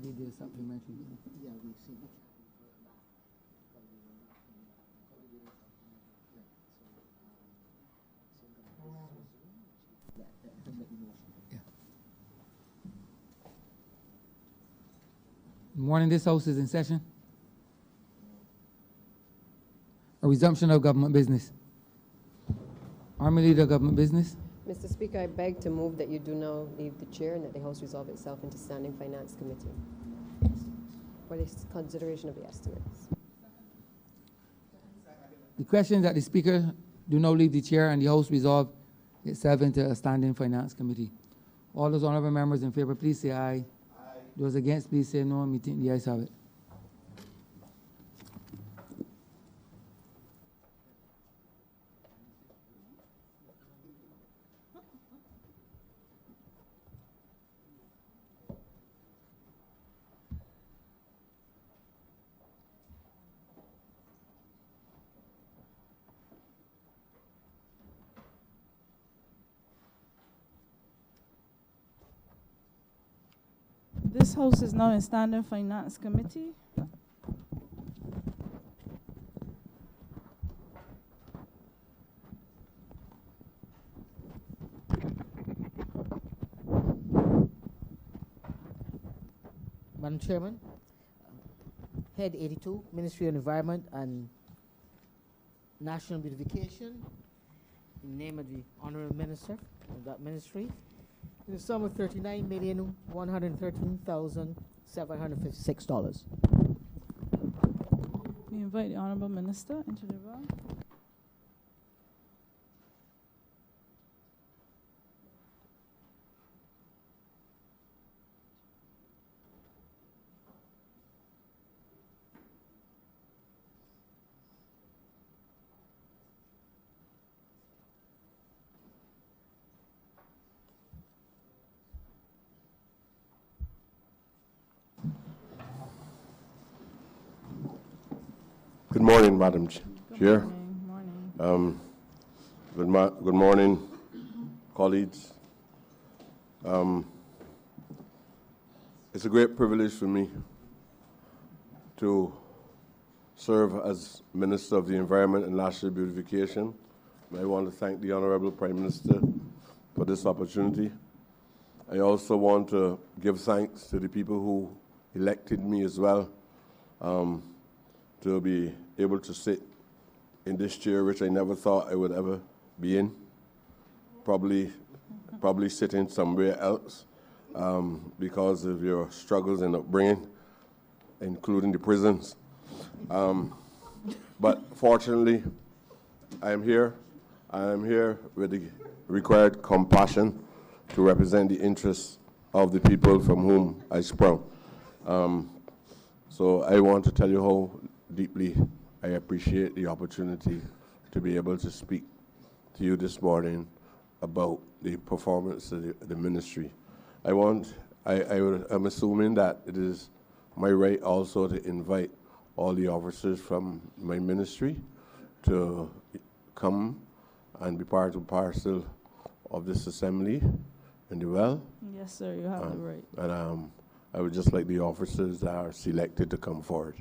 already did supplementary. Yeah, we see. Morning, this House is in session. A resumption of government business. Army Leader, government business. Mr. Speaker, I beg to move that you do now leave the chair and that the House resolve itself into Standing Finance Committee for the consideration of the estimates. The question that the Speaker do not leave the chair and the House resolve itself into a Standing Finance Committee. All those honorable members in favor, please say aye. Aye. Those against, please say no. Meeting the ayes have it. This House is now in Standing Finance Committee. Madam Chairman, Head 82, Ministry of Environment and National Beautification, in the name of the Honorable Minister of that ministry, in the sum of $39,113,756. We invite the Honorable Minister into the room. Good morning, Madam Chair. Good morning. Good morning, colleagues. It's a great privilege for me to serve as Minister of the Environment and National Beautification. I want to thank the Honorable Prime Minister for this opportunity. I also want to give thanks to the people who elected me as well, to be able to sit in this chair, which I never thought I would ever be in. Probably sitting somewhere else because of your struggles and upbringing, including the prisons. But fortunately, I am here. I am here with the required compassion to represent the interests of the people from whom I sprung. So I want to tell you how deeply I appreciate the opportunity to be able to speak to you this morning about the performance of the ministry. I'm assuming that it is my right also to invite all the officers from my ministry to come and be part and parcel of this assembly in the well. Yes, sir, you have the right. And I would just like the officers that are selected to come forward.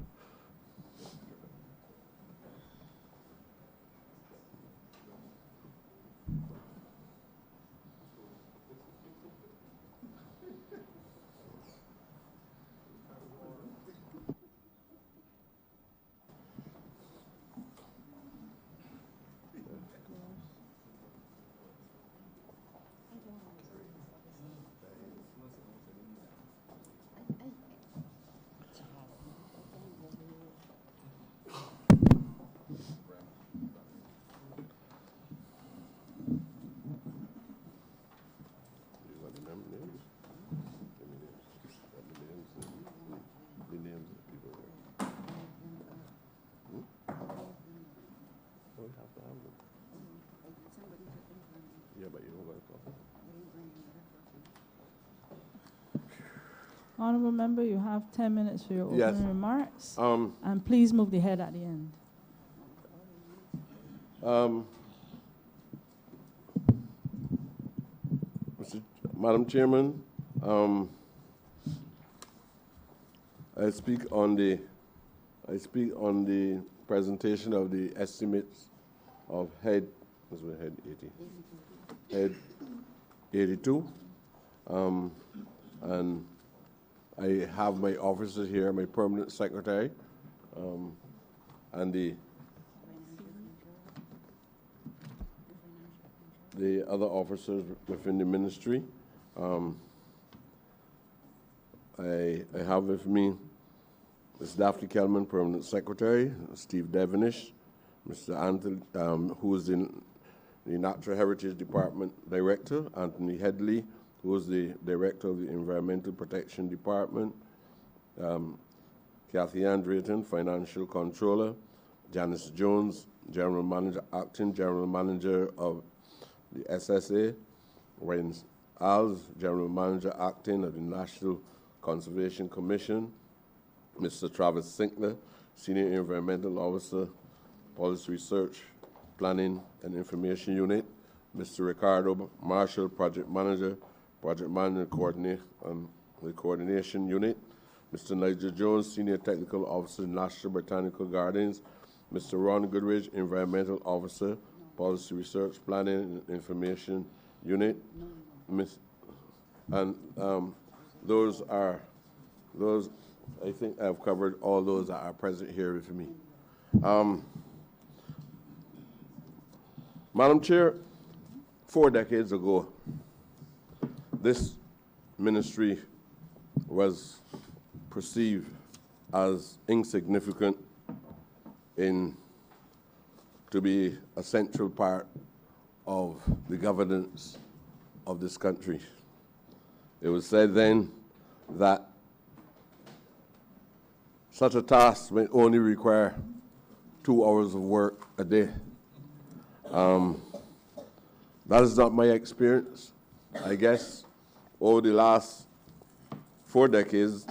Honorable Member, you have 10 minutes for your opening Yes. remarks. And please move the head at the end. Madam Chairman, I speak on the presentation of the estimates of head 82. And I have my officers here, my permanent secretary, and the other officers within the ministry. I have with me Ms. Daphne Kelman, permanent secretary, Steve Devenish, Mr. Anthony, who is the Natural Heritage Department director, Anthony Headley, who is the director of the Environmental Protection Department, Kathy Andreaton, financial controller, Janice Jones, general manager, acting general manager of the SSA, Wayne Alves, general manager, acting of the National Conservation Commission, Mr. Travis Sinkler, senior environmental officer, policy research, planning and information unit, Mr. Ricardo Marshall, project manager coordinate, the coordination unit, Mr. Nigel Jones, senior technical officer, National Botanical Gardens, Mr. Ron Goodrich, environmental officer, policy research, planning and information unit, and those I think I've covered all those that are present here with me. Madam Chair, 4 decades ago, this ministry was perceived as insignificant to be a central part of the governance of this country. It was said then that such a task may only require 2 hours of work a day. That is not my experience. I guess over the last 4 decades,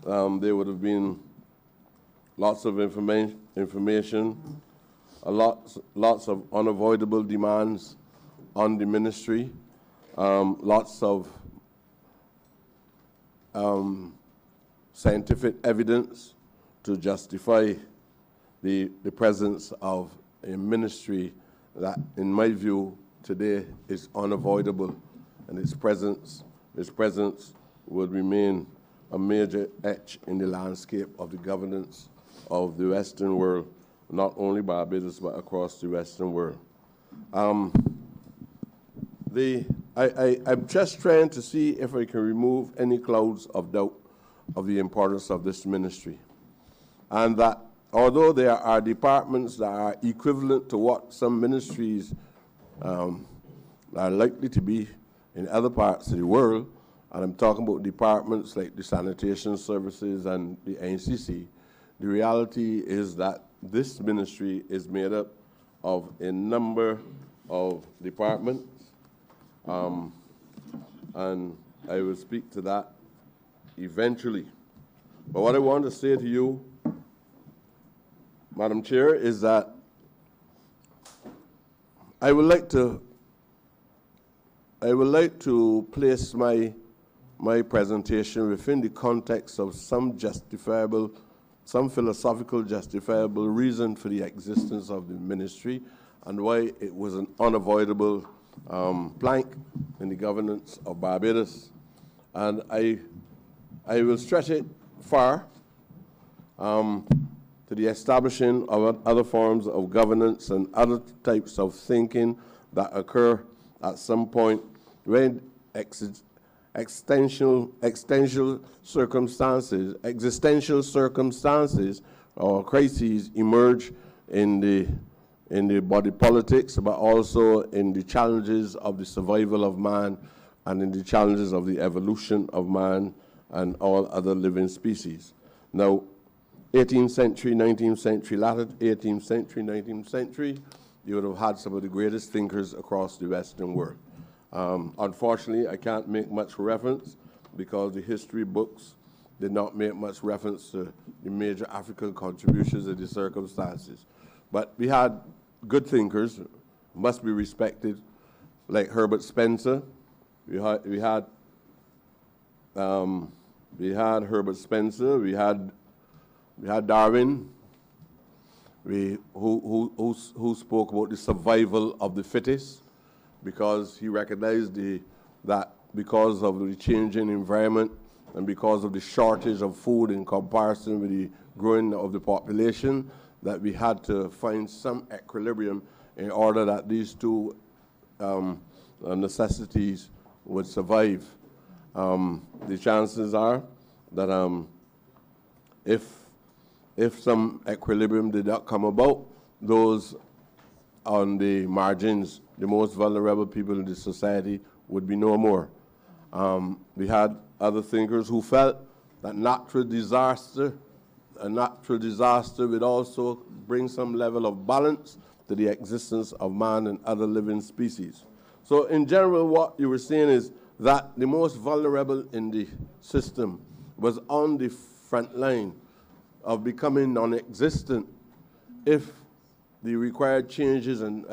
there would have been lots of information, lots of unavoidable demands on the ministry, lots of scientific evidence to justify the presence of a ministry that, in my view, today is unavoidable, and its presence would remain a major etch in the landscape of the governance of the Western world, not only Barbados, but across the Western world. I'm just trying to see if I can remove any clouds of doubt of the importance of this ministry. And that although there are departments that are equivalent to what some ministries are likely to be in other parts of the world, and I'm talking about departments like the sanitation services and the NCC, the reality is that this ministry is made up of a number of departments, and I will speak to that eventually. But what I want to say to you, Madam Chair, is that I would like to place my presentation within the context of some philosophical justifiable reason for the existence of the ministry and why it was an unavoidable plank in the governance of Barbados. And I will stretch it far to the establishing of other forms of governance and other types of thinking that occur at some point when existential circumstances or crises emerge in the body politics, but also in the challenges of the survival of man and in the challenges of the evolution of man and all other living species. Now, 18th century, 19th century, latter 18th century, 19th century, you would have had some of the greatest thinkers across the Western world. Unfortunately, I can't make much reference because the history books did not make much reference to the major African contributions in the circumstances. But we had good thinkers, must be respected, like Herbert Spencer. We had we had Herbert Spencer, we had Darwin, who spoke about the survival of the fittest, because he recognized that because of the changing environment and because of the shortage of food in comparison with the growing of the population, that we had to find some equilibrium in order that these two necessities would survive. The chances are that if some equilibrium did not come about, those on the margins, the most vulnerable people in the society, would be no more. We had other thinkers who felt that natural disaster would also bring some level of balance to the existence of man and other living species. So in general, what you were saying is that the most vulnerable in the system was on the front line of becoming non-existent if the required changes and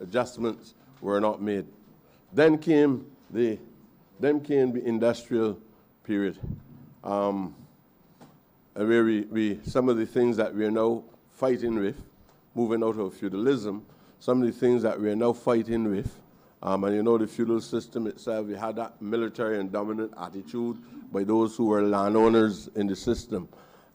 adjustments were not made. Then came the industrial period, where some of the things that we are now fighting with, moving out of feudalism, some of the things that we are now fighting with, and you know the feudal system itself, we had that military and dominant attitude by those who were landowners in the system.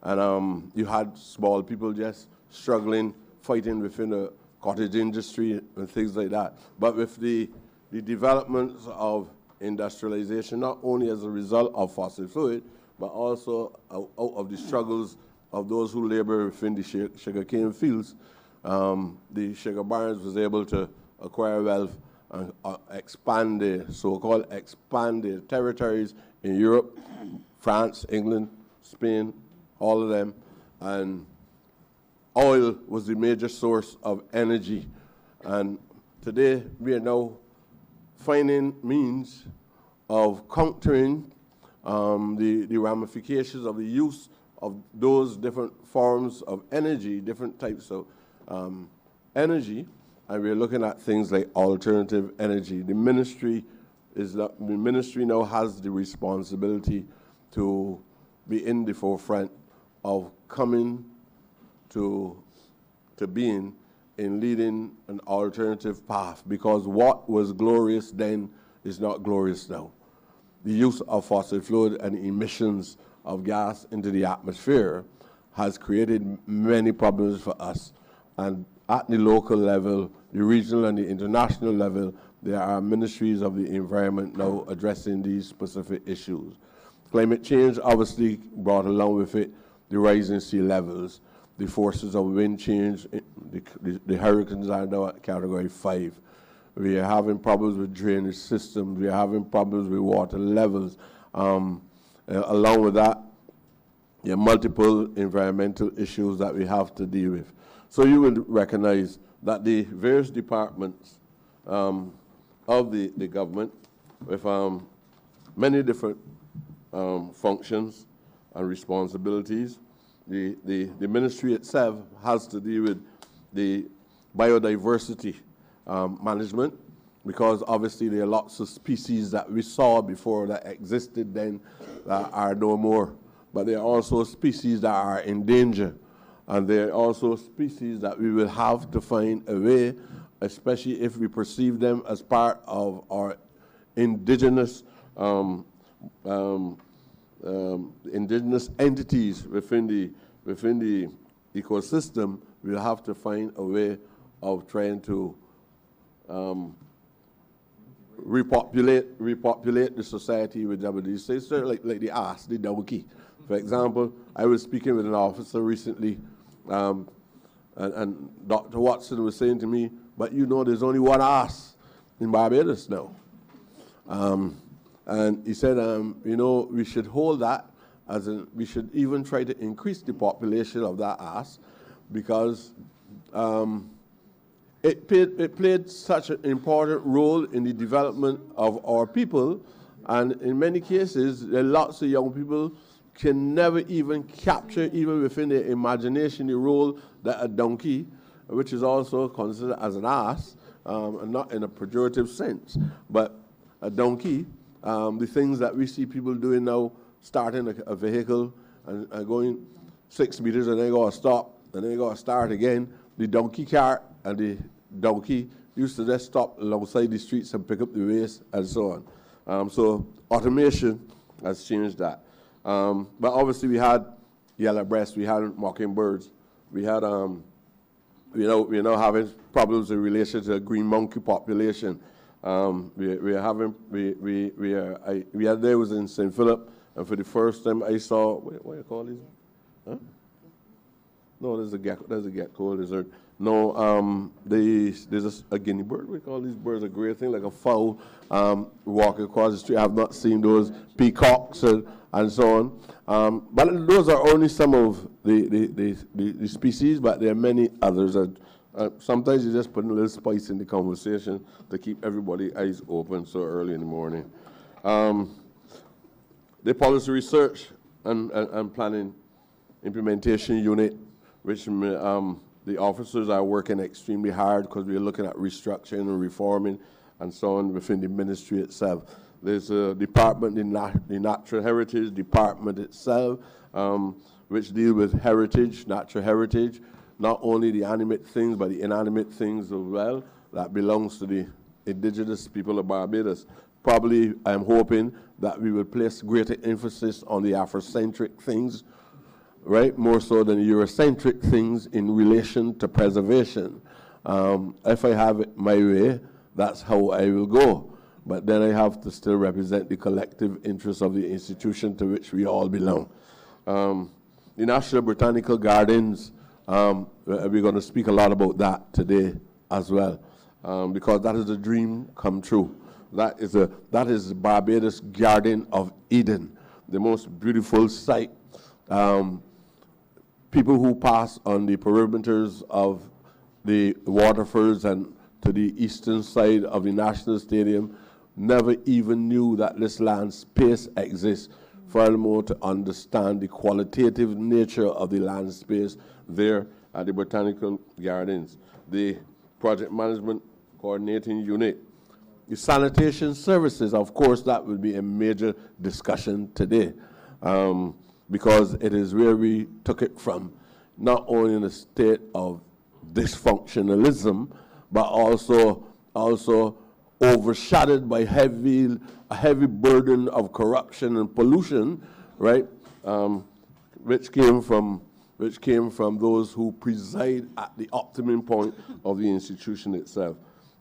And you had small people just struggling, fighting within the cottage industry and things like that. But with the developments of industrialization, not only as a result of fossil fuel, but also out of the struggles of those who labor within the sugarcane fields, the sugar barons was able to acquire wealth and expand their so-called territories in Europe, France, England, Spain, all of them. And oil was the major source of energy. And today we are now finding means of countering the ramifications of the use of those different forms of energy, different types of energy, and we're looking at things like alternative energy. The ministry now has the responsibility to be in the forefront of coming to being in leading an alternative path, because what was glorious then is not glorious now. The use of fossil fuel and emissions of gas into the atmosphere has created many problems for us. And at the local level, the regional and the international level, there are ministries of the environment now addressing these specific issues. Climate change obviously brought along with it the rising sea levels, the forces of wind change, the hurricanes are now at category 5. We are having problems with drainage systems, we are having problems with water levels. Along with that, there are multiple environmental issues that we have to deal with. So you would recognize that the various departments of the government with many different functions and responsibilities. The ministry itself has to deal with the biodiversity management, because obviously there are lots of species that we saw before that existed then that are no more. But there are also species that are in danger. And there are also species that we will have to find a way, especially if we perceive them as part of our indigenous indigenous entities within the ecosystem. We'll have to find a way of trying to repopulate the society with these things, like the ass, the donkey. For example, I was speaking with an officer recently, and Dr. Watson was saying to me, but you know there's only one ass in Barbados now. And he said, you know, we should hold that we should even try to increase the population of that ass, because it played such an important role in the development of our people. And in many cases, there are lots of young people can never even capture, even within their imagination, the role that a donkey, which is also considered as an ass, and not in a pejorative sense, but a donkey, the things that we see people doing now starting a vehicle and going 6 meters and then you got to stop and then you got to start again. The donkey cart and the donkey used to just stop alongside the streets and pick up the waste and so on. So automation has changed that. But obviously we had yellow breast, we had mockingbirds, we had we're now having problems in relation to the green monkey population. We had there was in St. Philip, and for the first time I saw what you call these? Huh? No, there's a gecko lizard. No, there's a guinea bird. We call these birds a great thing, like a fowl walking across the street. I have not seen those peacocks and so on. But those are only some of the species, but there are many others. Sometimes you just put a little spice in the conversation to keep everybody's eyes open so early in the morning. The Policy Research and Planning Implementation Unit, which the officers are working extremely hard because we're looking at restructuring and reforming and so on within the ministry itself. There's a department, the Natural Heritage Department itself, which deal with heritage, natural heritage, not only the animate things, but the inanimate things as well, that belongs to the indigenous people of Barbados. Probably, I'm hoping that we will place greater emphasis on the Afrocentric things, right, more so than Eurocentric things in relation to preservation. If I have it my way, that's how I will go. But then I have to still represent the collective interests of the institution to which we all belong. The National Botanical Gardens, we're going to speak a lot about that today as well, because that is a dream come true. That is Barbados Garden of Eden, the most beautiful site. People who pass on the perimeters of the Waterfords and to the eastern side of the National Stadium never even knew that this land space exists, furthermore to understand the qualitative nature of the land space there at the Botanical Gardens. The Project Management Coordinating Unit. The sanitation services, of course, that will be a major discussion today, because it is where we took it from, not only in a state of dysfunctionalism, but also overshadowed by a heavy burden of corruption and pollution, right? Which came from those who preside at the optimum point of the institution itself.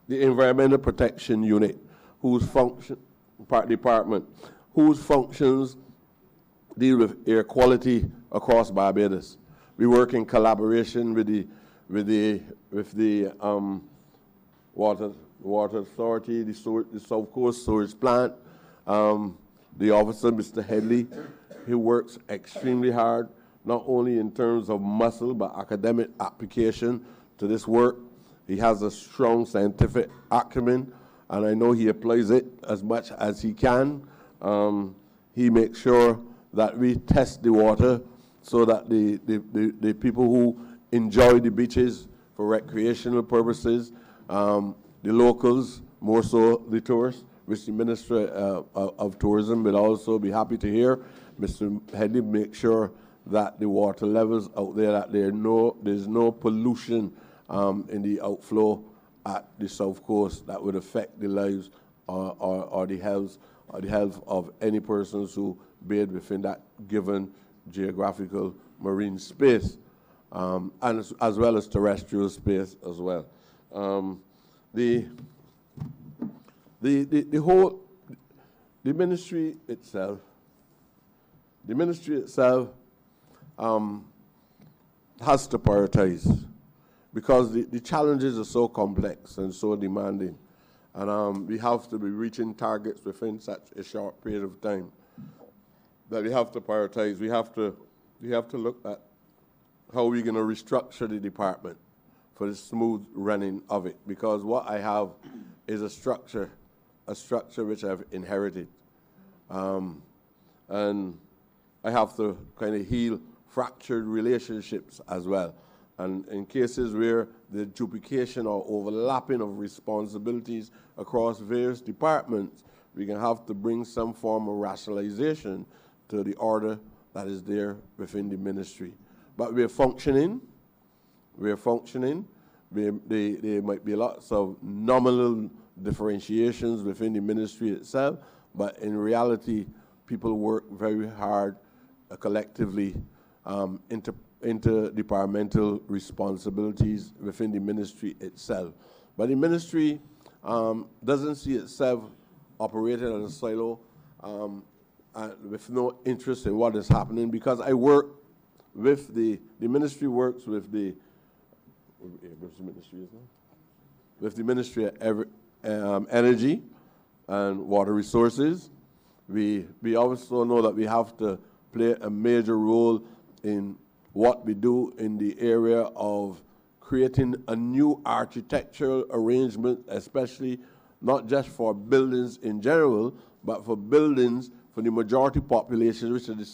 The Environmental Protection Unit, whose department, whose functions deal with air quality across Barbados. We work in collaboration with the Water Authority, the South Coast Sewage Plant, the officer, Mr. Headley. He works extremely hard, not only in terms of muscle, but academic application to this work. He has a strong scientific acumen, and I know he applies it as much as he can. He makes sure that we test the water so that the people who enjoy the beaches for recreational purposes, the locals, more so the tourists, which the Minister of Tourism will also be happy to hear. Mr. Headley make sure that the water levels out there, that there's no pollution in the outflow at the South Coast that would affect the lives or the health of any persons who bathe within that given geographical marine space, and as well as terrestrial space as well. The ministry itself has to prioritize, because the challenges are so complex and so demanding, and we have to be reaching targets within such a short period of time that we have to prioritize. We have to look at how we're going to restructure the department for the smooth running of it, because what I have is a structure which I've inherited, and I have to kind of heal fractured relationships as well. And in cases where the duplication or overlapping of responsibilities across various departments, we're going to have to bring some form of rationalization to the order that is there within the ministry. But we're functioning. There might be lots of nominal differentiations within the ministry itself, but in reality, people work very hard collectively, interdepartmental responsibilities within the ministry itself. But the ministry doesn't see itself operating as a silo with no interest in what is happening, because I work with the ministry works with the Ministry of Energy and Water Resources. We also know that we have to play a major role in what we do in the area of creating a new architectural arrangement, especially not just for buildings in general, but for buildings for the majority population, which are the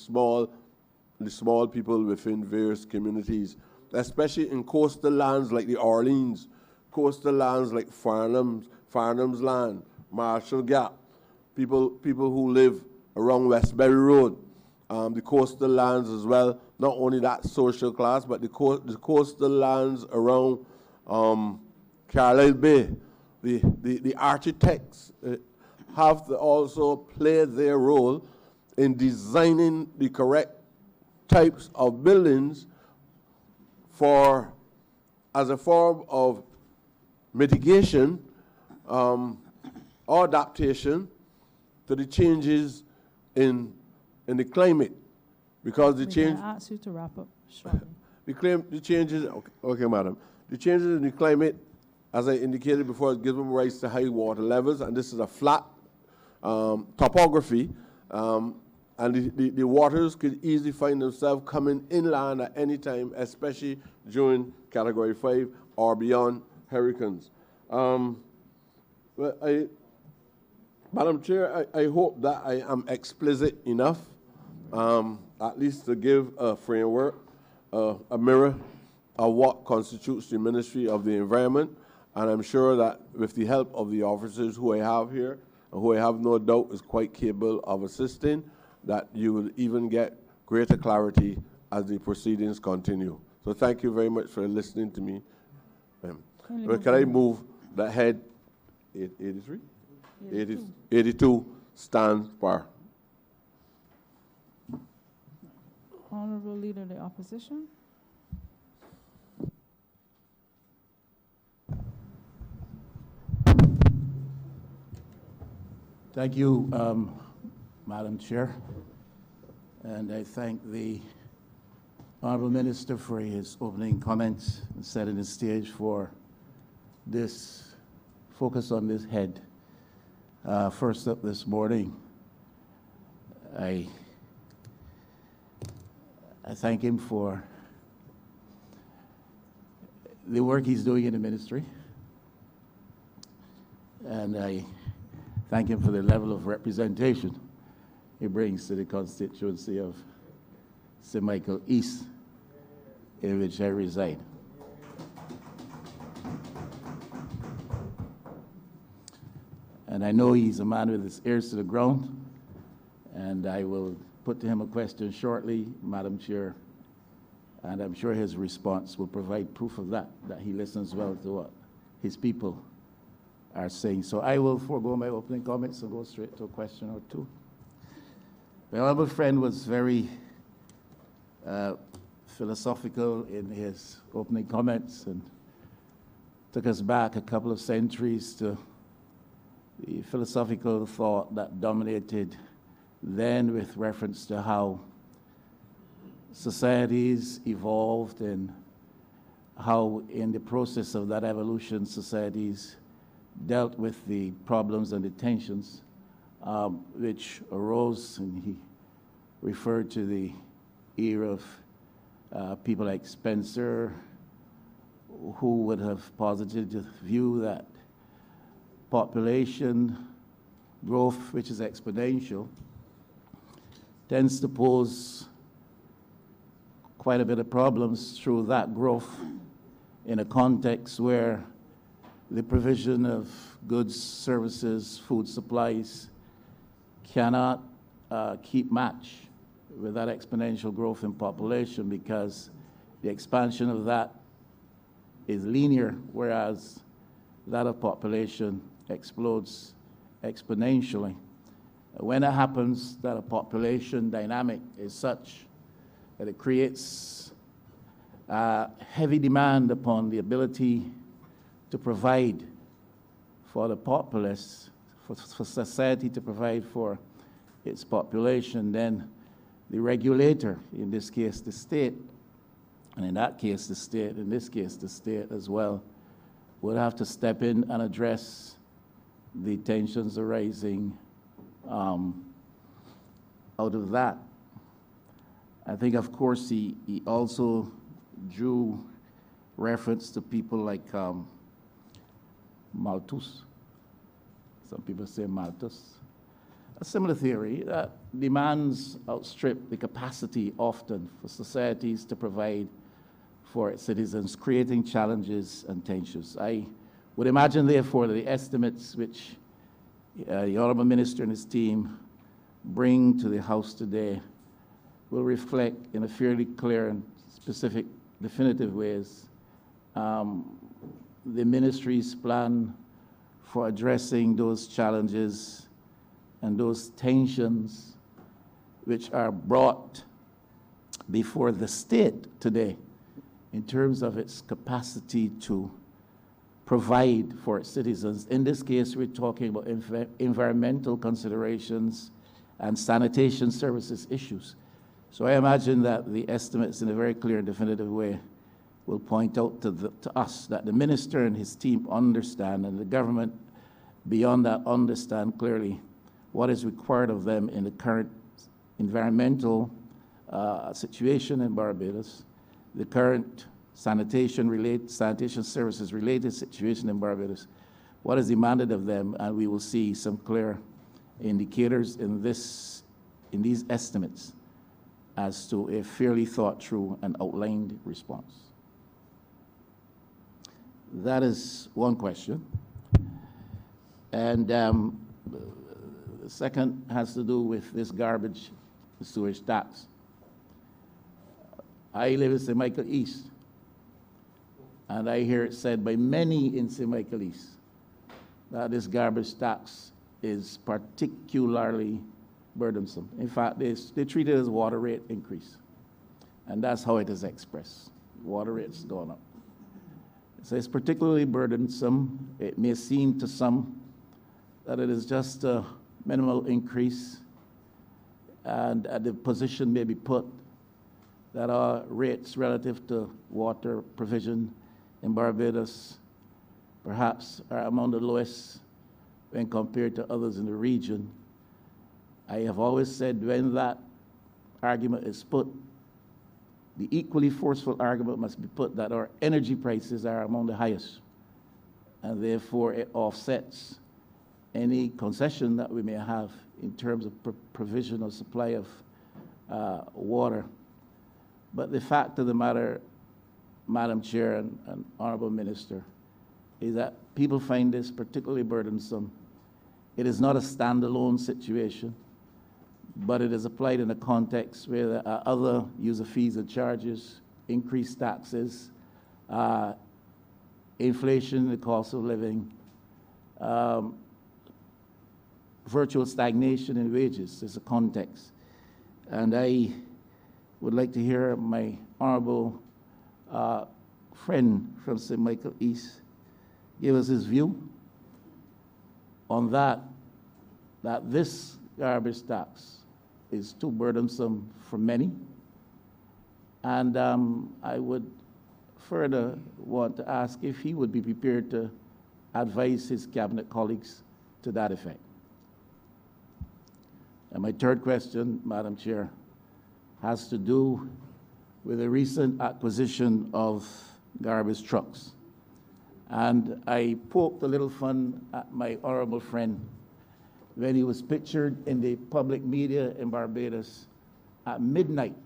small people within various communities, especially in coastal lands like the Orleans, coastal lands like Farnham's Land, Marshall Gap, people who live around Westbury Road, the coastal lands as well. Not only that social class, but the coastal lands around Carlisle Bay. The architects have to also play their role in designing the correct types of buildings as a form of mitigation or adaptation to the changes in the climate, because the change. I ask you to wrap up shortly. The changes. Okay, madam. The changes in the climate, as I indicated before, give them rise to high water levels, and this is a flat topography, and the waters could easily find themselves coming inland at any time, especially during Category 5 or beyond hurricanes. Madam Chair, I hope that I am explicit enough, at least to give a framework, a mirror of what constitutes the Ministry of the Environment, and I'm sure that with the help of the officers who I have here, who I have no doubt is quite capable of assisting, that you will even get greater clarity as the proceedings continue. So thank you very much for listening to me. Can I move that head 83? 82 stands par. Honorable Leader of the Opposition. Thank you, Madam Chair, and I thank the Honorable Minister for his opening comments and setting the stage for this focus on this head. First up this morning, I thank him for the work he's doing in the ministry, and I thank him for the level of representation he brings to the constituency of St. Michael East, in which I reside. And I know he's a man with his ears to the ground, and I will put to him a question shortly, Madam Chair, and I'm sure his response will provide proof of that he listens well to what his people are saying. So I will forego my opening comments and go straight to a question or two. My honorable friend was very philosophical in his opening comments and took us back a couple of centuries to the philosophical thought that dominated then with reference to how societies evolved and how in the process of that evolution societies dealt with the problems and the tensions which arose, and he referred to the era of people like Spencer, who would have posited the view that population growth, which is exponential, tends to pose quite a bit of problems through that growth in a context where the provision of goods, services, food supplies cannot keep match with that exponential growth in population, because the expansion of that is linear, whereas that of population explodes exponentially. When it happens, that a population dynamic is such that it creates heavy demand upon the ability to provide for the populace, for society to provide for its population, then the regulator, in this case the state, and in that case the state, in this case the state as well, would have to step in and address the tensions arising out of that. I think, of course, he also drew reference to people like Malthus. Some people say Malthus. A similar theory that demands outstrip the capacity often for societies to provide for its citizens, creating challenges and tensions. I would imagine, therefore, that the estimates which the Honourable Minister and his team bring to the House today will reflect in a fairly clear and specific, definitive ways the Ministry's plan for addressing those challenges and those tensions which are brought before the state today in terms of its capacity to provide for its citizens. In this case, we're talking about environmental considerations and sanitation services issues. So I imagine that the estimates, in a very clear and definitive way, will point out to us that the minister and his team understand, and the government beyond that understand clearly what is required of them in the current environmental situation in Barbados, the current sanitation services related situation in Barbados, what is demanded of them, and we will see some clear indicators in these estimates as to a fairly thought through and outlined response. That is one question. And the second has to do with this garbage sewage tax. I live in St. Michael East, and I hear it said by many in St. Michael East that this garbage tax is particularly burdensome. In fact, they treat it as water rate increase, and that's how it is expressed. Water rate's gone up. So it's particularly burdensome. It may seem to some that it is just a minimal increase, and the position may be put that our rates relative to water provision in Barbados perhaps are among the lowest when compared to others in the region. I have always said when that argument is put, the equally forceful argument must be put that our energy prices are among the highest, and therefore it offsets any concession that we may have in terms of provision or supply of water. But the fact of the matter, Madam Chair and Honourable Minister, is that people find this particularly burdensome. It is not a standalone situation, but it is applied in a context where there are other user fees and charges, increased taxes, inflation, the cost of living, virtual stagnation in wages is a context. And I would like to hear my honourable friend from St. Michael East give us his view on that this garbage tax is too burdensome for many. And I would further want to ask if he would be prepared to advise his cabinet colleagues to that effect. And my third question, Madam Chair, has to do with the recent acquisition of garbage trucks. And I poked a little fun at my honourable friend when he was pictured in the public media in Barbados at midnight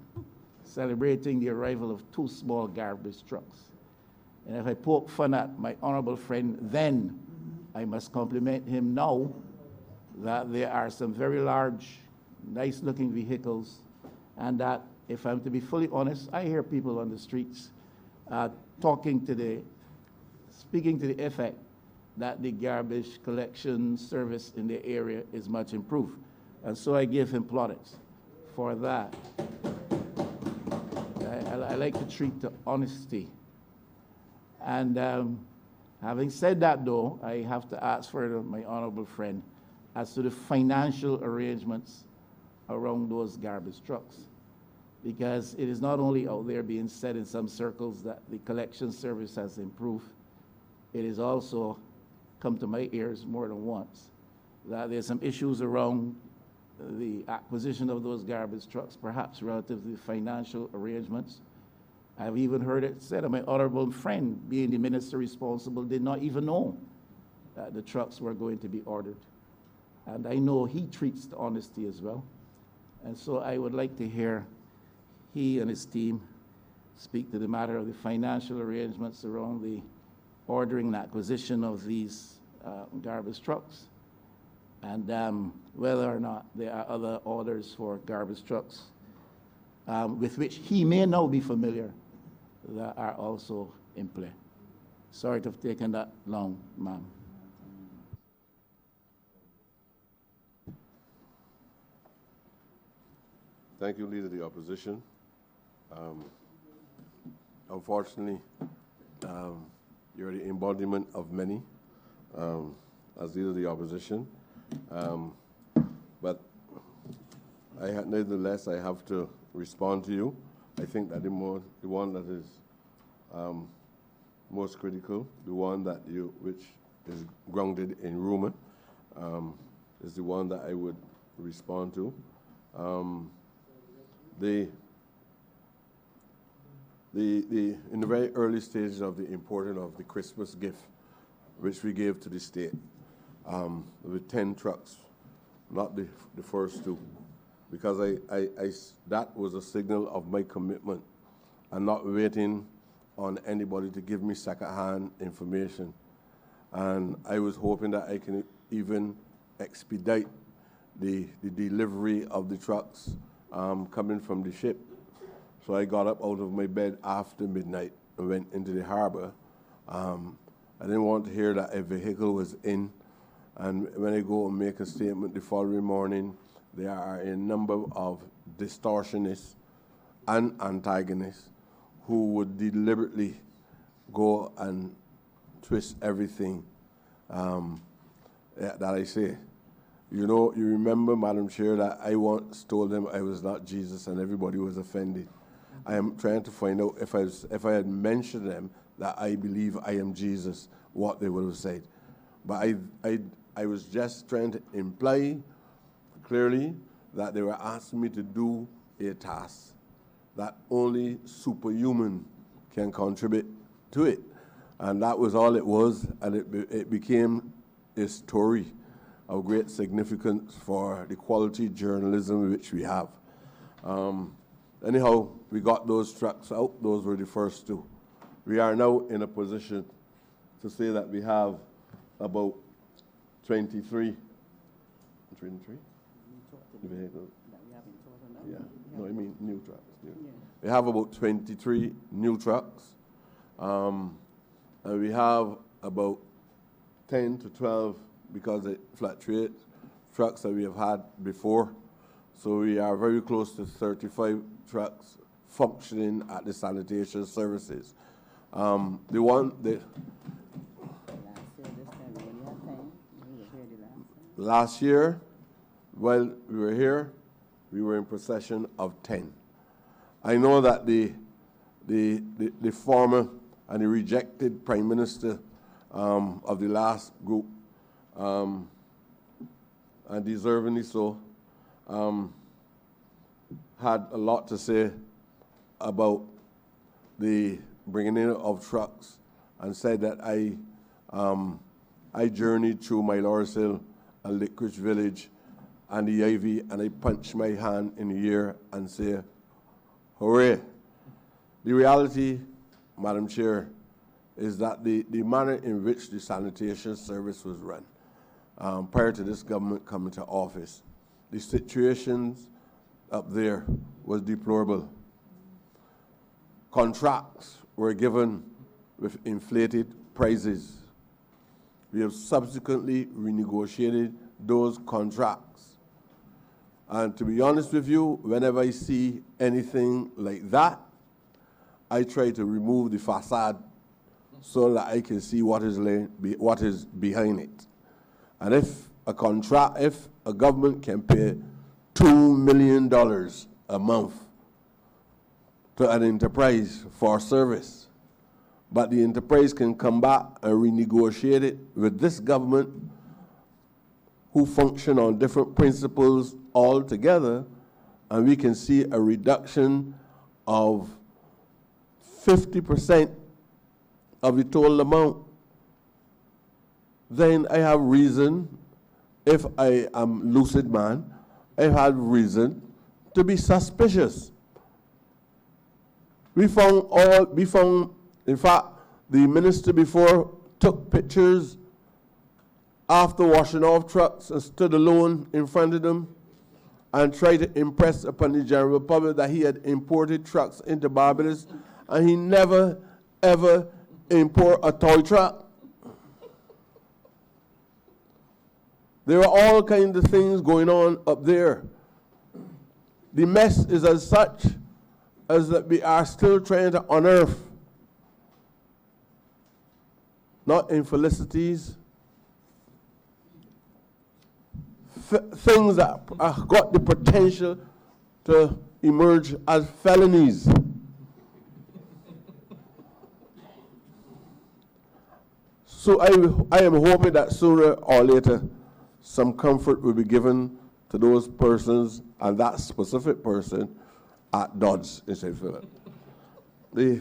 celebrating the arrival of 2 small garbage trucks. And if I poke fun at my honourable friend then, I must compliment him now that there are some very large, nice-looking vehicles And that, if I'm to be fully honest, I hear people on the streets speaking to the effect that the garbage collection service in the area is much improved. And so I give him plaudits for that. I like to treat the honesty. And having said that, though, I have to ask for my honorable friend as to the financial arrangements around those garbage trucks. Because it is not only out there being said in some circles that the collection service has improved, it has also come to my ears more than once that there's some issues around the acquisition of those garbage trucks, perhaps relative to the financial arrangements. I've even heard it said that my honorable friend, being the minister responsible, did not even know that the trucks were going to be ordered. And I know he treats the honesty as well. And so I would like to hear he and his team speak to the matter of the financial arrangements around the ordering and acquisition of these garbage trucks, and whether or not there are other orders for garbage trucks with which he may now be familiar that are also in play. Sorry to have taken that long, ma'am. Thank you, Leader of the Opposition. Unfortunately, you're the embodiment of many as Leader of the Opposition. But nevertheless, I have to respond to you. I think that the one that is most critical, the one that which is grounded in rumor, is the one that I would respond to. In the very early stages of the importing of the Christmas gift, which we gave to the state, with 10 trucks, not the first two, because that was a signal of my commitment and not waiting on anybody to give me second-hand information. And I was hoping that I can even expedite the delivery of the trucks coming from the ship. So I got up out of my bed after midnight and went into the harbor. I didn't want to hear that a vehicle was in. And when I go and make a statement the following morning, there are a number of distortionists and antagonists who would deliberately go and twist everything that I say. You know, you remember, Madam Chair, that I once told them I was not Jesus and everybody was offended. I am trying to find out if I had mentioned them that I believe I am Jesus, what they would have said. But I was just trying to imply clearly that they were asking me to do a task that only superhuman can contribute to it. And that was all it was, and it became a story of great significance for the quality journalism which we have. Anyhow, we got those trucks out. Those were the first two. We are now in a position to say that we have about 23 vehicles. Yeah, no, I mean new trucks. Yeah. We have about 23 new trucks. And we have about 10 to 12, because it fluctuates, trucks that we have had before. So we are very close to 35 trucks functioning at the sanitation services. Last year, while we were here, we were in possession of 10. I know that the former and the rejected Prime Minister of the last group, and deservingly so, had a lot to say about the bringing in of trucks, and said that I journeyed through my Lawrence Hill and Lickridge Village and the Ivy, and I punched my hand in the air and say, hooray. The reality, Madam Chair, is that the manner in which the sanitation service was run prior to this government coming to office, the situations up there was deplorable. Contracts were given with inflated prices. We have subsequently renegotiated those contracts. And to be honest with you, whenever I see anything like that, I try to remove the facade so that I can see what is behind it. And if a government can pay $2 million a month to an enterprise for service, but the enterprise can come back and renegotiate it with this government who function on different principles altogether, and we can see a reduction of 50% of the total amount, then I have reason, if I am lucid man, I have reason to be suspicious. We found, in fact, the minister before took pictures after washing off trucks and stood alone in front of them and tried to impress upon the general public that he had imported trucks into Barbados, and he never, ever import a toy truck. There are all kinds of things going on up there. The mess is as such as that we are still trying to unearth, not infelicities, things that have got the potential to emerge as felonies. So I am hoping that sooner or later some comfort will be given to those persons and that specific person at Dodds in St. Philip. We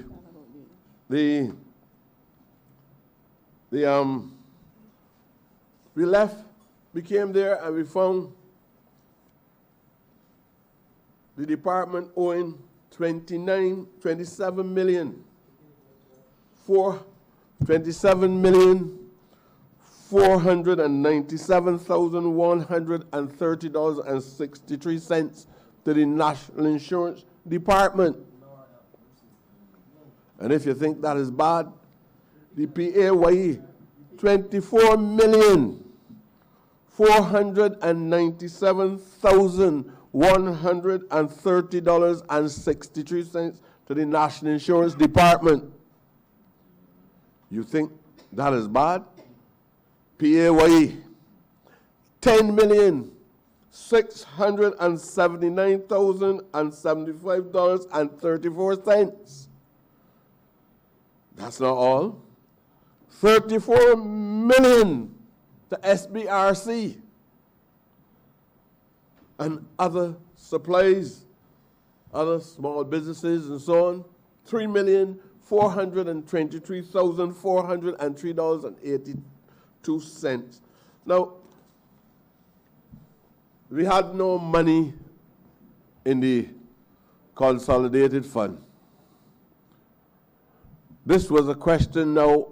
left, we came there and we found the department owing $27 million for $27,497,130.63 to the National Insurance Department. And if you think that is bad, the PAYE, $24,497,130.63 to the National Insurance Department. You think that is bad? PAYE, $10,679,075.34. That's not all. $34 million to SBRC and other supplies, other small businesses and so on. $3,423,403.82. Now, we had no money in the consolidated fund. This was a question now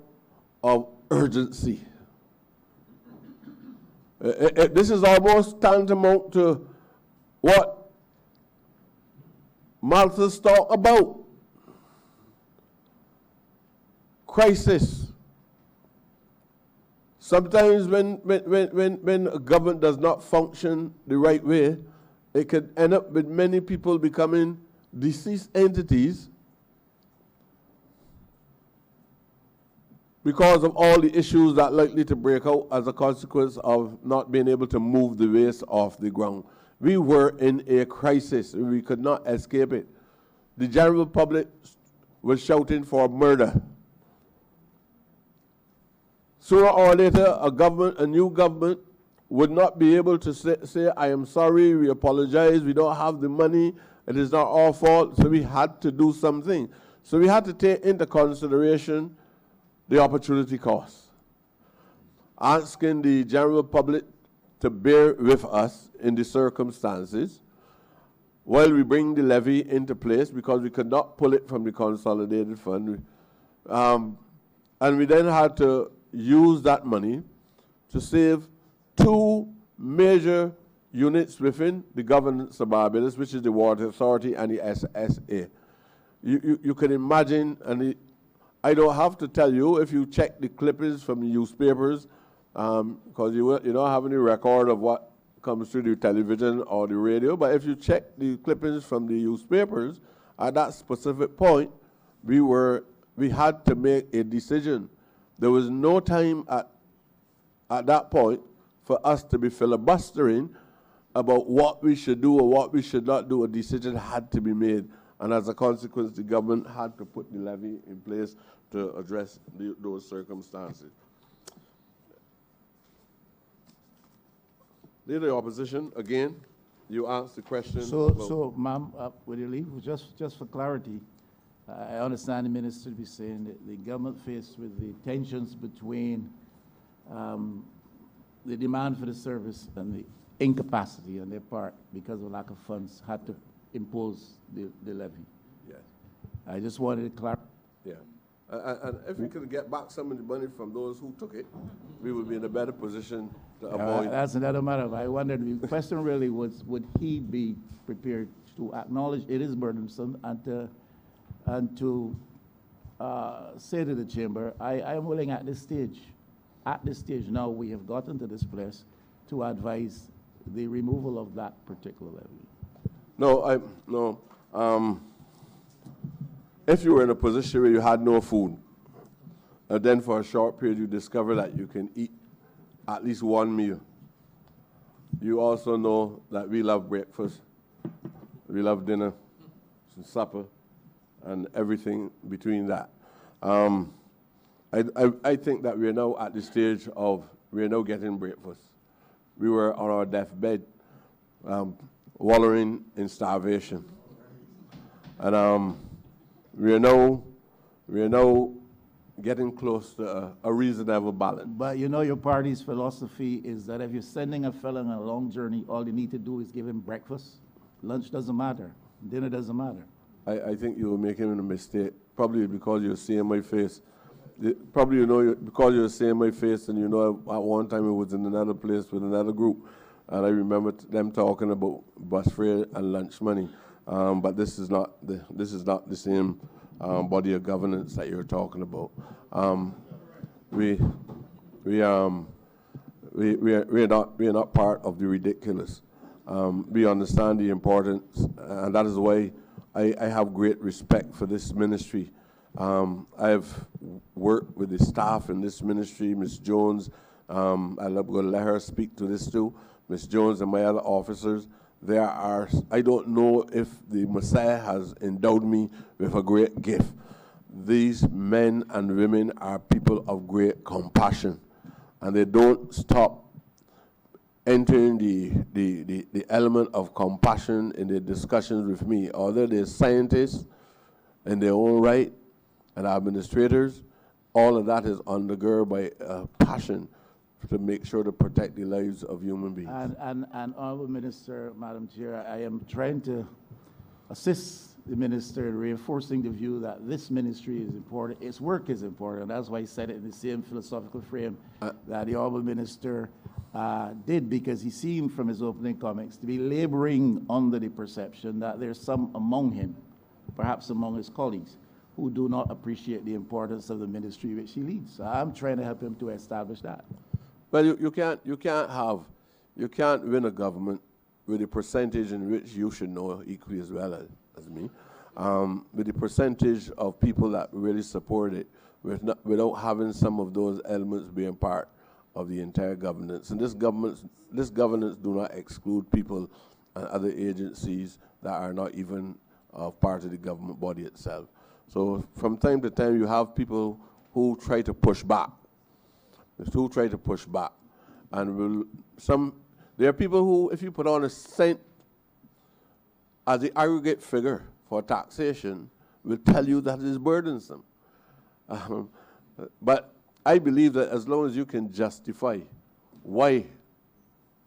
of urgency. This is almost tantamount to what Malthus talked about. Crisis. Sometimes when a government does not function the right way, it could end up with many people becoming deceased entities because of all the issues that are likely to break out as a consequence of not being able to move the waste off the ground. We were in a crisis. We could not escape it. The general public was shouting for murder. Sooner or later, a new government would not be able to say, I am sorry, we apologize, we don't have the money, it is not our fault, so we had to do something. So we had to take into consideration the opportunity cost, asking the general public to bear with us in the circumstances while we bring the levy into place, because we could not pull it from the consolidated fund. And we then had to use that money to save two major units within the governance of Barbados, which is the Water Authority and the SSA. You can imagine, and I don't have to tell you, if you check the clippings from the newspapers, because you don't have any record of what comes through the television or the radio, but if you check the clippings from the newspapers, at that specific point, we had to make a decision. There was no time at that point for us to be filibustering about what we should do or what we should not do. A decision had to be made. And as a consequence, the government had to put the levy in place to address those circumstances. Leader of the Opposition, again, you asked the question. So, ma'am, with your leave, just for clarity, I understand the minister to be saying that the government, faced with the tensions between the demand for the service and the incapacity on their part because of lack of funds, had to impose the levy. Yes. I just wanted to clarify. Yeah. And if we could get back some of the money from those who took it, we would be in a better position to avoid. That's another matter. I wondered, the question really was, would he be prepared to acknowledge it is burdensome and to say to the chamber, I am willing at this stage now we have gotten to this place to advise the removal of that particular levy. No. If you were in a position where you had no food, and then for a short period you discover that you can eat at least one meal, you also know that we love breakfast, we love dinner, supper, and everything between that. I think that we are now at the stage of, we are now getting breakfast. We were on our deathbed, wallowing in starvation. And we are now getting close to a reasonable balance. But you know your party's philosophy is that if you're sending a fellow on a long journey, all you need to do is give him breakfast. Lunch doesn't matter. Dinner doesn't matter. I think you were making a mistake, probably because you're seeing my face. Because you're seeing my face, and you know at one time I was in another place with another group, and I remember them talking about bus fare and lunch money. But this is not the same body of governance that you're talking about. We are not part of the ridiculous. We understand the importance, and that is why I have great respect for this ministry. I've worked with the staff in this ministry, Ms. Jones. I'm going to let her speak to this too. Ms. Jones and my other officers. I don't know if the Messiah has endowed me with a great gift. These men and women are people of great compassion, and they don't stop entering the element of compassion in their discussions with me. Although they're scientists in their own right and administrators, all of that is undergirded by passion to make sure to protect the lives of human beings. And Honorable Minister, Madam Chair, I am trying to assist the minister in reinforcing the view that this ministry is important, its work is important, and that's why I said it in the same philosophical frame that the Honorable Minister did, because he seemed from his opening comments to be laboring under the perception that there's some among him, perhaps among his colleagues, who do not appreciate the importance of the ministry which he leads. So I'm trying to help him to establish that. But you can't win a government with a percentage in which you should know equally as well as me, with the percentage of people that really support it, without having some of those elements being part of the entire governance. And this governance do not exclude people and other agencies that are not even part of the government body itself. So from time to time, you have people who try to push back. And there are people who, if you put on a cent as the aggregate figure for taxation, will tell you that it is burdensome. But I believe that as long as you can justify why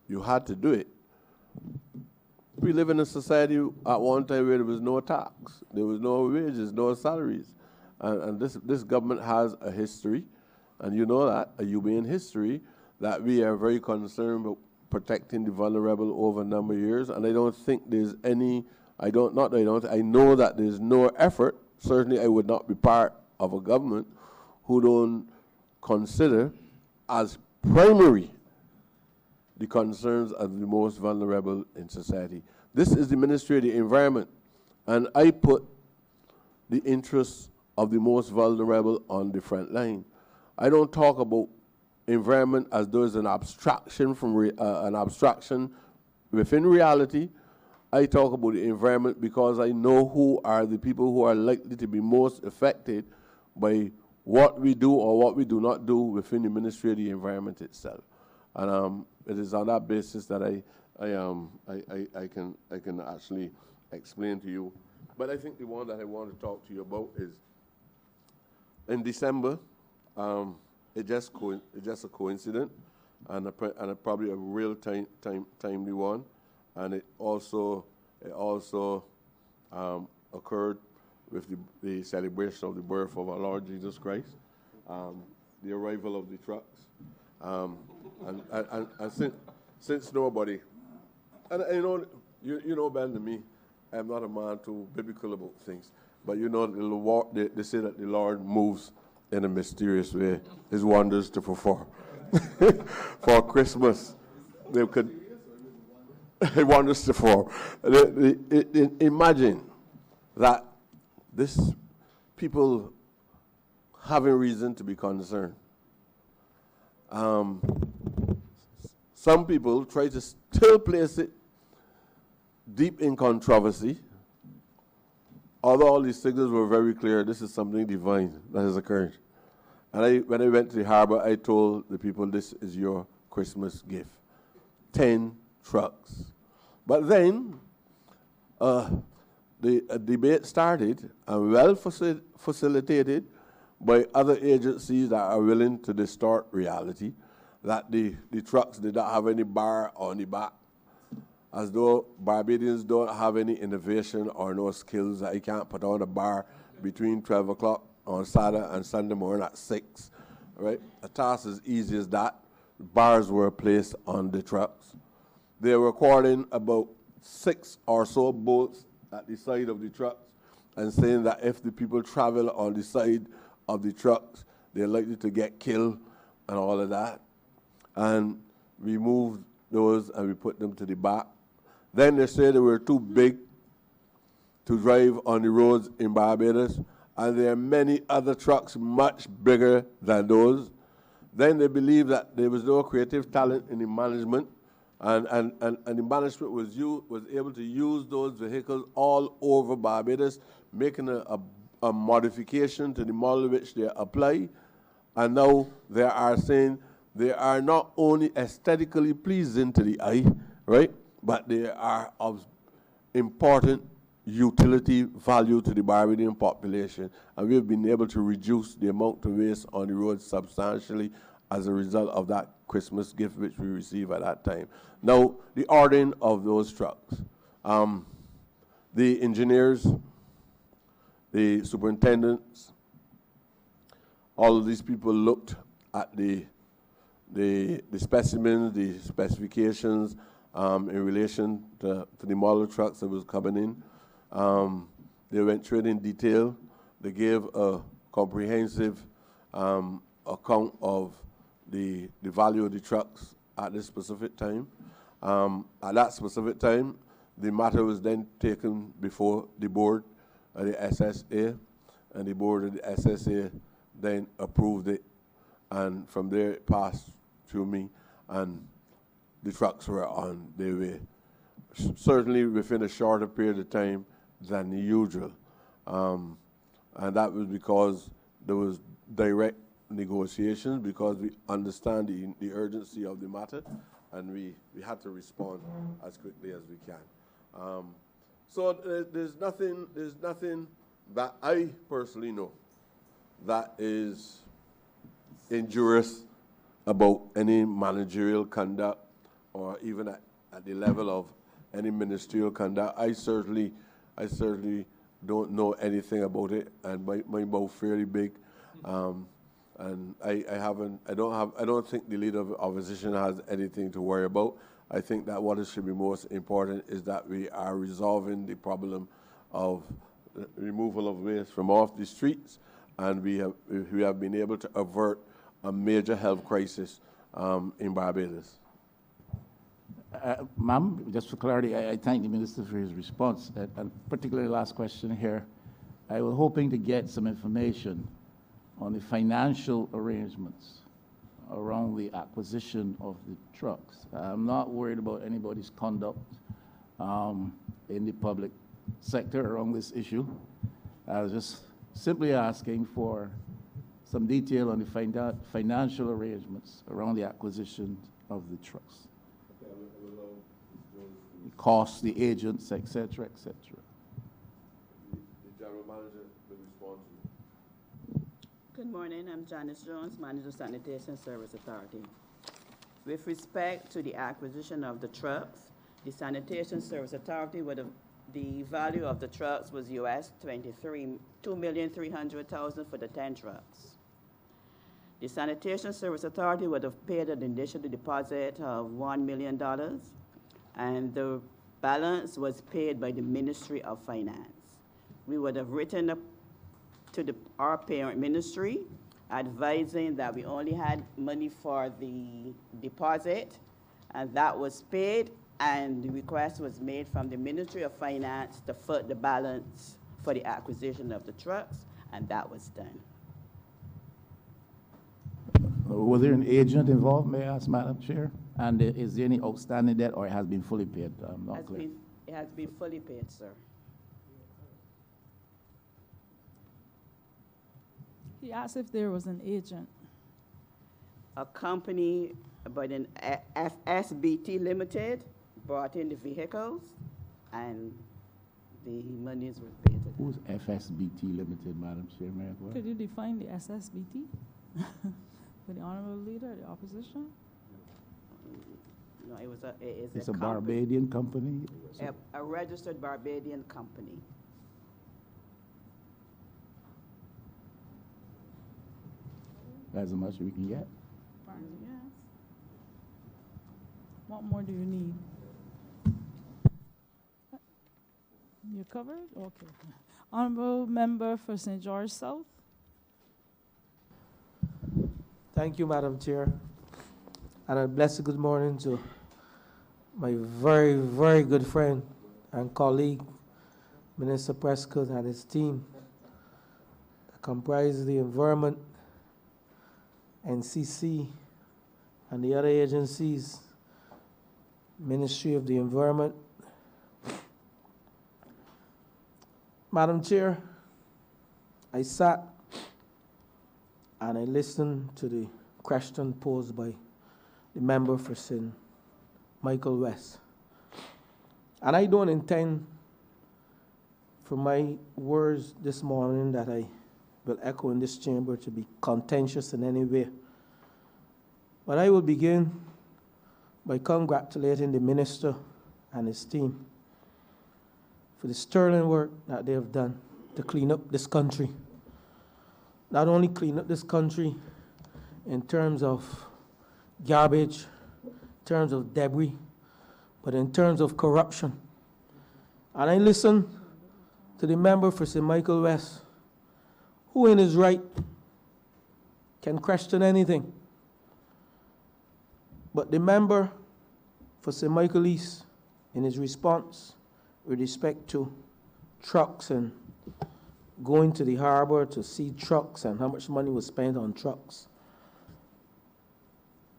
you had to do it, we live in a society at one time where there was no tax, there was no wages, no salaries. And this government has a history, and you know that, a humane history, that we are very concerned about protecting the vulnerable over a number of years, and I don't think there's any, I know that there's no effort, certainly I would not be part of a government who don't consider as primary the concerns of the most vulnerable in society. This is the Ministry of the Environment, and I put the interests of the most vulnerable on the front line. I don't talk about environment as though it's an abstraction from an abstraction within reality. I talk about the environment because I know who are the people who are likely to be most affected by what we do or what we do not do within the Ministry of the Environment itself. And it is on that basis that I can actually explain to you. But I think the one that I want to talk to you about is in December. It's just a coincidence, and probably a real timely one, and it also occurred with the celebration of the birth of our Lord Jesus Christ, the arrival of the trucks, and since nobody, and you know better than me, I'm not a man too biblical about things, but you know they say that the Lord moves in a mysterious way, his wonders to perform. For Christmas, they could wonders to perform. Imagine that this people having reason to be concerned. Some people try to still place it deep in controversy, although all these signals were very clear. This is something divine that has occurred. And when I went to the harbor, I told the people, this is your Christmas gift. 10 trucks. But then the debate started, and well facilitated by other agencies that are willing to distort reality, that the trucks did not have any bar on the back, as though Barbadians don't have any innovation or no skills, that you can't put on a bar between 12 o'clock on Saturday and Sunday morning at 6, right? A task as easy as that. Bars were placed on the trucks. They were recording about 6 or so boats at the side of the trucks and saying that if the people travel on the side of the trucks, they're likely to get killed and all of that. And we moved those and we put them to the back. Then they said they were too big to drive on the roads in Barbados, and there are many other trucks much bigger than those. Then they believed that there was no creative talent in the management, and the management was able to use those vehicles all over Barbados, making a modification to the model which they apply. And now they are saying they are not only aesthetically pleasing to the eye, right, but they are of important utility value to the Barbadian population, and we have been able to reduce the amount of waste on the road substantially as a result of that Christmas gift which we received at that time. Now, the ordering of those trucks. The engineers, the superintendents, all of these people looked at the specimens, the specifications in relation to the model trucks that was coming in. They went through it in detail. They gave a comprehensive account of the value of the trucks at this specific time. At that specific time, the matter was then taken before the board of the SSA, and the board of the SSA then approved it, and from there it passed through me, and the trucks were on their way, certainly within a shorter period of time than the usual. And that was because there was direct negotiations, because we understand the urgency of the matter, and we had to respond as quickly as we can. So there's nothing that I personally know that is injurious about any managerial conduct, or even at the level of any ministerial conduct. I certainly don't know anything about it, and my mouth fairly big, and I don't think the leader of opposition has anything to worry about. I think that what should be most important is that we are resolving the problem of the removal of waste from off the streets, and we have been able to avert a major health crisis in Barbados. Ma'am, just for clarity, I thank the Minister for his response, and particularly last question here. I was hoping to get some information on the financial arrangements around the acquisition of the trucks. I'm not worried about anybody's conduct in the public sector around this issue. I was just simply asking for some detail on the financial arrangements around the acquisition of the trucks. The costs, the agents, et cetera, et cetera. The General Manager will respond to you. Good morning, I'm Janice Jones, Manager Sanitation Service Authority. With respect to the acquisition of the trucks, the Sanitation Service Authority the value of the trucks was US $2,300,000 for the 10 trucks. The Sanitation Service Authority would have paid an initial deposit of $1 million, and the balance was paid by the Ministry of Finance. We would have written to our parent ministry advising that we only had money for the deposit, and that was paid, and the request was made from the Ministry of Finance to foot the balance for the acquisition of the trucks, and that was done. Was there an agent involved, may I ask, Madam Chair? And is there any outstanding debt, or it has been fully paid? I'm not clear. It has been fully paid, sir. He asked if there was an agent. A company by the FSBT Limited brought in the vehicles, and the monies were paid to them. Who's FSBT Limited, Madam Chair? May I inquire? Could you define the SSBT? For the Honorable Leader, the Opposition? No, It's a company, Barbadian company? a registered Barbadian company. That's as much as we can get. Yes. What more do you need? You're covered? Okay. Honorable Member for St. George South. Thank you, Madam Chair. And a blessed good morning to my very, very good friend and colleague, Minister Prescott, and his team, that comprise the Environment, NCC, and the other agencies, Ministry of the Environment. Madam Chair, I sat and I listened to the question posed by the member for St. Michael West. And I don't intend for my words this morning that I will echo in this chamber to be contentious in any way. But I will begin by congratulating the minister and his team for the sterling work that they have done to clean up this country. Not only clean up this country in terms of garbage, in terms of debris, but in terms of corruption. And I listened to the member for St. Michael West, who in his right can question anything. But the member for St. Michael East, in his response with respect to trucks and going to the harbor to see trucks and how much money was spent on trucks.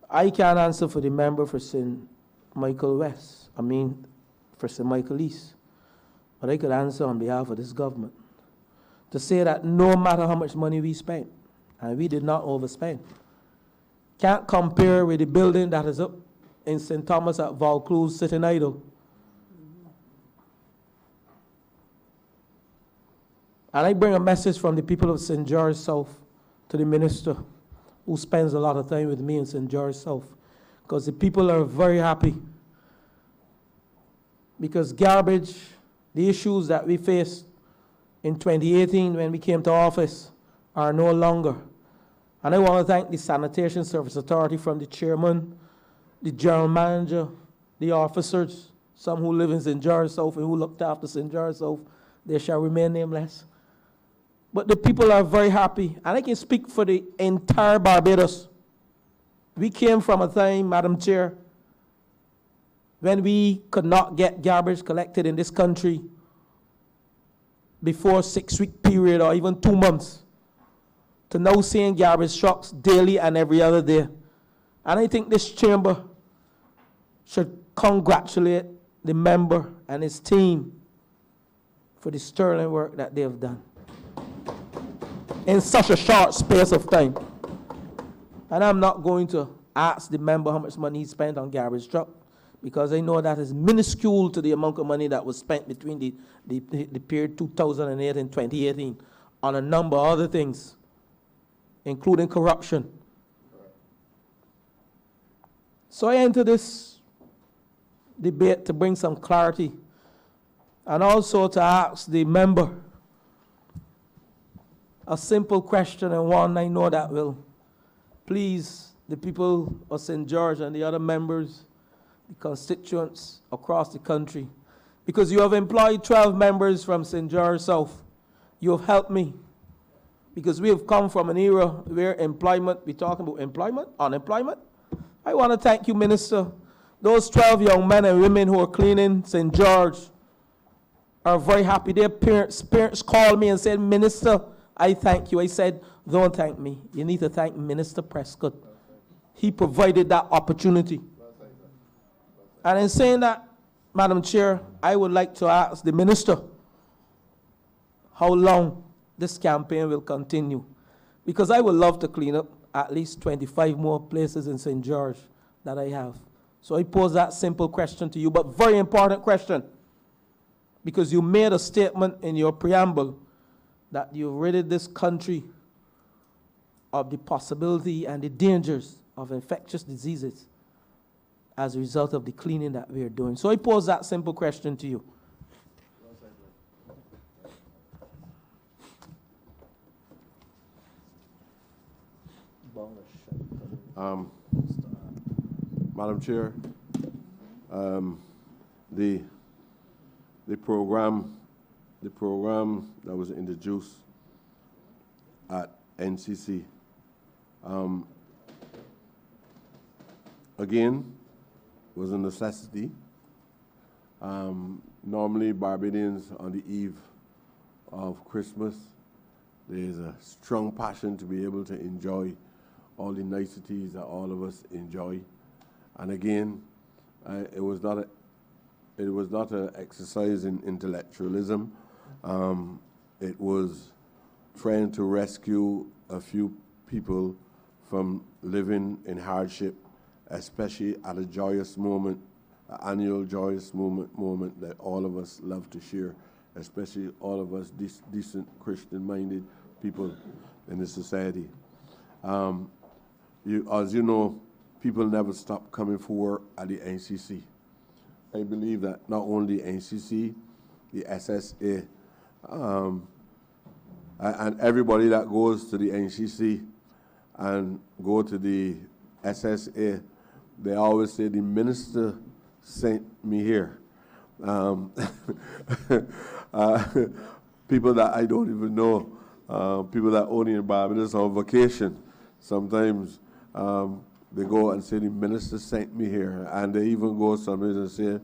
I can't answer for the member for St. Michael West, for St. Michael East, but I could answer on behalf of this government to say that no matter how much money we spent, and we did not overspend, can't compare with the building that is up in St. Thomas at Vaucluse sitting idle. And I bring a message from the people of St. George South to the minister, who spends a lot of time with me in St. George South, because the people are very happy. Because garbage, the issues that we faced in 2018 when we came to office, are no longer. And I want to thank the Sanitation Service Authority, from the chairman, the general manager, the officers, some who live in St. George South and who looked after St. George South, they shall remain nameless. But the people are very happy, and I can speak for the entire Barbados. We came from a time, Madam Chair, when we could not get garbage collected in this country before a 6-week period or even 2 months, to now seeing garbage trucks daily and every other day. And I think this chamber should congratulate the member and his team for the sterling work that they have done in such a short space of time. And I'm not going to ask the member how much money he spent on garbage truck, because I know that is minuscule to the amount of money that was spent between the period 2008 and 2018 on a number of other things, including corruption. So I enter this debate to bring some clarity and also to ask the member a simple question, and one I know that will please the people of St. George and the other members, the constituents across the country, because you have employed 12 members from St. George South. You have helped me, because we have come from an era where employment, we're talking about employment, unemployment. I want to thank you, Minister. Those 12 young men and women who are cleaning St. George are very happy. Their parents called me and said, Minister, I thank you. I said, don't thank me. You need to thank Minister Prescott. He provided that opportunity. And in saying that, Madam Chair, I would like to ask the Minister how long this campaign will continue. Because I would love to clean up at least 25 more places in St. George that I have. So I pose that simple question to you, but very important question. Because you made a statement in your preamble that you've ridded this country of the possibility and the dangers of infectious diseases as a result of the cleaning that we are doing. So I pose that simple question to you. Madam Chair, the program that was introduced at NCC, again, was a necessity. Normally, Barbadians on the eve of Christmas, there is a strong passion to be able to enjoy all the niceties that all of us enjoy. And again, it was not an exercise in intellectualism. It was trying to rescue a few people from living in hardship, especially at a joyous moment, an annual joyous moment that all of us love to share, especially all of us decent Christian-minded people in the society. As you know, people never stop coming for work at the NCC. I believe that not only the NCC, the SSA, and everybody that goes to the NCC and go to the SSA, they always say, the minister sent me here. People that I don't even know, people that only in Barbados on vacation, sometimes they go and say, the minister sent me here. And they even go sometimes and say,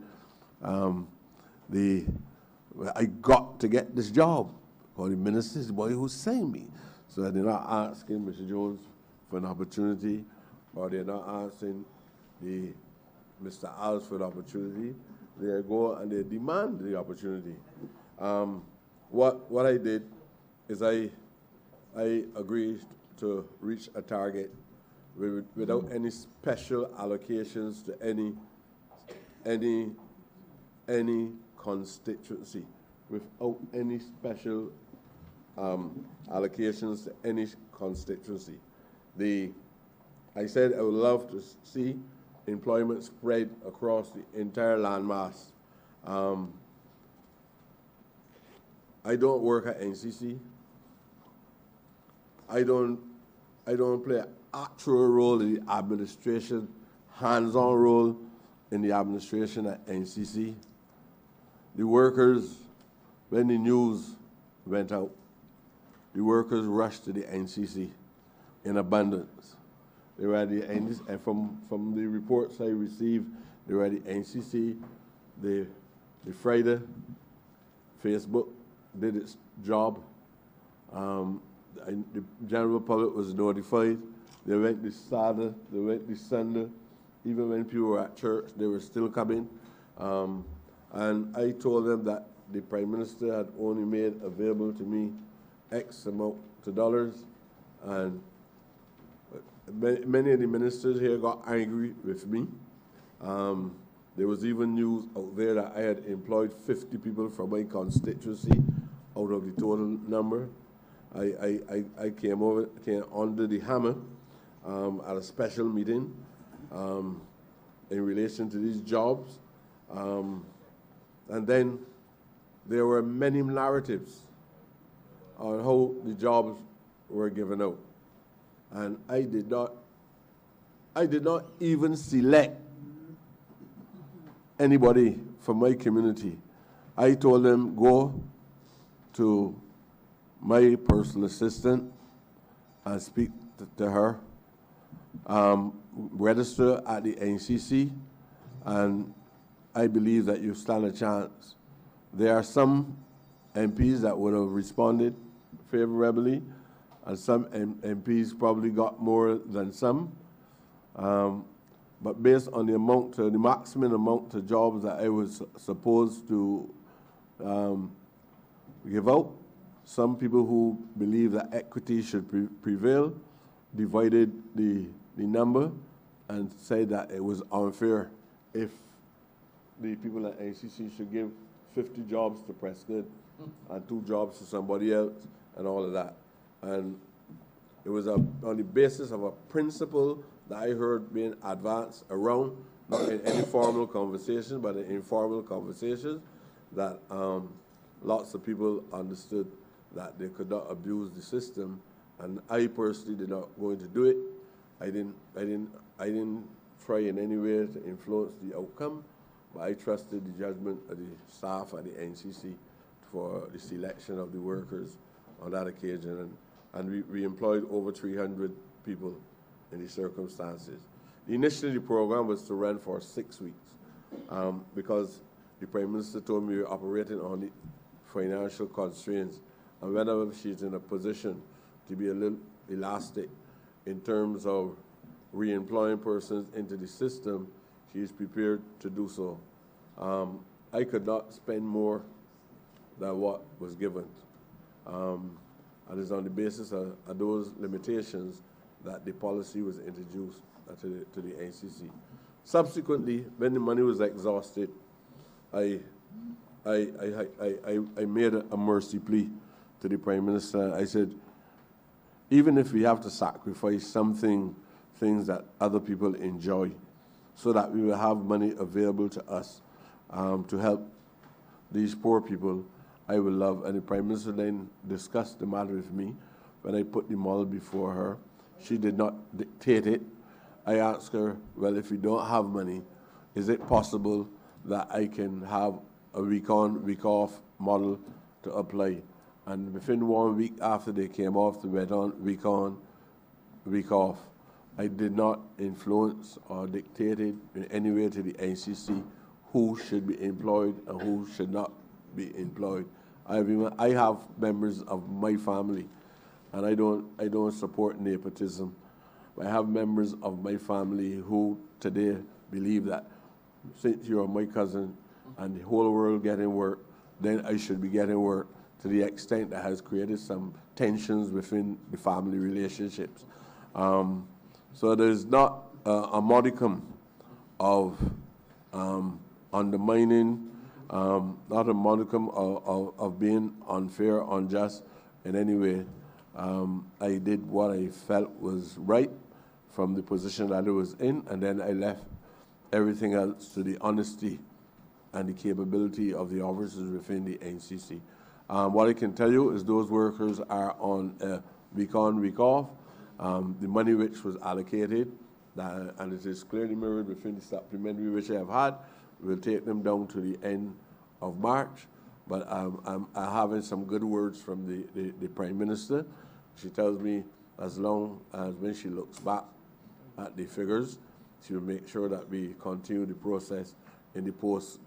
I got to get this job. Or the minister is the boy who sent me. So they're not asking Mr. Jones for an opportunity, or they're not asking Mr. Alves for an opportunity. They go and they demand the opportunity. What I did is I agreed to reach a target without any special allocations to any constituency, without any special allocations to any constituency. I said I would love to see employment spread across the entire landmass. I don't work at NCC. I don't play an actual role in the administration, hands-on role. in the administration at NCC. The workers, when the news went out, the workers rushed to the NCC in abundance. They were at the NCC, and from the reports I received, they were at the NCC. The Friday, Facebook did its job. The general public was notified. They went this Saturday, they went this Sunday. Even when people were at church, they were still coming. And I told them that the Prime Minister had only made available to me X amount of dollars. And many of the ministers here got angry with me. There was even news out there that I had employed 50 people from my constituency out of the total number. I came under the hammer at a special meeting in relation to these jobs. And then there were many narratives on how the jobs were given out. And I did not even select anybody from my community. I told them, go to my personal assistant and speak to her, register at the NCC, and I believe that you stand a chance. There are some MPs that would have responded favorably, and some MPs probably got more than some. But based on the maximum amount of jobs that I was supposed to give out, some people who believe that equity should prevail divided the number and said that it was unfair if the people at NCC should give 50 jobs to Prescott and 2 jobs to somebody else and all of that. And it was on the basis of a principle that I heard being advanced around, not in any formal conversation, but in informal conversations, that lots of people understood that they could not abuse the system, and I personally did not going to do it. I didn't try in any way to influence the outcome, but I trusted the judgment of the staff at the NCC for the selection of the workers on that occasion, and we employed over 300 people in these circumstances. Initially, the program was to run for 6 weeks because the Prime Minister told me we were operating on the financial constraints, and whenever she's in a position to be a little elastic in terms of re-employing persons into the system, she is prepared to do so. I could not spend more than what was given. And it's on the basis of those limitations that the policy was introduced to the NCC. Subsequently, when the money was exhausted, I made a mercy plea to the Prime Minister. I said, even if we have to sacrifice things that other people enjoy, so that we will have money available to us to help these poor people, I will love. And the Prime Minister then discussed the matter with me when I put the model before her. She did not dictate it. I asked her, well, if we don't have money, is it possible that I can have a week on, week off model to apply? And within 1 week after they came off, they went on, week off. I did not influence or dictate it in any way to the NCC who should be employed and who should not be employed. I have members of my family, and I don't support nepotism. I have members of my family who today believe that since you're my cousin and the whole world getting work, then I should be getting work, to the extent that has created some tensions within the family relationships. So there's not a modicum of undermining, not a modicum of being unfair, unjust in any way. I did what I felt was right from the position that I was in, and then I left everything else to the honesty and the capability of the officers within the NCC. What I can tell you is those workers are on week on, week off. The money which was allocated and it is clearly mirrored within the supplementary which I have had. We'll take them down to the end of March, but I'm having some good words from the Prime Minister. She tells me as long as when she looks back at the figures, she will make sure that we continue the process in the post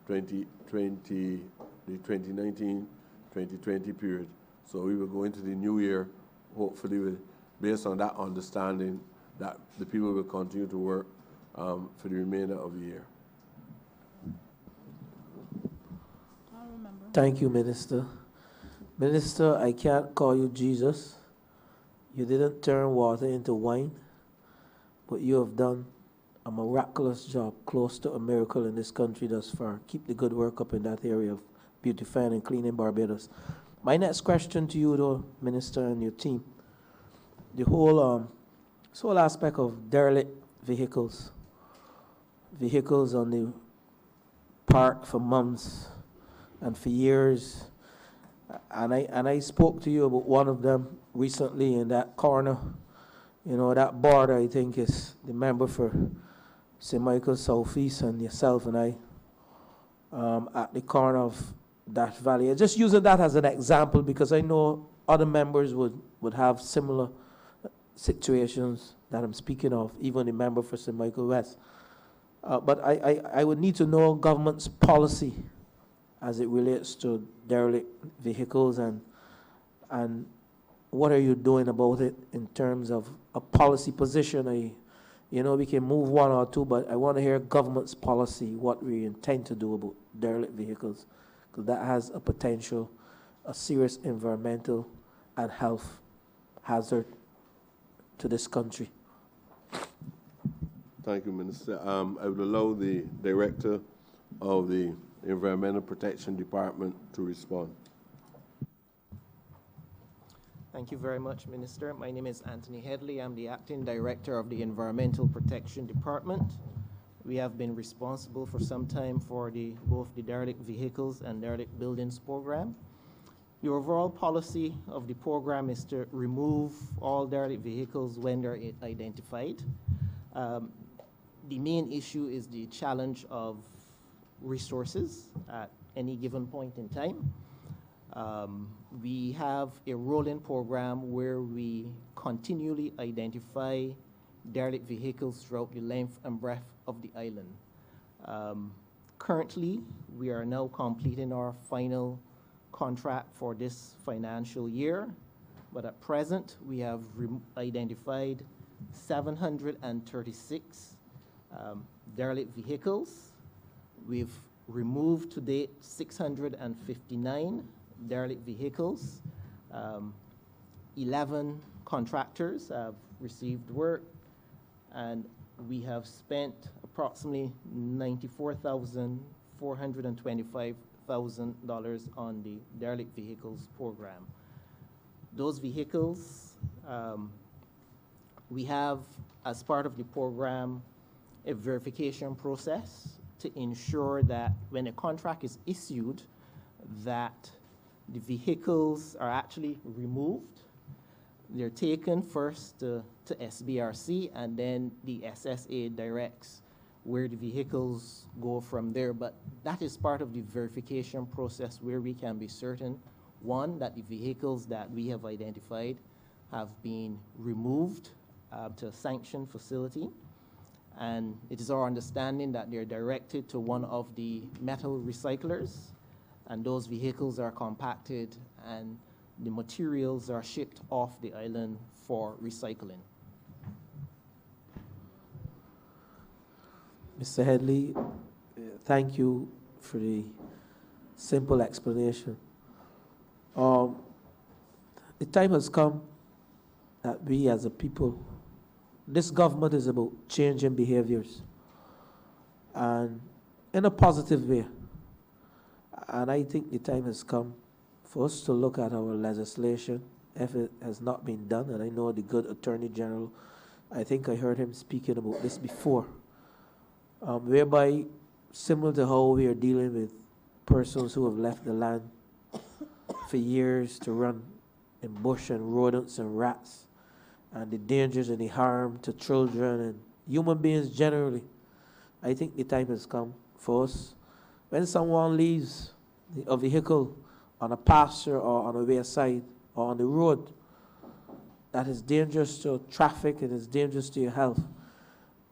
2020, the 2019-2020 period. So we will go into the new year, hopefully based on that understanding that the people will continue to work for the remainder of the year. Honourable member. Thank you, Minister. Minister, I can't call you Jesus. You didn't turn water into wine, but you have done a miraculous job, close to a miracle in this country thus far. Keep the good work up in that area of beautifying and cleaning Barbados. My next question to you, though, Minister, and your team, the whole aspect of derelict vehicles on the park for months and for years, and I spoke to you about one of them recently in that corner, you know, that border. I think is the member for St. Michael Southeast and yourself and I at the corner of that valley. I'm just using that as an example because I know other members would have similar situations that I'm speaking of, even the member for St. Michael West. But I would need to know government's policy as it relates to derelict vehicles and what are you doing about it in terms of a policy position. We can move one or two, but I want to hear government's policy, what we intend to do about derelict vehicles, because that has a potential, a serious environmental and health hazard to this country. Thank you, Minister. I would allow the Director of the Environmental Protection Department to respond. Thank you very much, Minister. My name is Anthony Headley. I'm the Acting Director of the Environmental Protection Department. We have been responsible for some time for both the derelict vehicles and derelict buildings program. The overall policy of the program is to remove all derelict vehicles when they're identified. The main issue is the challenge of resources at any given point in time. We have a rolling program where we continually identify derelict vehicles throughout the length and breadth of the island. Currently, we are now completing our final contract for this financial year, but at present, we have identified 736 derelict vehicles. We've removed to date 659 derelict vehicles. 11 contractors have received work, and we have spent approximately $94,425,000 on the derelict vehicles program. Those vehicles, we have, as part of the program, a verification process to ensure that when a contract is issued, that the vehicles are actually removed. They're taken first to SBRC, and then the SSA directs where the vehicles go from there. But that is part of the verification process where we can be certain, one, that the vehicles that we have identified have been removed to a sanctioned facility. And it is our understanding that they're directed to one of the metal recyclers, and those vehicles are compacted and the materials are shipped off the island for recycling. Mr. Headley, thank you for the simple explanation. The time has come that we as a people, this government is about changing behaviors and in a positive way. And I think the time has come for us to look at our legislation, if it has not been done. And I know the good Attorney General, I think I heard him speaking about this before, whereby, similar to how we are dealing with persons who have left the land for years to run in bush and rodents and rats, and the dangers and the harm to children and human beings generally, I think the time has come for us. When someone leaves a vehicle on a pasture or on a wayside or on the road that is dangerous to traffic and is dangerous to your health,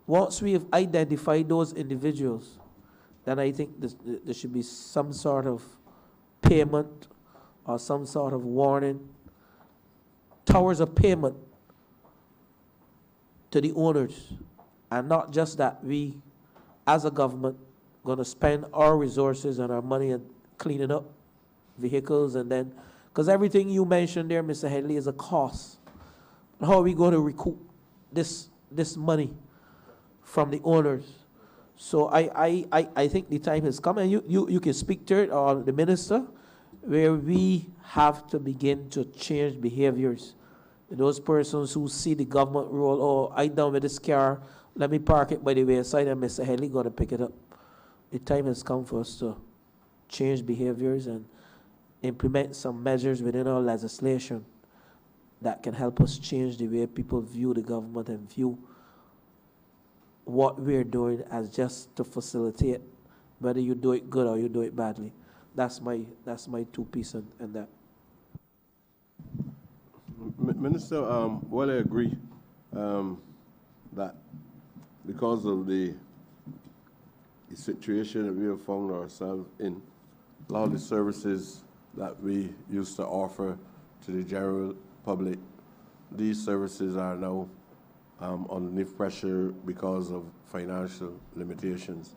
once we have identified those individuals, then I think there should be some sort of payment or some sort of warning towards a payment to the owners. And not just that we, as a government, going to spend our resources and our money on cleaning up vehicles and then, because everything you mentioned there, Mr. Headley, is a cost. How are we going to recoup this money from the owners? So I think the time has come, and you can speak to it, or the minister, where we have to begin to change behaviors. Those persons who see the government role, oh, I down with this car, let me park it by the wayside, and Mr. Headley going to pick it up. The time has come for us to change behaviors and implement some measures within our legislation that can help us change the way people view the government and view what we're doing as just to facilitate whether you do it good or you do it badly. That's my 2 piece in that. Minister, well, I agree that because of the situation that we have found ourselves in, a lot of the services that we used to offer to the general public, these services are now underneath pressure because of financial limitations.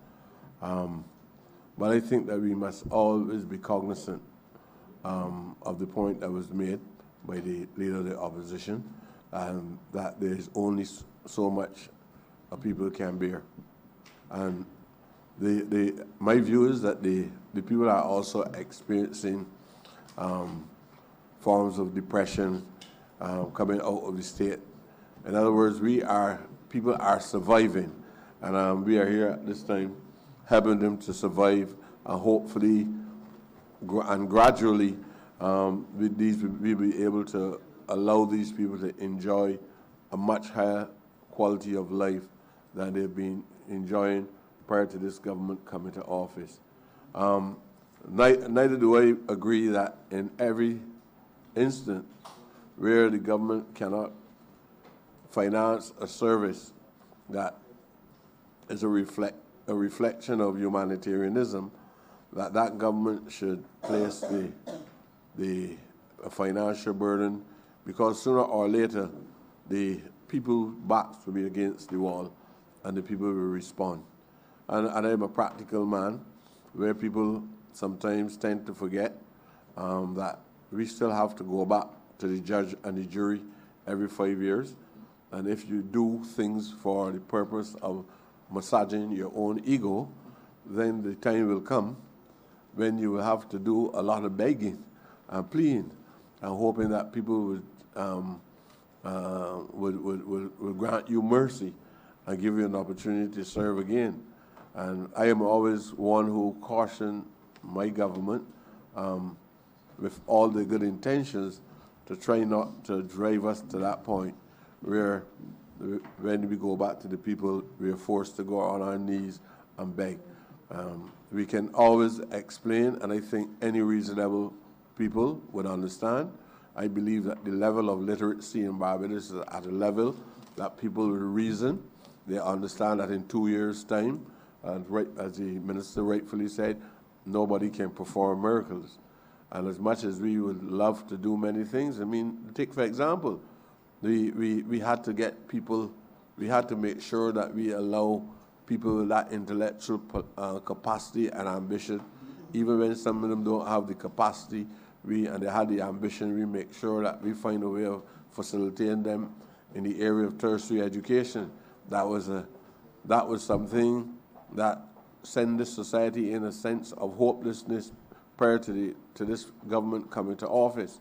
But I think that we must always be cognizant of the point that was made by the leader of the opposition, that there is only so much people can bear. And my view is that the people are also experiencing forms of depression coming out of the state. In other words, people are surviving, and we are here at this time helping them to survive, and hopefully and gradually with these, we'll be able to allow these people to enjoy a much higher quality of life than they've been enjoying prior to this government coming to office. Neither do I agree that in every instance where the government cannot finance a service that is a reflection of humanitarianism, that government should place the financial burden, because sooner or later the people's backs will be against the wall and the people will respond. And I'm a practical man, where people sometimes tend to forget that we still have to go back to the judge and the jury every 5 years. And if you do things for the purpose of massaging your own ego, then the time will come when you will have to do a lot of begging and pleading and hoping that people would grant you mercy and give you an opportunity to serve again. And I am always one who cautioned my government with all the good intentions to try not to drive us to that point where when we go back to the people, we are forced to go on our knees and beg. We can always explain, and I think any reasonable people would understand. I believe that the level of literacy in Barbados is at a level that people will reason. They understand that in 2 years' time, and right, as the minister rightfully said, nobody can perform miracles. And as much as we would love to do many things, I mean, take for example, we had to get people, we had to make sure that we allow people with that intellectual capacity and ambition, even when some of them don't have the capacity, and they had the ambition, we make sure that we find a way of facilitating them in the area of tertiary education. That was something that sent this society in a sense of hopelessness prior to this government coming to office.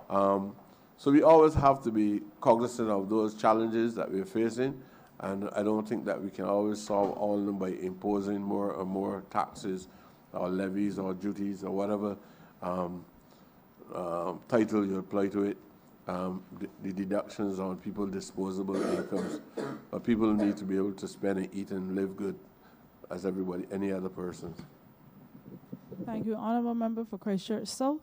So we always have to be cognizant of those challenges that we're facing, and I don't think that we can always solve all of them by imposing more and more taxes or levies or duties or whatever title you apply to it. the deductions on people's disposable incomes. People need to be able to spend and eat and live good as everybody, any other person. Thank you. Honorable member for Christchurch South.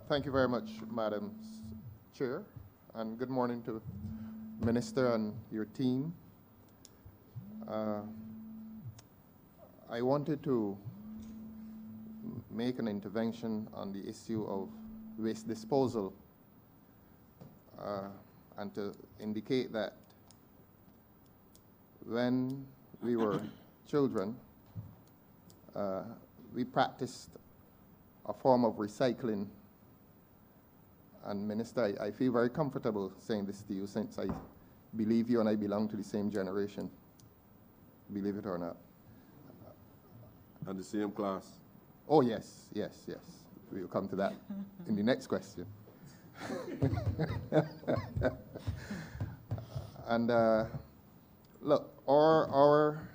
Thank you very much, Madam Chair, and good morning to Minister and your team. I wanted to make an intervention on the issue of waste disposal and to indicate that when we were children, we practiced a form of recycling. And Minister, I feel very comfortable saying this to you since I believe you and I belong to the same generation, believe it or not. And the same class. Oh, yes, yes, yes. We'll come to that in the next question. And look, our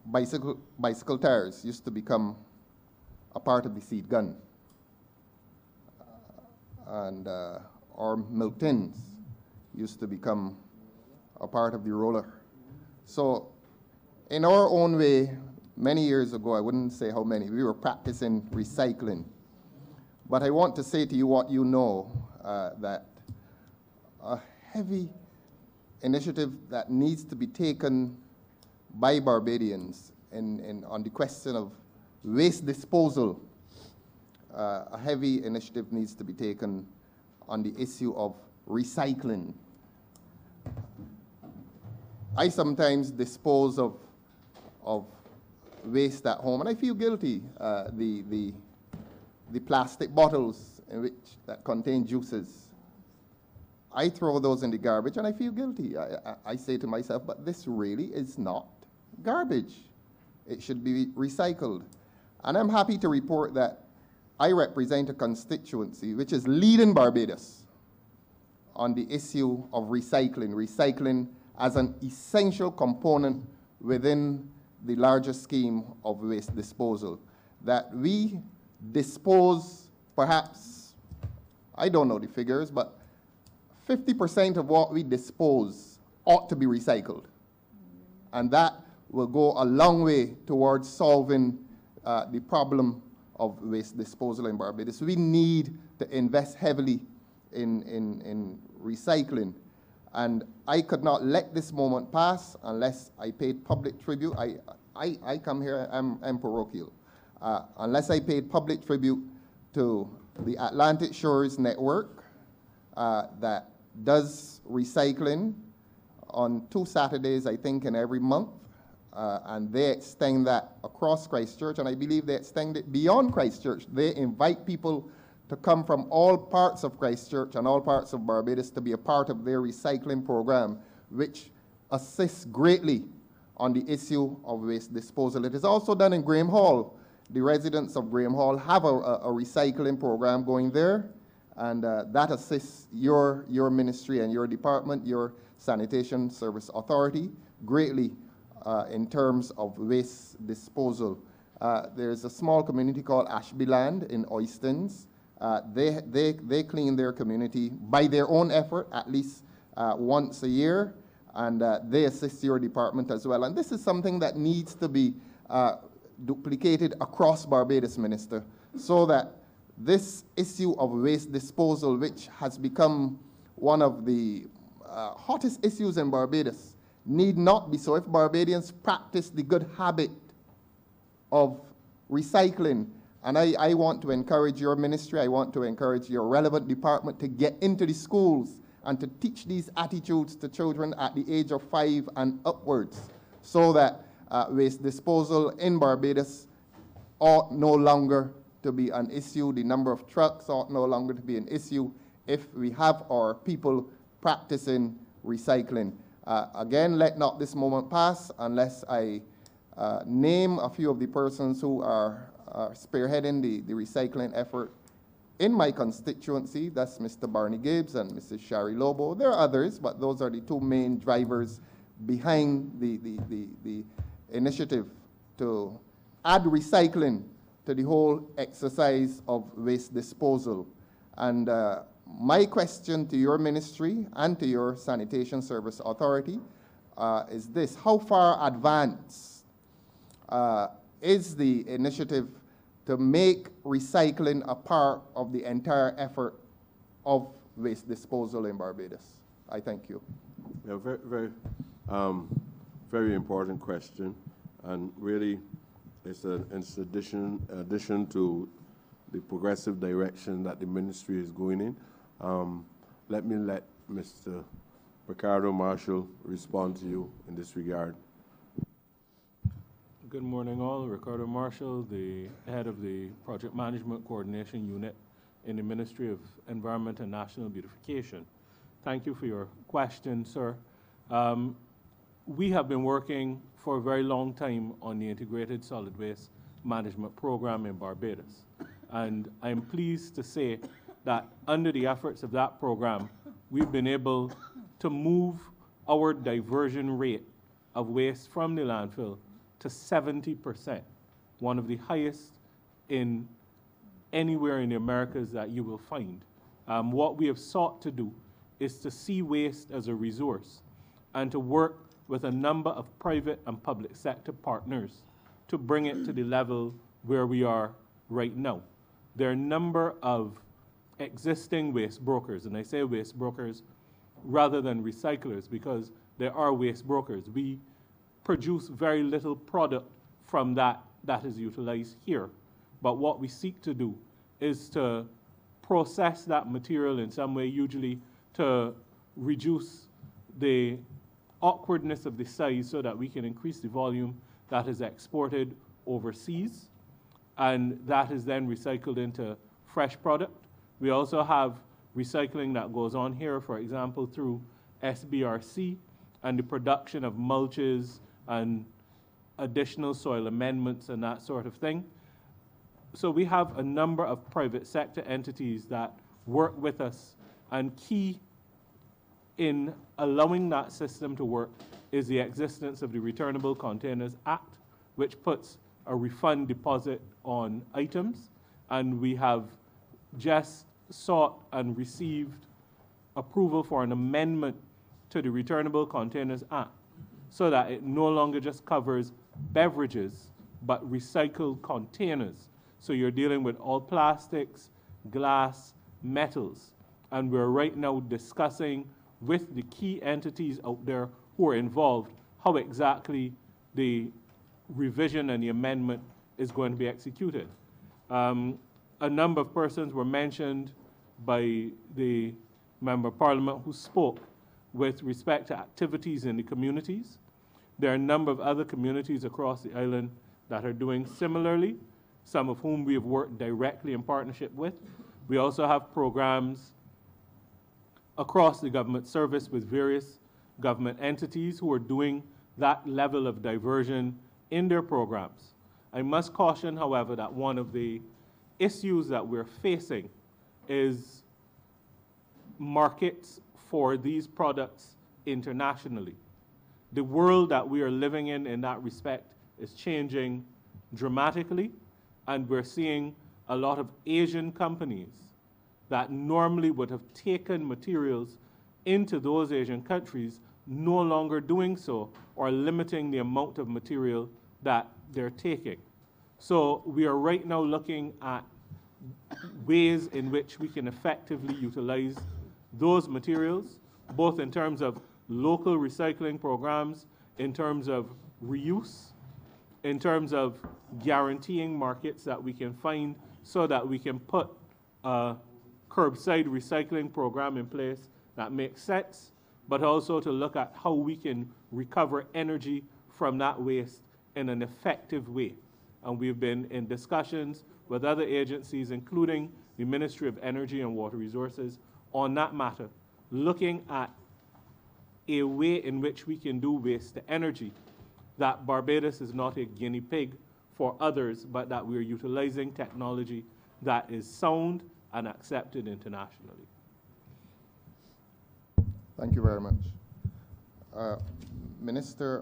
bicycle tires used to become a part of the seed gun. And our milk tins used to become a part of the roller. So in our own way, many years ago, I wouldn't say how many, we were practicing recycling. But I want to say to you what you know, that a heavy initiative that needs to be taken by Barbadians on the question of waste disposal, a heavy initiative needs to be taken on the issue of recycling. I sometimes dispose of waste at home, and I feel guilty. The plastic bottles that contain juices, I throw those in the garbage, and I feel guilty. I say to myself, but this really is not garbage. It should be recycled. And I'm happy to report that I represent a constituency which is leading Barbados on the issue of recycling as an essential component within the larger scheme of waste disposal. That we dispose, perhaps, I don't know the figures, but 50% of what we dispose ought to be recycled. And that will go a long way towards solving the problem of waste disposal in Barbados. We need to invest heavily in recycling. And I could not let this moment pass unless I paid public tribute. I come here, I'm parochial. Unless I paid public tribute to the Atlantic Shores Network that does recycling on 2 Saturdays, I think, in every month. And they extend that across Christchurch, and I believe they extend it beyond Christchurch. They invite people to come from all parts of Christchurch and all parts of Barbados to be a part of their recycling program, which assists greatly on the issue of waste disposal. It is also done in Graham Hall. The residents of Graham Hall have a recycling program going there, and that assists your ministry and your department, your Sanitation Service Authority, greatly in terms of waste disposal. There's a small community called Ashbyland in Oistins. They clean their community by their own effort at least once a year, and they assist your department as well. And this is something that needs to be duplicated across Barbados, Minister, so that this issue of waste disposal, which has become one of the hottest issues in Barbados, need not be so. If Barbadians practice the good habit of recycling, and I want to encourage your ministry, I want to encourage your relevant department to get into the schools and to teach these attitudes to children at the age of 5 and upwards, so that waste disposal in Barbados ought no longer to be an issue. The number of trucks ought no longer to be an issue if we have our people practicing recycling. Again, let not this moment pass unless I name a few of the persons who are spearheading the recycling effort in my constituency. That's Mr. Barney Gibbs and Mrs. Shari Lobo. There are others, but those are the 2 main drivers behind the initiative to add recycling to the whole exercise of waste disposal. And my question to your ministry and to your Sanitation Service Authority is this: how far advanced is the initiative to make recycling a part of the entire effort of waste disposal in Barbados? I thank you. Yeah, very important question, and really it's addition to the progressive direction that the ministry is going in. Let Mr. Ricardo Marshall respond to you in this regard. Good morning all. Ricardo Marshall, the head of the Project Management Coordination Unit in the Ministry of Environment and National Beautification. Thank you for your question, sir. We have been working for a very long time on the Integrated Solid Waste Management Program in Barbados. And I'm pleased to say that under the efforts of that program, we've been able to move our diversion rate of waste from the landfill to 70%, one of the highest in anywhere in the Americas that you will find. What we have sought to do is to see waste as a resource and to work with a number of private and public sector partners to bring it to the level where we are right now. There are a number of existing waste brokers, and I say waste brokers rather than recyclers because there are waste brokers. We produce very little product from that is utilized here. But what we seek to do is to process that material in some way, usually to reduce the awkwardness of the size so that we can increase the volume that is exported overseas, and that is then recycled into fresh product. We also have recycling that goes on here, for example, through SBRC and the production of mulches and additional soil amendments and that sort of thing. So we have a number of private sector entities that work with us, and key in allowing that system to work is the existence of the Returnable Containers Act, which puts a refund deposit on items, and we have just sought and received approval for an amendment to the Returnable Containers Act so that it no longer just covers beverages, but recycled containers. So you're dealing with all plastics, glass, metals, and we're right now discussing with the key entities out there who are involved how exactly the revision and the amendment is going to be executed. A number of persons were mentioned by the Member of Parliament who spoke with respect to activities in the communities. There are a number of other communities across the island that are doing similarly, some of whom we have worked directly in partnership with. We also have programs across the government service with various government entities who are doing that level of diversion in their programs. I must caution, however, that one of the issues that we're facing is markets for these products internationally. The world that we are living in that respect is changing dramatically, and we're seeing a lot of Asian companies that normally would have taken materials into those Asian countries no longer doing so or limiting the amount of material that they're taking. So we are right now looking at ways in which we can effectively utilize those materials, both in terms of local recycling programs, in terms of reuse, in terms of guaranteeing markets that we can find so that we can put a curbside recycling program in place that makes sense, but also to look at how we can recover energy from that waste in an effective way. And we've been in discussions with other agencies, including the Ministry of Energy and Water Resources, on that matter, looking at a way in which we can do waste to energy, that Barbados is not a guinea pig for others, but that we're utilizing technology that is sound and accepted internationally. Thank you very much. Minister,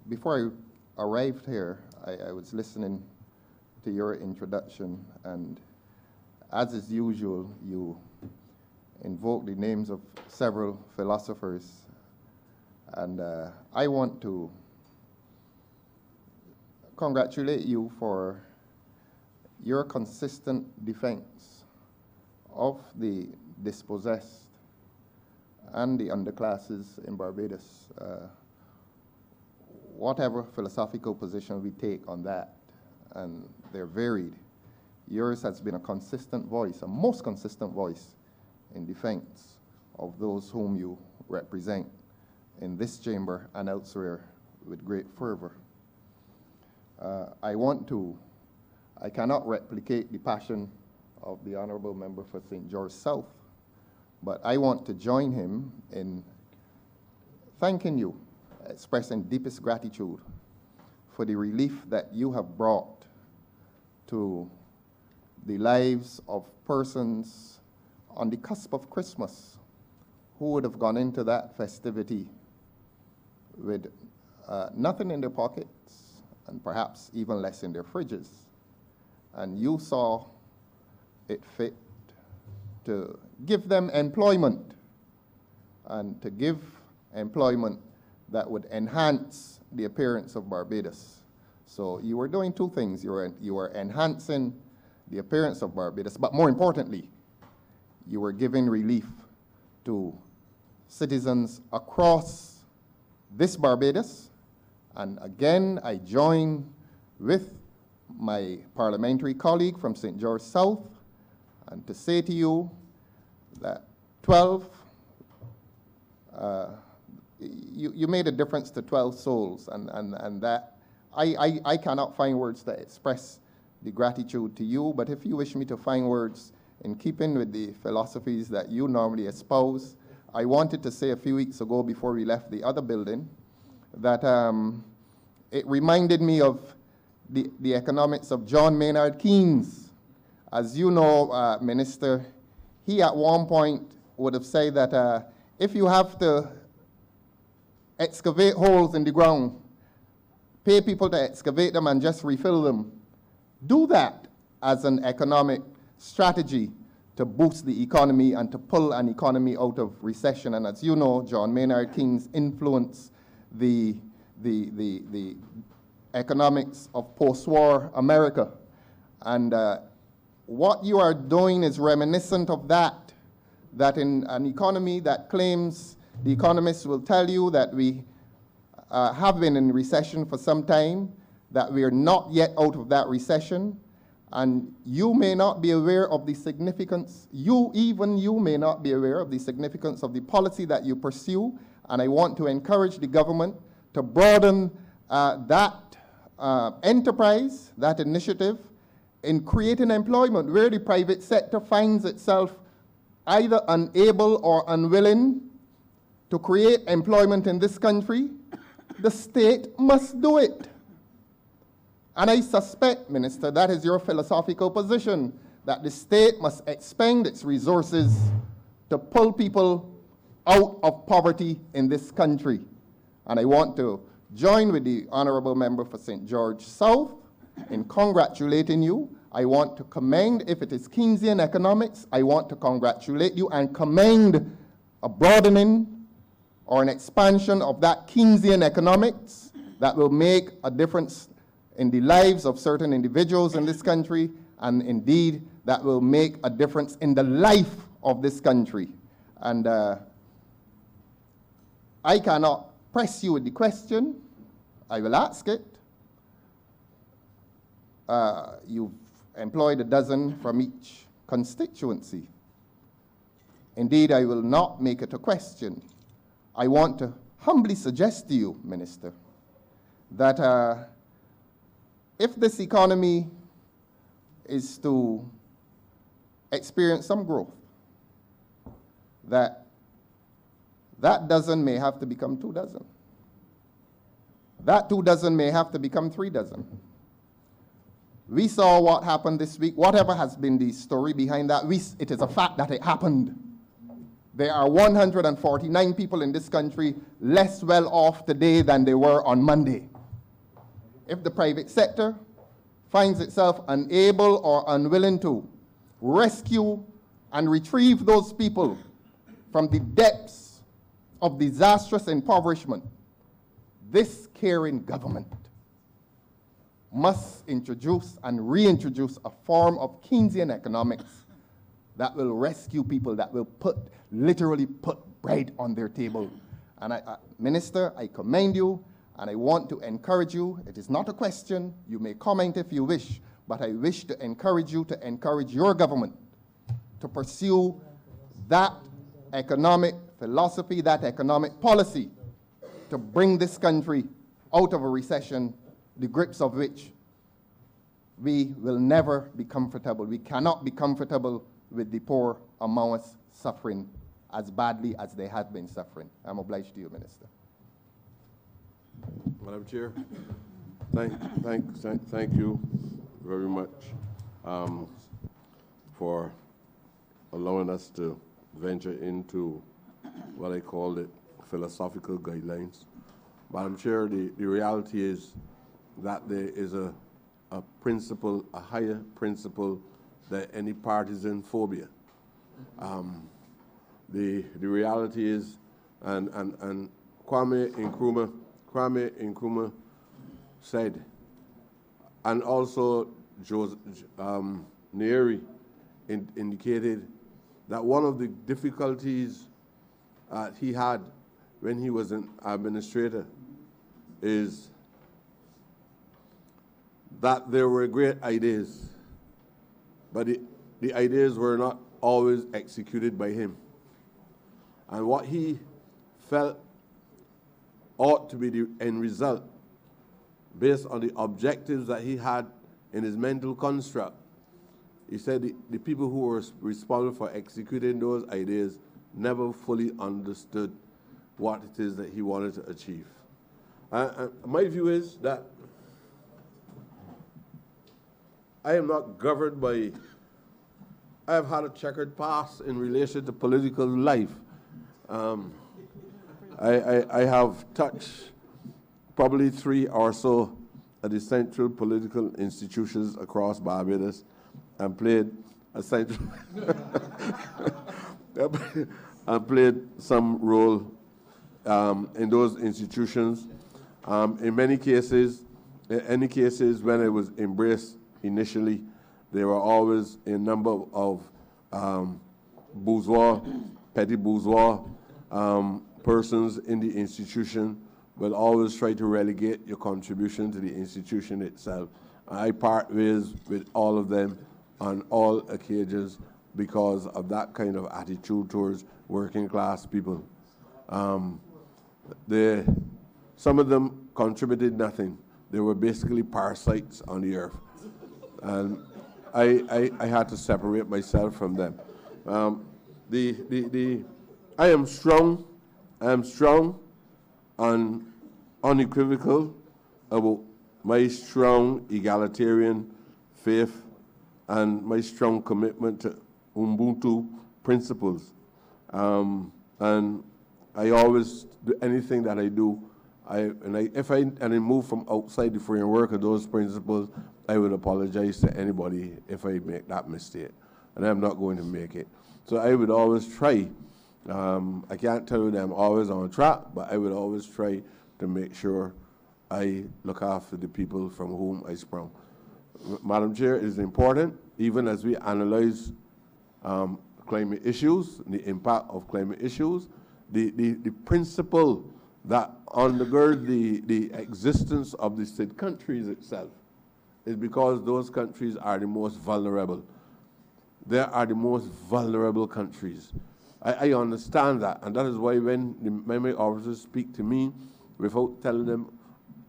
before I arrived here, I was listening to your introduction, and as is usual, you invoke the names of several philosophers. And I want to congratulate you for your consistent defense of the dispossessed and the underclasses in Barbados. Whatever philosophical position we take on that, and they're varied, yours has been a consistent voice, a most consistent voice in defense of those whom you represent in this chamber and elsewhere with great fervor. I cannot replicate the passion of the Honorable Member for St. George South, but I want to join him in thanking you, expressing deepest gratitude for the relief that you have brought to the lives of persons on the cusp of Christmas who would have gone into that festivity with nothing in their pockets and perhaps even less in their fridges. And you saw it fit to give them employment, and to give employment that would enhance the appearance of Barbados. So you were doing two things. You were enhancing the appearance of Barbados, but more importantly, you were giving relief to citizens across this Barbados. And again, I join with my parliamentary colleague from St. George South and to say to you that 12, you made a difference to 12 souls, and that I cannot find words to express the gratitude to you, but if you wish me to find words in keeping with the philosophies that you normally espouse, I wanted to say a few weeks ago before we left the other building that it reminded me of the economics of John Maynard Keynes. As you know, Minister, he at one point would have said that if you have to excavate holes in the ground, pay people to excavate them and just refill them, do that as an economic strategy to boost the economy and to pull an economy out of recession. And as you know, John Maynard Keynes influenced the economics of post-war America. And what you are doing is reminiscent of that in an economy that claims, the economists will tell you that we have been in recession for some time, that we are not yet out of that recession, and you may not be aware of the significance, you may not be aware of the significance of the policy that you pursue, and I want to encourage the government to broaden that enterprise, that initiative, in creating employment where the private sector finds itself either unable or unwilling to create employment in this country. The state must do it. And I suspect, Minister, that is your philosophical position, that the state must expend its resources to pull people out of poverty in this country. And I want to join with the Honorable Member for St. George South in congratulating you. I want to commend, if it is Keynesian economics, I want to congratulate you and commend a broadening or an expansion of that Keynesian economics that will make a difference in the lives of certain individuals in this country, and indeed that will make a difference in the life of this country. And I cannot press you with the question. I will ask it. You've employed a dozen from each constituency. Indeed, I will not make it a question. I want to humbly suggest to you, Minister, that if this economy is to experience some growth, that dozen may have to become 2 dozen. That 2 dozen may have to become 3 dozen. We saw what happened this week. Whatever has been the story behind that, it is a fact that it happened. There are 149 people in this country less well off today than they were on Monday. if the private sector finds itself unable or unwilling to rescue and retrieve those people from the depths of disastrous impoverishment, this caring government must introduce and reintroduce a form of Keynesian economics that will rescue people, that will literally put bread on their table. And Minister, I commend you, and I want to encourage you. It is not a question. You may comment if you wish, but I wish to encourage you to encourage your government to pursue that economic philosophy, that economic policy, to bring this country out of a recession, the grips of which we will never be comfortable. We cannot be comfortable with the poor among us suffering as badly as they have been suffering. I'm obliged to you, Minister. Madam Chair, thank you very much for allowing us to venture into what I call it philosophical guidelines. Madam Chair, the reality is that there is a principle, a higher principle than any partisan phobia. The reality is, and Kwame Nkrumah said, and also Nyeri indicated that one of the difficulties he had when he was an administrator is that there were great ideas, but the ideas were not always executed by him. And what he felt ought to be the end result, based on the objectives that he had in his mental construct, he said the people who were responsible for executing those ideas never fully understood what it is that he wanted to achieve. My view is that I am not governed by, I have had a checkered past in relation to political life. I have touched probably 3 or so of the central political institutions across Barbados and played a central and played some role in those institutions. In many cases, when it was embraced initially, there were always a number of bourgeois, petty bourgeois persons in the institution will always try to relegate your contribution to the institution itself. I part ways with all of them on all occasions because of that kind of attitude towards working class people. Some of them contributed nothing. They were basically parasites on the earth. And I had to separate myself from them. I am strong and unequivocal about my strong egalitarian faith and my strong commitment to Ubuntu principles. And I always do anything that I do. If I move from outside the framework of those principles, I would apologize to anybody if I make that mistake, and I'm not going to make it. So I would always try. I can't tell you that I'm always on track, but I would always try to make sure I look after the people from whom I sprung. Madam Chair, it is important, even as we analyze climate issues, the impact of climate issues, the principle that undergird the existence of the said countries itself is because those countries are the most vulnerable. They are the most vulnerable countries. I understand that, and that is why when the memory officers speak to me, without telling them,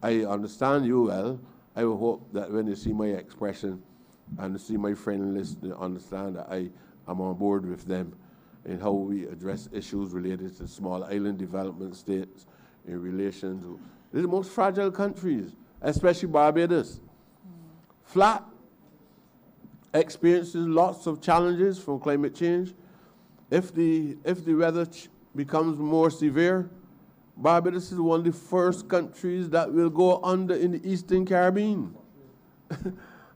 I understand you well, I will hope that when they see my expression and see my friend list, they understand that I am on board with them in how we address issues related to small island development states in relation to the most fragile countries, especially Barbados. Flat, experiences lots of challenges from climate change. If the weather becomes more severe, Barbados is one of the first countries that will go under in the Eastern Caribbean.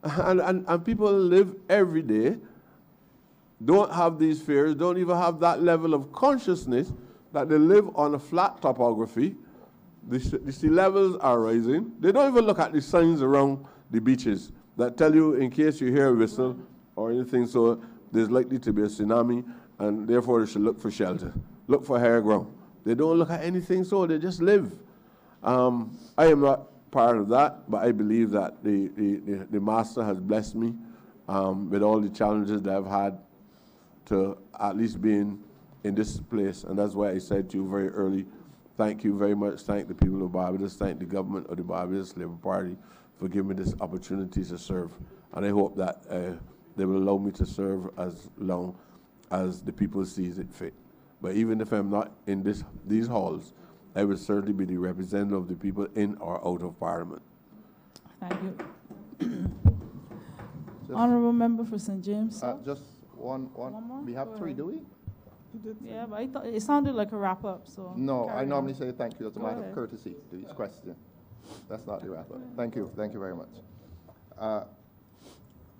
and people live every day, don't have these fears, don't even have that level of consciousness that they live on a flat topography. The sea levels are rising. They don't even look at the signs around the beaches that tell you in case you hear a whistle or anything, so there's likely to be a tsunami, and therefore they should look for shelter, look for higher ground. They don't look at anything, so they just live. I am not part of that, but I believe that the Master has blessed me with all the challenges that I've had to at least being in this place, and that's why I said to you very early, thank you very much, thank the people of Barbados, thank the government of the Barbados Labour Party for giving me this opportunity to serve, and I hope that they will allow me to serve as long as the people sees it fit. But even if I'm not in these halls, I will certainly be the representative of the people in or out of Parliament. Thank you. Honorable Member for St. James. Just one more? We have Go three, ahead. do we? Yeah, but I thought it sounded like a wrap up. So No, carry I on. normally say thank you as a Go matter of ahead. courtesy to each question. That's not the wrap up. Thank you very much.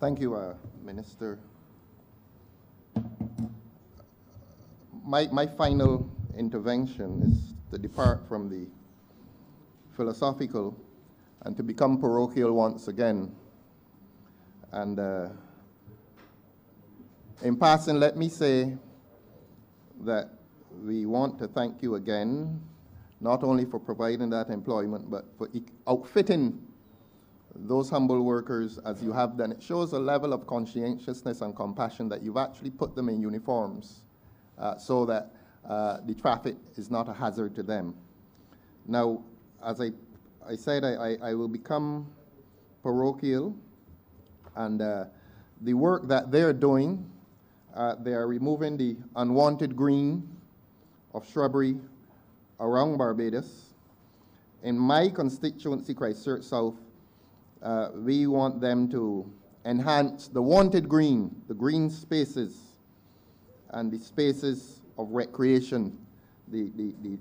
Thank you, Minister. My final intervention is to depart from the philosophical and to become parochial once again. And in passing, let me say that we want to thank you again, not only for providing that employment, but for outfitting those humble workers as you have done. It shows a level of conscientiousness and compassion that you've actually put them in uniforms so that the traffic is not a hazard to them. Now, as I said, I will become parochial, and the work that they're doing, they are removing the unwanted green of shrubbery around Barbados. In my constituency, Christchurch South, we want them to enhance the wanted green, the green spaces, and the spaces of recreation, the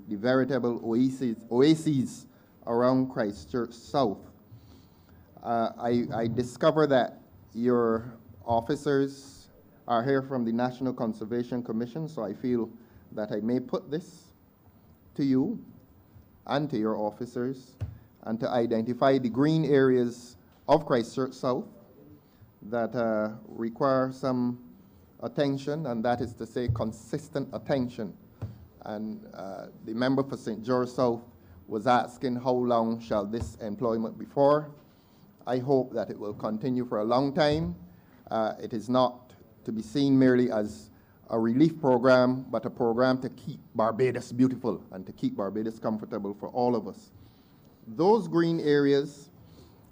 veritable oases around Christchurch South. I discover that your officers are here from the National Conservation Commission, so I feel that I may put this to you and to your officers, and to identify the green areas of Christchurch South that require some attention, and that is to say consistent attention. And the member for St. George South was asking how long shall this employment be for. I hope that it will continue for a long time. It is not to be seen merely as a relief program, but a program to keep Barbados beautiful and to keep Barbados comfortable for all of us. Those green areas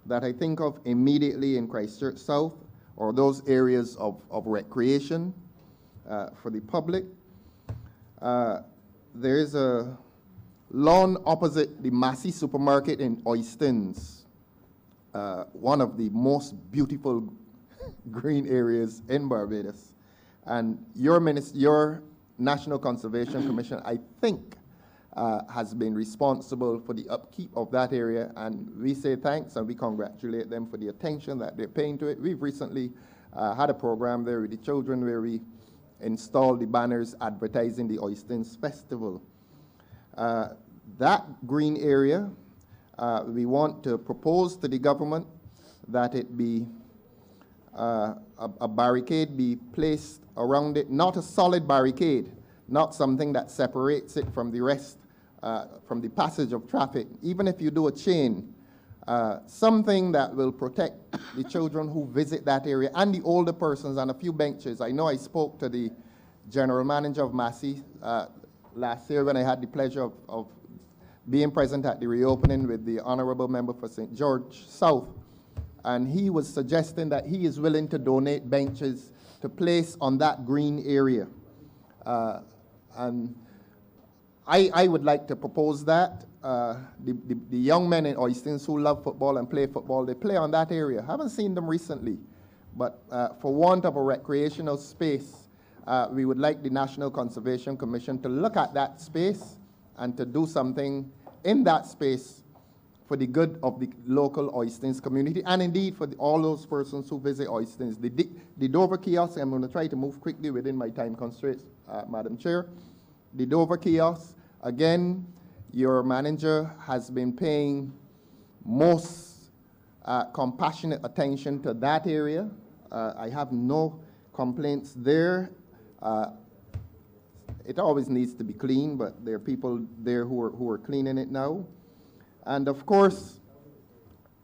that I think of immediately in Christchurch South, or those areas of recreation for the public, there is a lawn opposite the Massey Supermarket in Oistins, one of the most beautiful green areas in Barbados. And your National Conservation Commission, I think, has been responsible for the upkeep of that area, and we say thanks and we congratulate them for the attention that they're paying to it. We've recently had a program there with the children where we installed the banners advertising the Oistins Festival. That green area, we want to propose to the government that it be a barricade be placed around it, not a solid barricade, not something that separates it from the rest, from the passage of traffic. Even if you do a chain, something that will protect the children who visit that area and the older persons, and a few benches. I know I spoke to the general manager of Massey last year when I had the pleasure of being present at the reopening with the honorable member for St. George South, and he was suggesting that he is willing to donate benches to place on that green area. And I would like to propose that. The young men in Oistins who love football and play football, they play on that area. I haven't seen them recently, but for want of a recreational space, we would like the National Conservation Commission to look at that space and to do something in that space for the good of the local Oistins community, and indeed for all those persons who visit Oistins. The Dover kiosk, I'm going to try to move quickly within my time constraints, Madam Chair. The Dover kiosk, again, your manager has been paying most compassionate attention to that area. I have no complaints there. It always needs to be clean, but there are people there who are cleaning it now. And of course,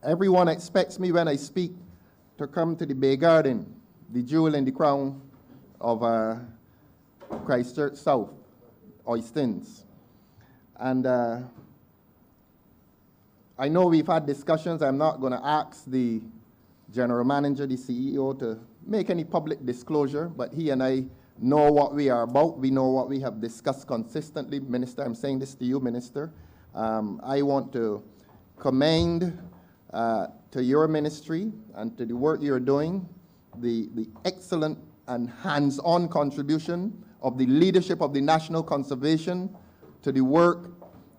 everyone expects me when I speak to come to the Bay Garden, the jewel in the crown of Christchurch South, Oistins. And I know we've had discussions. I'm not going to ask the general manager, the CEO, to make any public disclosure, but he and I know what we are about. We know what we have discussed consistently. Minister, I'm saying this to you, Minister. I want to commend to your ministry and to the work you're doing, the excellent and hands-on contribution of the leadership of the National Conservation to the work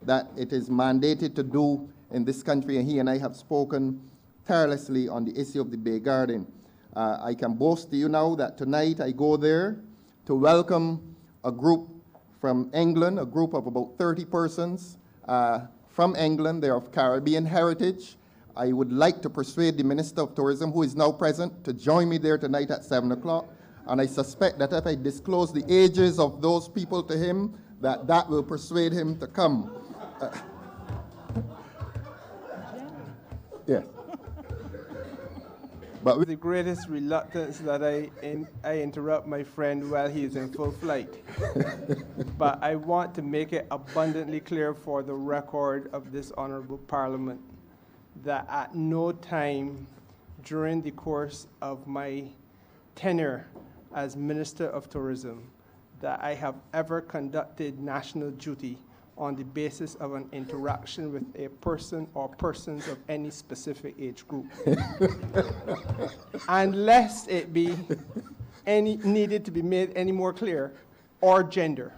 that it is mandated to do in this country. And he and I have spoken tirelessly on the issue of the Bay Garden. I can boast to you now that tonight I go there to welcome a group from England, a group of about 30 persons from England. They're of Caribbean heritage. I would like to persuade the Minister of Tourism, who is now present, to join me there tonight at 7 o'clock. And I suspect that if I disclose the ages of those people to him, that will persuade him to come. Yes. But With the greatest reluctance that I interrupt my friend while he is in full flight. But I want to make it abundantly clear for the record of this honorable parliament that at no time during the course of my tenure as Minister of Tourism that I have ever conducted national duty on the basis of an interaction with a person or persons of any specific age group. Unless it be needed to be made any more clear, or gender.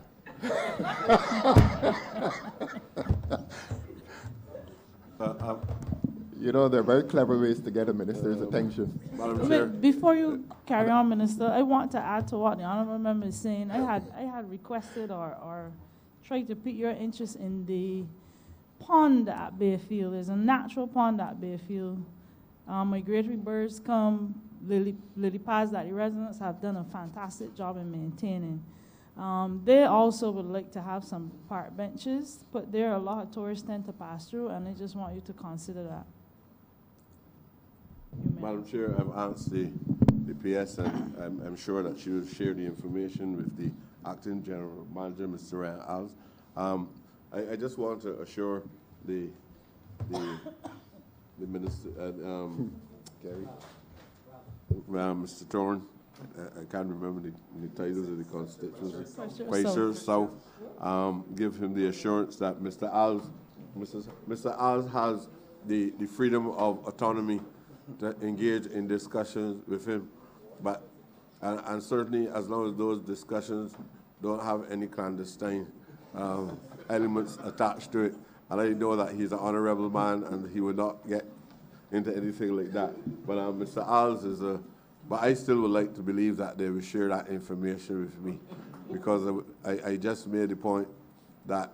you know, there are very clever ways to get a minister's attention. Madam Chair. Before you carry on, Minister, I want to add to what the honourable member is saying. I had requested or tried to put your interest in the pond at Bayfield. There's a natural pond at Bayfield. Migratory birds come, lily pads that the residents have done a fantastic job in maintaining. They also would like to have some park benches, but there are a lot of tourists tend to pass through, and I just want you to consider that. Madam Chair, I've asked the PS, and I'm sure that she will share the information with the Acting General Manager, Mr. Ryan Alves. I just want to assure the Minister, Gary, Mr. Thorne, I can't remember the titles of the constituency. Christchurch South. Give him the assurance that Mr. Alves has the freedom of autonomy to engage in discussions with him, but and certainly as long as those discussions don't have any clandestine elements attached to it. And I know that he's an honorable man and he would not get into anything like that. But Mr. Alves is but I still would like to believe that they will share that information with me, because I just made the point that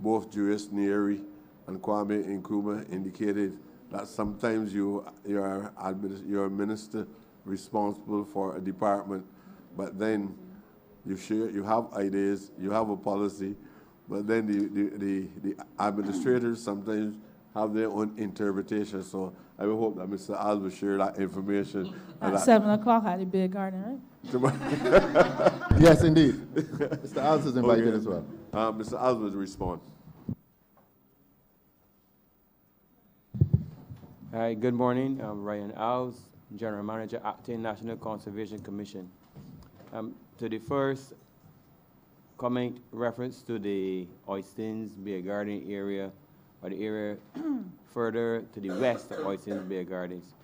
both Julius Nyeri and Kwame Nkrumah indicated that sometimes you're a minister responsible for a department, but then you have ideas, you have a policy, but then the administrators sometimes have their own interpretation. So I will hope that Mr. Alves will share that information. At 7 o'clock at the Bay Garden, right? Yes, indeed. Mr. Alves is invited as well. Mr. Alves will respond. Hi, good morning. I'm Ryan Alves, General Manager, Acting National Conservation Commission. To the first comment, reference to the Oistins Bay Garden area, or the area further to the west of Oistins Bay Gardens.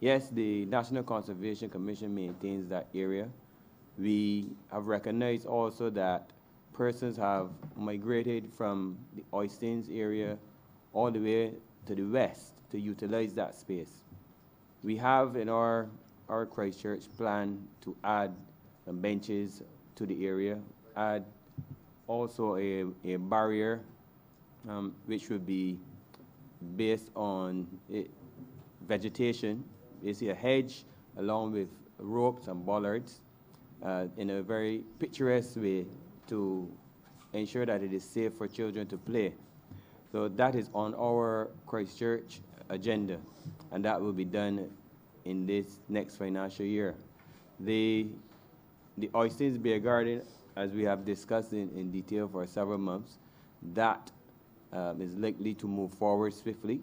Yes, the National Conservation Commission maintains that area. We have recognized also that persons have migrated from the Oistins area all the way to the west to utilize that space. We have in our Christchurch plan to add some benches to the area, add also a barrier which would be based on vegetation, basically a hedge along with ropes and bollards in a very picturesque way to ensure that it is safe for children to play. So that is on our Christchurch agenda, and that will be done in this next financial year. The Oistins Beer Garden, as we have discussed in detail for several months, that is likely to move forward swiftly.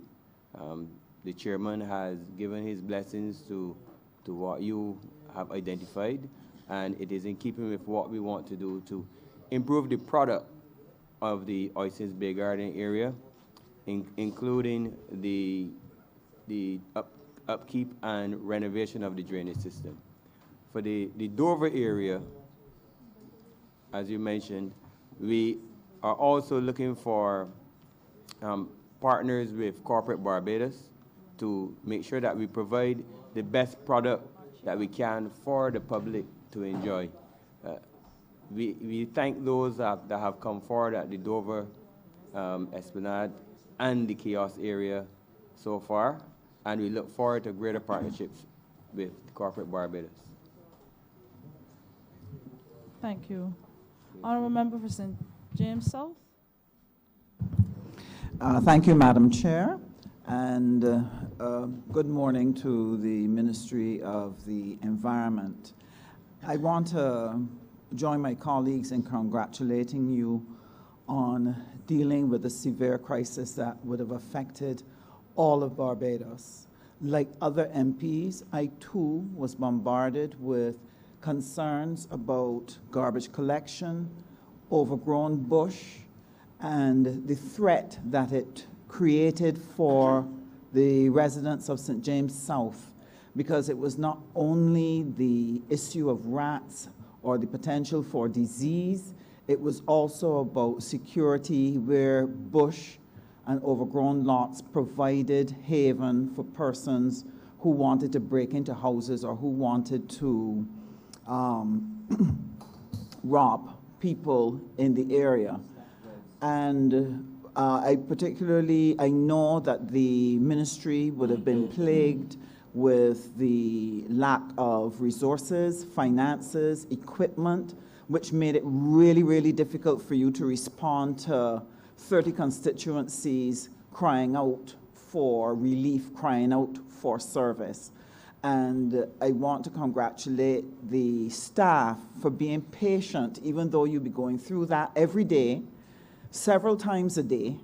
The chairman has given his blessings to what you have identified, and it is in keeping with what we want to do to improve the product of the Oistins Bay Garden area, including the upkeep and renovation of the drainage system. For the Dover area, as you mentioned, we are also looking for partners with Corporate Barbados to make sure that we provide the best product that we can for the public to enjoy. We thank those that have come forward at the Dover Esplanade and the kiosk area so far, and we look forward to greater partnerships with Corporate Barbados. Thank you. Honourable Member for St. James South. Thank you, Madam Chair, and good morning to the Ministry of the Environment. I want to join my colleagues in congratulating you on dealing with the severe crisis that would have affected all of Barbados. Like other MPs, I too was bombarded with concerns about garbage collection, overgrown bush, and the threat that it created for the residents of St. James South, because it was not only the issue of rats or the potential for disease, it was also about security, where bush and overgrown lots provided haven for persons who wanted to break into houses or who wanted to rob people in the area. And I know that the ministry would have been plagued with the lack of resources, finances, equipment, which made it really, really difficult for you to respond to 30 constituencies crying out for relief, crying out for service. And I want to congratulate the staff for being patient, even though you'll be going through that every day, several times a day,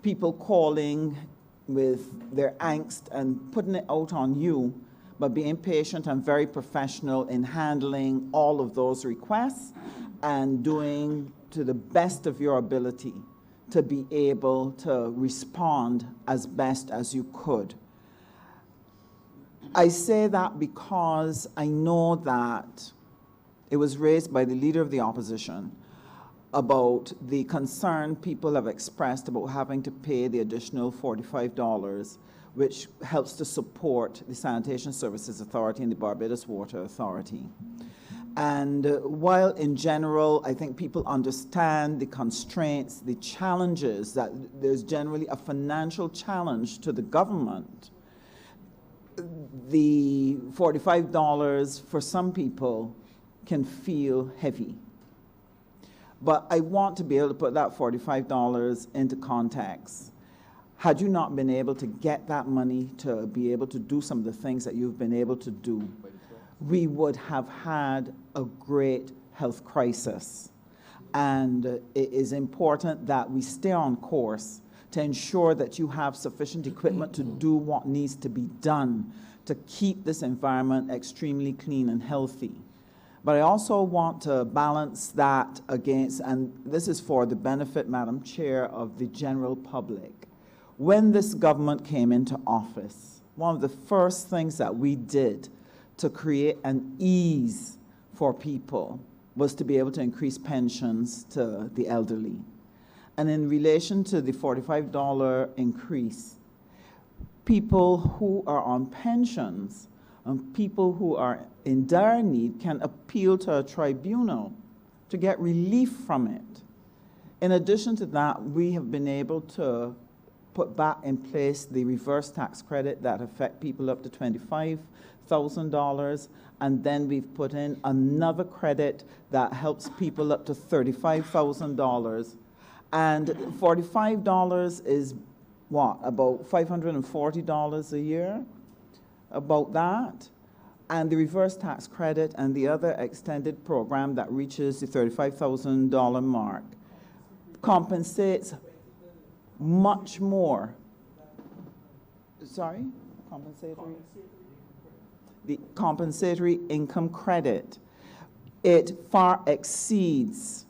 people calling with their angst and putting it out on you, but being patient and very professional in handling all of those requests and doing to the best of your ability to be able to respond as best as you could. I say that because I know that it was raised by the Leader of the Opposition about the concern people have expressed about having to pay the additional $45, which helps to support the Sanitation Services Authority and the Barbados Water Authority. And while in general, I think people understand the constraints, the challenges, that there's generally a financial challenge to the government, the $45 for some people can feel heavy. But I want to be able to put that $45 into context. Had you not been able to get that money to be able to do some of the things that you've been able to do, we would have had a great health crisis. And it is important that we stay on course to ensure that you have sufficient equipment to do what needs to be done to keep this environment extremely clean and healthy. But I also want to balance that against, and this is for the benefit, Madam Chair, of the general public. When this government came into office, one of the first things that we did to create an ease for people was to be able to increase pensions to the elderly. And in relation to the $45 increase, people who are on pensions and people who are in dire need can appeal to a tribunal to get relief from it. In addition to that, we have been able to put back in place the reverse tax credit that affect people up to $25,000, and then we've put in another credit that helps people up to $35,000. And $45 is what, about $540 a year? About that. And the reverse tax credit and the other extended program that reaches the $35,000 mark compensates much more. Sorry? Compensatory? The compensatory income credit. It far exceeds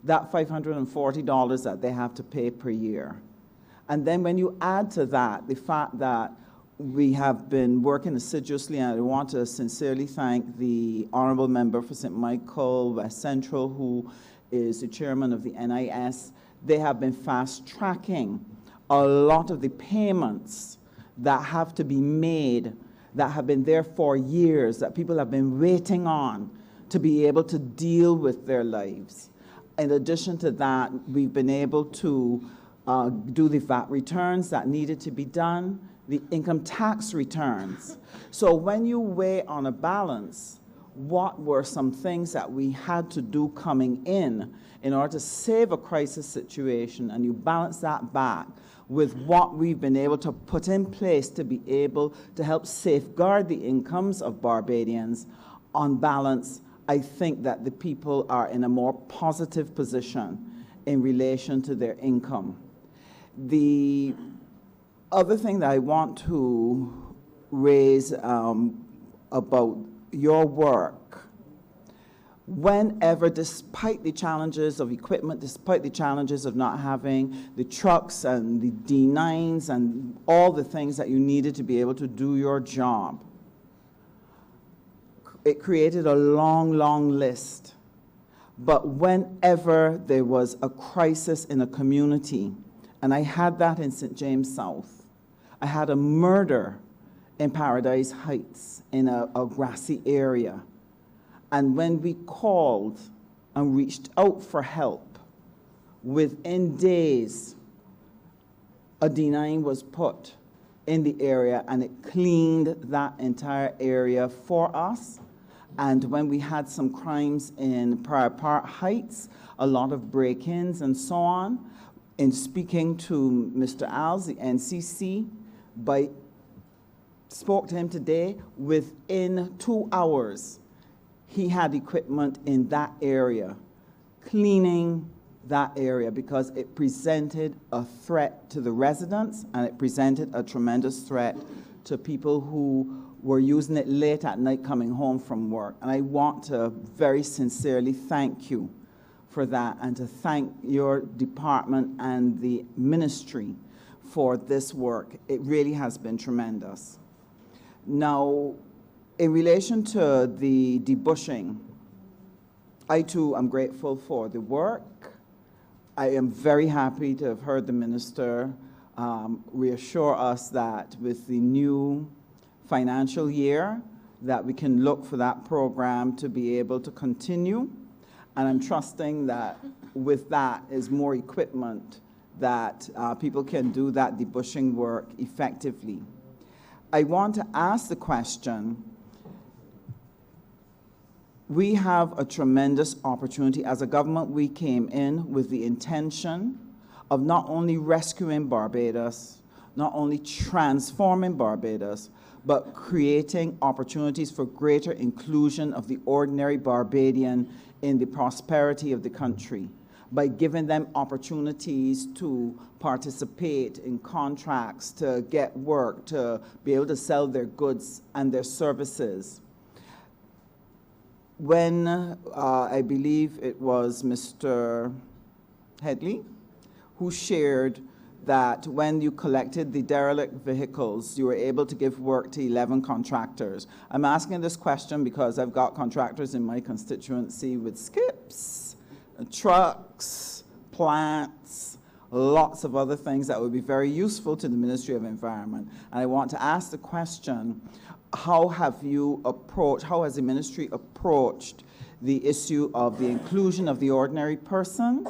that $540 that they have to pay per year. And then when you add to that the fact that we have been working assiduously, and I want to sincerely thank the Honorable Member for St. Michael West Central, who is the chairman of the NIS. They have been fast-tracking a lot of the payments that have to be made, that have been there for years, that people have been waiting on to be able to deal with their lives. In addition to that, we've been able to do the VAT returns that needed to be done, the income tax returns. So when you weigh on a balance, what were some things that we had to do coming in order to save a crisis situation, and you balance that back with what we've been able to put in place to be able to help safeguard the incomes of Barbadians, on balance, I think that the people are in a more positive position in relation to their income. The other thing that I want to raise about your work, whenever, despite the challenges of equipment, despite the challenges of not having the trucks and the D9s and all the things that you needed to be able to do your job, it created a long, long list. But whenever there was a crisis in a community, and I had that in St. James South, I had a murder in Paradise Heights in a grassy area. And when we called and reached out for help, within days, a D9 was put in the area and it cleaned that entire area for us. And when we had some crimes in Prior Park Heights, a lot of break-ins and so on, in speaking to Mr. Alves, the NCC, spoke to him today, within 2 hours, he had equipment in that area, cleaning that area, because it presented a threat to the residents and it presented a tremendous threat to people who were using it late at night coming home from work. And I want to very sincerely thank you for that, and to thank your department and the ministry for this work. It really has been tremendous. Now, in relation to the debushing, I too am grateful for the work. I am very happy to have heard the minister reassure us that with the new financial year, that we can look for that program to be able to continue. And I'm trusting that with that is more equipment that people can do that debushing work effectively. I want to ask the question, we have a tremendous opportunity. As a government, we came in with the intention of not only rescuing Barbados, not only transforming Barbados, but creating opportunities for greater inclusion of the ordinary Barbadian in the prosperity of the country, by giving them opportunities to participate in contracts, to get work, to be able to sell their goods and their services. When I believe it was Mr. Headley who shared that when you collected the derelict vehicles, you were able to give work to 11 contractors. I'm asking this question because I've got contractors in my constituency with skips, trucks, plants, lots of other things that would be very useful to the Ministry of Environment. And I want to ask the question, how has the ministry approached the issue of the inclusion of the ordinary person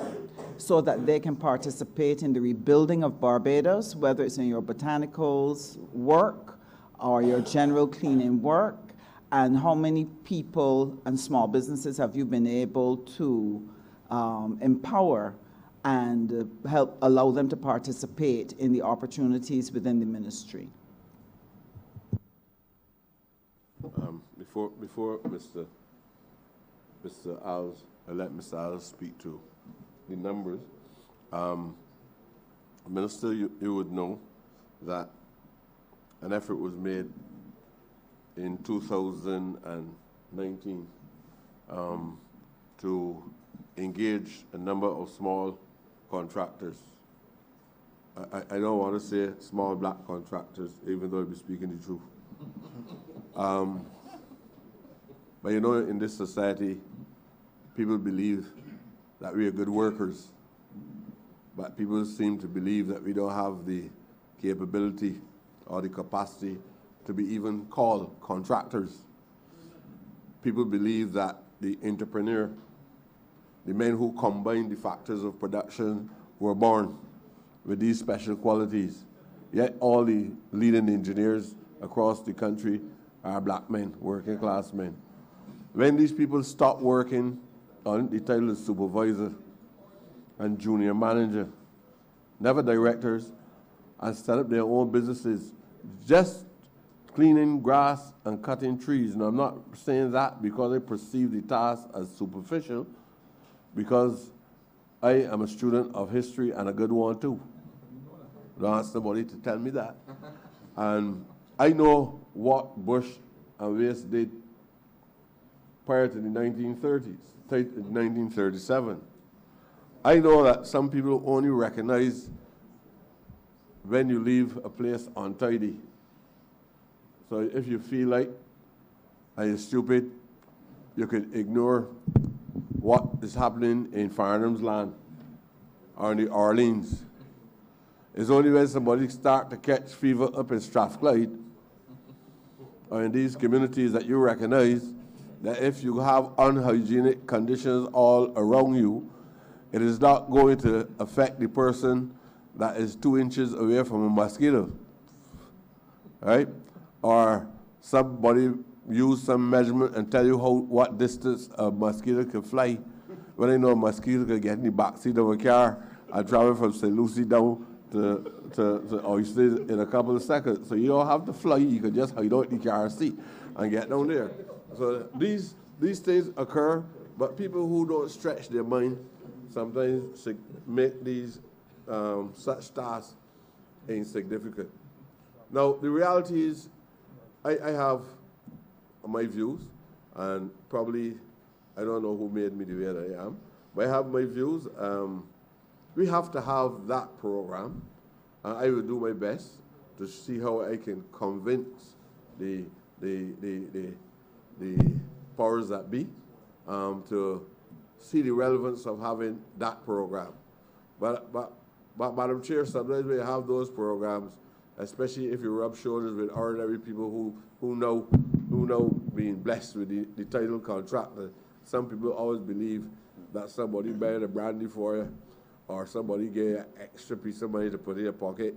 so that they can participate in the rebuilding of Barbados, whether it's in your botanicals work or your general cleaning work, and how many people and small businesses have you been able to empower and help allow them to participate in the opportunities within the ministry? Before Mr. Alves, I let Mr. Alves speak to the numbers. Minister, you would know that an effort was made in 2019 to engage a number of small contractors. I don't want to say small black contractors, even though I'll be speaking the truth. But you know, in this society, people believe that we are good workers, but people seem to believe that we don't have the capability or the capacity to be even called contractors. People believe that the entrepreneur, the men who combine the factors of production, were born with these special qualities. Yet all the leading engineers across the country are black men, working class men. When these people stop working on the title of supervisor and junior manager, never directors, and set up their own businesses, just cleaning grass and cutting trees. Now, I'm not saying that because I perceive the task as superficial, because I am a student of history and a good one too. Don't ask somebody to tell me that. And I know what Bush and Waste did prior to the 1930s, 1937. I know that some people only recognize when you leave a place untidy. So if you feel like you're stupid, you could ignore what is happening in Farnham's Land or in the Orleans. It's only when somebody start to catch fever up in Strathclyde or in these communities that you recognize that if you have unhygienic conditions all around you, it is not going to affect the person that is 2 inches away from a mosquito, right? Or somebody use some measurement and tell you what distance a mosquito can fly. When I know a mosquito can get in the backseat of a car and travel from St. Lucie down to Oysters in a couple of seconds. So you don't have to fly, you can just hide out the car seat and get down there. So these things occur, but people who don't stretch their mind sometimes make these such tasks insignificant. Now, the reality is, I have my views, and probably, I don't know who made me the way that I am, but I have my views. We have to have that program, and I will do my best to see how I can convince the powers that be to see the relevance of having that program. But Madam Chair, sometimes we have those programs, especially if you rub shoulders with ordinary people who know being blessed with the title contractor. Some people always believe that somebody buying a brandy for you, or somebody get an extra piece of money to put in your pocket,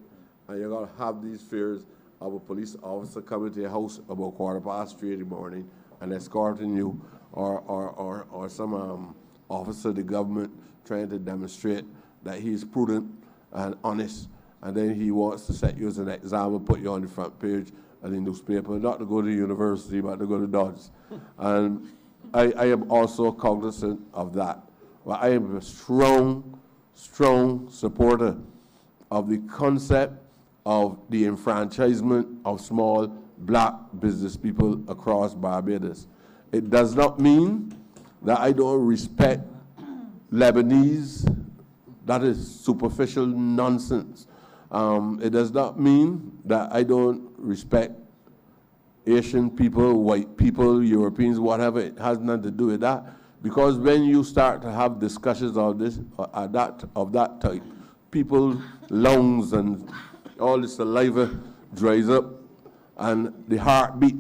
and you're going to have these fears of a police officer coming to your house about 3:15 in the morning and escorting you, or some officer of the government trying to demonstrate that he's prudent and honest, and then he wants to set you as an example, put you on the front page of the newspaper, not to go to university, but to go to Dodge. And I am also cognizant of that. But I am a strong supporter of the concept of the enfranchisement of small black business people across Barbados. It does not mean that I don't respect Lebanese. That is superficial nonsense. It does not mean that I don't respect Asian people, white people, Europeans, whatever. It has nothing to do with that. Because when you start to have discussions of this, of that type, people's lungs and all the saliva dries up, and the heartbeat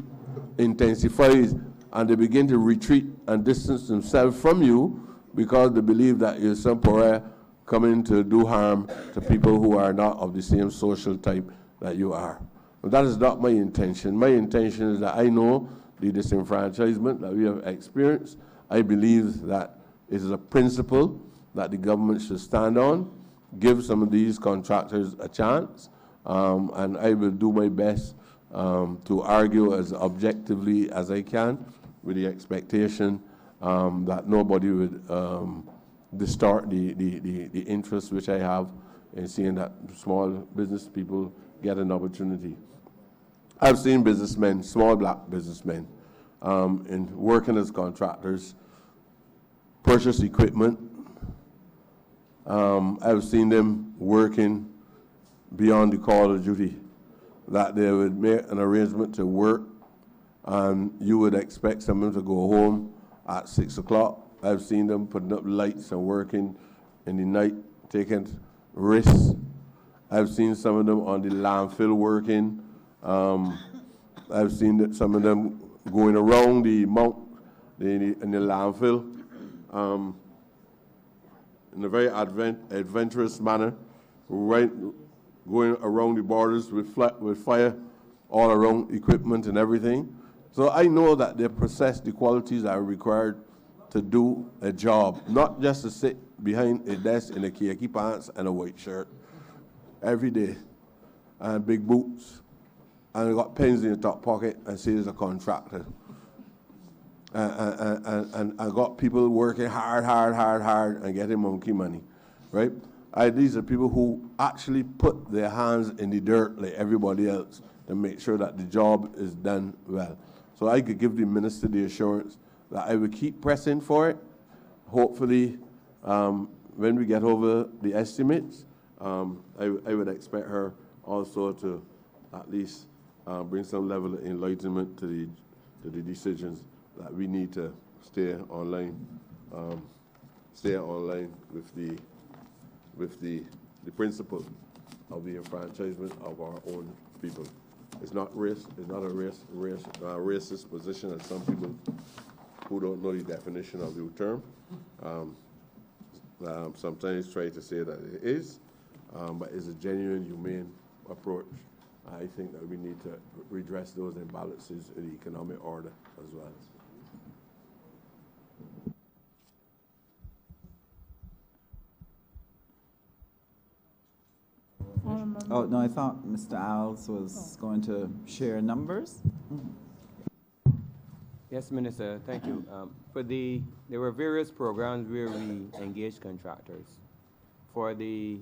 intensifies, and they begin to retreat and distance themselves from you because they believe that you're some pariah coming to do harm to people who are not of the same social type that you are. But that is not my intention. My intention is that I know the disenfranchisement that we have experienced. I believe that it is a principle that the government should stand on, give some of these contractors a chance, and I will do my best to argue as objectively as I can with the expectation that nobody would distort the interest which I have in seeing that small business people get an opportunity. I've seen businessmen, small black businessmen, in working as contractors, purchase equipment. I've seen them working beyond the call of duty, that they would make an arrangement to work, and you would expect someone to go home at 6 o'clock. I've seen them putting up lights and working in the night, taking risks. I've seen some of them on the landfill working. I've seen some of them going around the mount in the landfill in a very adventurous manner, right, going around the borders with fire all around equipment and everything. So I know that they possess the qualities that are required to do a job, not just to sit behind a desk in a khaki pants and a white shirt every day, and big boots, and they got pens in the top pocket and say there's a contractor. And I got people working hard, and getting monkey money, right? These are people who actually put their hands in the dirt like everybody else to make sure that the job is done well. So I could give the minister the assurance that I will keep pressing for it. Hopefully, when we get over the estimates, I would expect her also to at least bring some level of enlightenment to the decisions that we need to stay online with the principle of the enfranchisement of our own people. It's not race. It's not a racist position, as some people who don't know the definition of the term sometimes try to say that it is, but it's a genuine, humane approach. I think that we need to redress those imbalances in the economic order as well. Oh, no, I thought Mr. Alves was going to share numbers. Yes, Minister, thank you. There were various programs where we engaged contractors. For the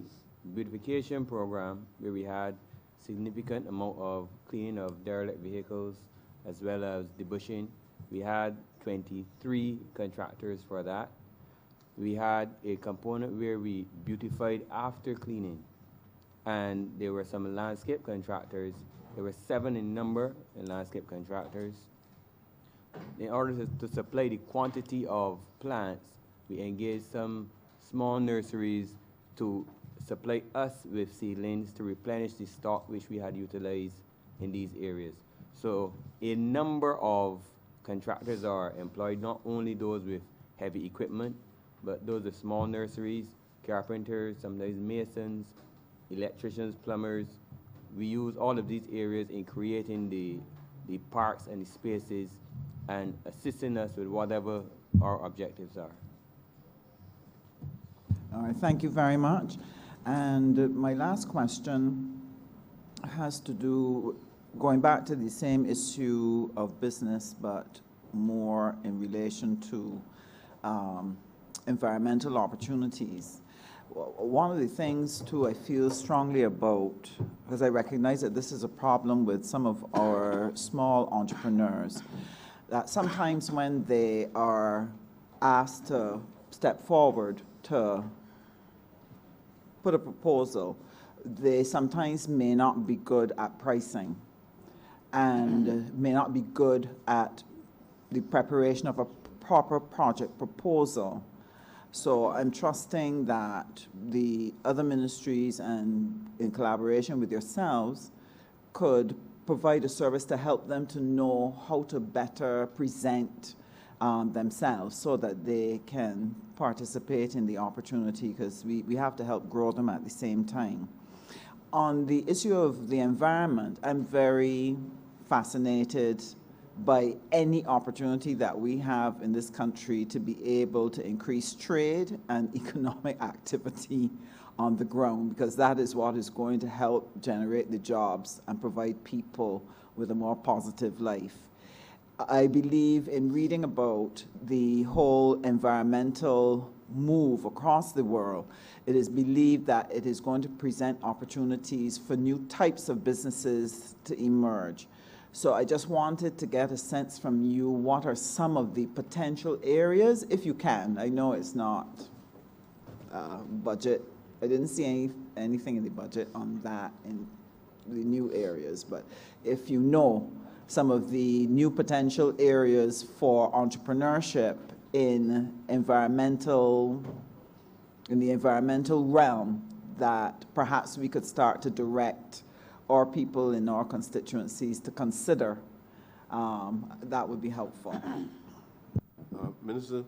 beautification program, where we had significant amount of cleaning of derelict vehicles as well as debushing, we had 23 contractors for that. We had a component where we beautified after cleaning, and there were some landscape contractors. There were 7 in number in landscape contractors. In order to supply the quantity of plants, we engaged some small nurseries to supply us with seedlings to replenish the stock which we had utilized in these areas. So a number of contractors are employed, not only those with heavy equipment, but those with small nurseries, carpenters, sometimes masons, electricians, plumbers. We use all of these areas in creating the parks and the spaces and assisting us with whatever our objectives are. All right, thank you very much. And my last question has to do, going back to the same issue of business, but more in relation to environmental opportunities. One of the things, too, I feel strongly about, because I recognize that this is a problem with some of our small entrepreneurs, that sometimes when they are asked to step forward to put a proposal, they sometimes may not be good at pricing and may not be good at the preparation of a proper project proposal. So I'm trusting that the other ministries and in collaboration with yourselves could provide a service to help them to know how to better present themselves so that they can participate in the opportunity, because we have to help grow them at the same time. On the issue of the environment, I'm very fascinated by any opportunity that we have in this country to be able to increase trade and economic activity on the ground, because that is what is going to help generate the jobs and provide people with a more positive life. I believe in reading about the whole environmental move across the world, it is believed that it is going to present opportunities for new types of businesses to emerge. So I just wanted to get a sense from you, what are some of the potential areas, if you can. I know it's not budget. I didn't see anything in the budget on that in the new areas, but if you know some of the new potential areas for entrepreneurship in the environmental realm that perhaps we could start to direct our people in our constituencies to consider, that would be helpful. Minister,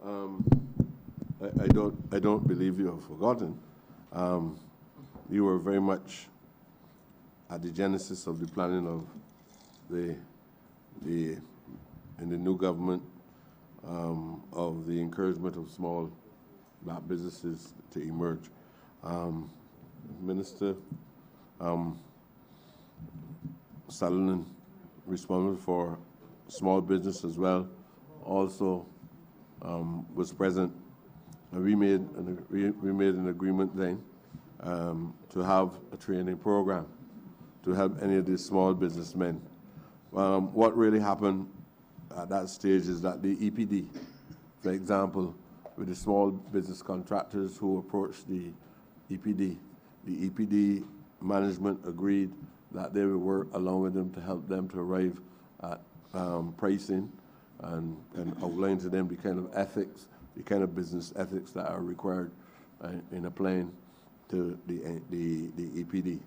I don't believe you have forgotten. You were very much at the genesis of the planning of in the new government of the encouragement of small black businesses to emerge. Minister Sutherland, responsible for small business as well, also was present, and we made an agreement then to have a training program to help any of these small businessmen. What really happened at that stage is that the EPD, for example, with the small business contractors who approached the EPD management agreed that they would work along with them to help them to arrive at pricing and outline to them the kind of ethics, the kind of business ethics that are required in applying to the EPD.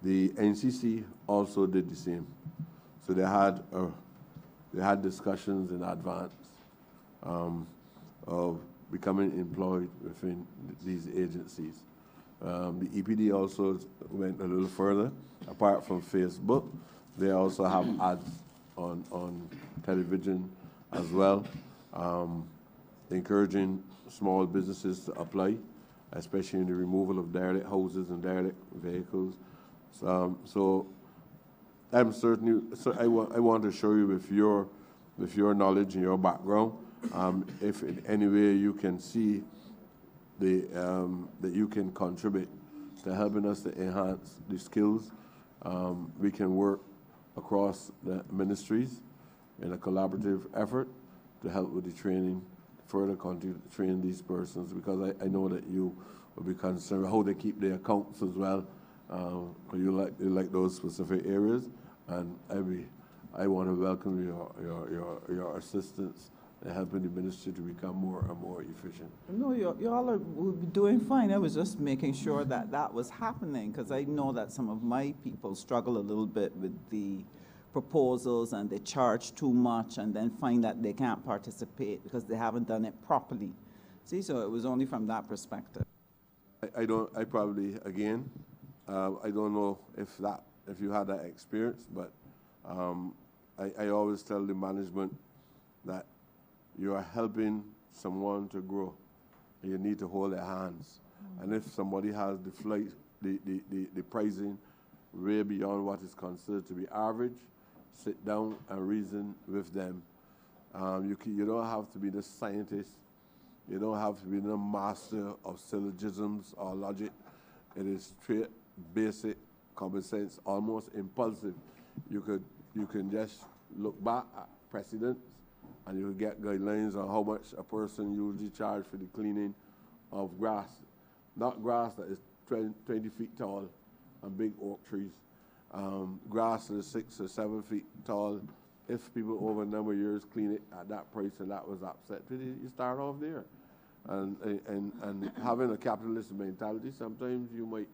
The NCC also did the same. So they had discussions in advance of becoming employed within these agencies. The EPD also went a little further. Apart from Facebook, they also have ads on television as well, encouraging small businesses to apply, especially in the removal of derelict houses and derelict vehicles. So I'm certainly, I want to show you with your knowledge and your background, if in any way you can see that you can contribute to helping us to enhance the skills. We can work across the ministries in a collaborative effort to help with the training, further continue to train these persons, because I know that you will be concerned how they keep their accounts as well. You like those specific areas, and I want to welcome your assistance in helping the ministry to become more and more efficient. No, you all are doing fine. I was just making sure that that was happening, because I know that some of my people struggle a little bit with the proposals, and they charge too much and then find that they can't participate because they haven't done it properly. See, so it was only from that perspective. I don't know if you had that experience, but I always tell the management that you are helping someone to grow, and you need to hold their hands. And if somebody has the pricing way beyond what is considered to be average, sit down and reason with them. You don't have to be the scientist. You don't have to be the master of syllogisms or logic. It is straight, basic, common sense, almost impulsive. You can just look back at precedents, and you will get guidelines on how much a person usually charges for the cleaning of grass. Not grass that is 20 feet tall and big oak trees. Grass is 6 or 7 feet tall. If people over a number of years clean it at that price and that was accepted, you start off there. And having a capitalist mentality, sometimes you might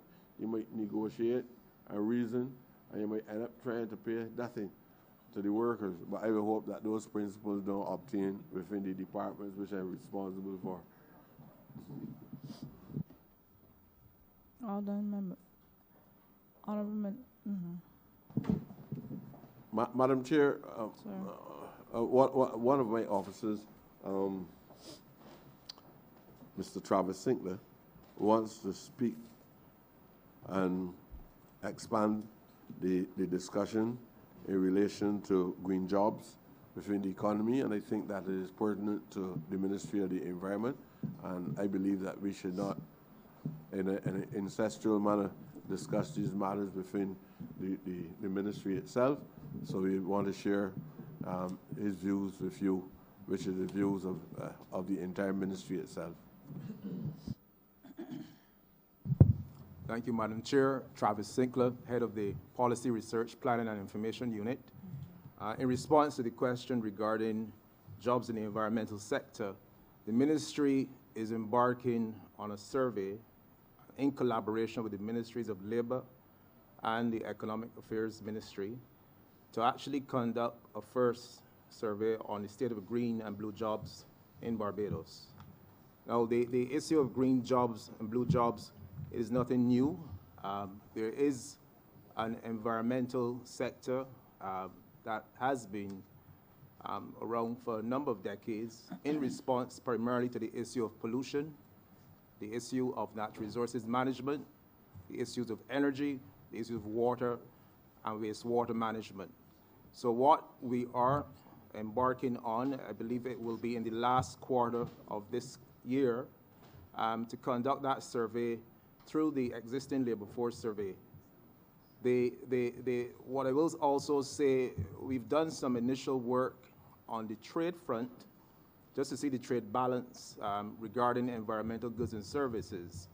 negotiate and reason, and you might end up trying to pay nothing to the workers. But I will hope that those principles don't obtain within the departments which I'm responsible for. All done, member. Honorable member. Madam Chair, one of my officers, Mr. Travis Sinkler, wants to speak and expand the discussion in relation to green jobs within the economy, and I think that is pertinent to the Ministry of the Environment, and I believe that we should not, in an ancestral manner, discuss these matters within the ministry itself. So we want to share his views with you, which is the views of the entire ministry itself. Thank you, Madam Chair. Travis Sinkler, head of the Policy Research, Planning and Information Unit. In response to the question regarding jobs in the environmental sector, the ministry is embarking on a survey in collaboration with the Ministries of Labor and the Economic Affairs Ministry to actually conduct a first survey on the state of green and blue jobs in Barbados. Now, the issue of green jobs and blue jobs is nothing new. There is an environmental sector that has been around for a number of decades in response primarily to the issue of pollution, the issue of natural resources management, the issues of energy, the issues of water and wastewater management. So what we are embarking on, I believe it will be in the last quarter of this year, to conduct that survey through the existing labor force survey. What I will also say, we've done some initial work on the trade front, just to see the trade balance regarding environmental goods and services.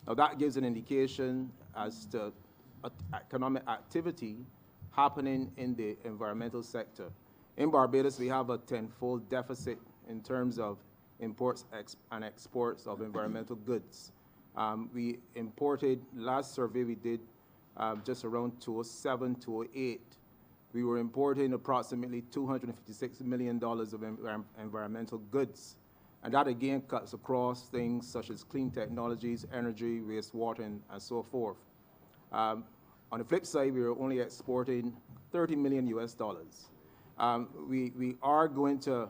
Now that gives an indication as to economic activity happening in the environmental sector. In Barbados, we have a tenfold deficit in terms of imports and exports of environmental goods. We imported, last survey we did just around 2007, 2008, we were importing approximately $256 million of environmental goods. And that again cuts across things such as clean technologies, energy, wastewater, and so forth. On the flip side, we were only exporting $30 million US. We are going to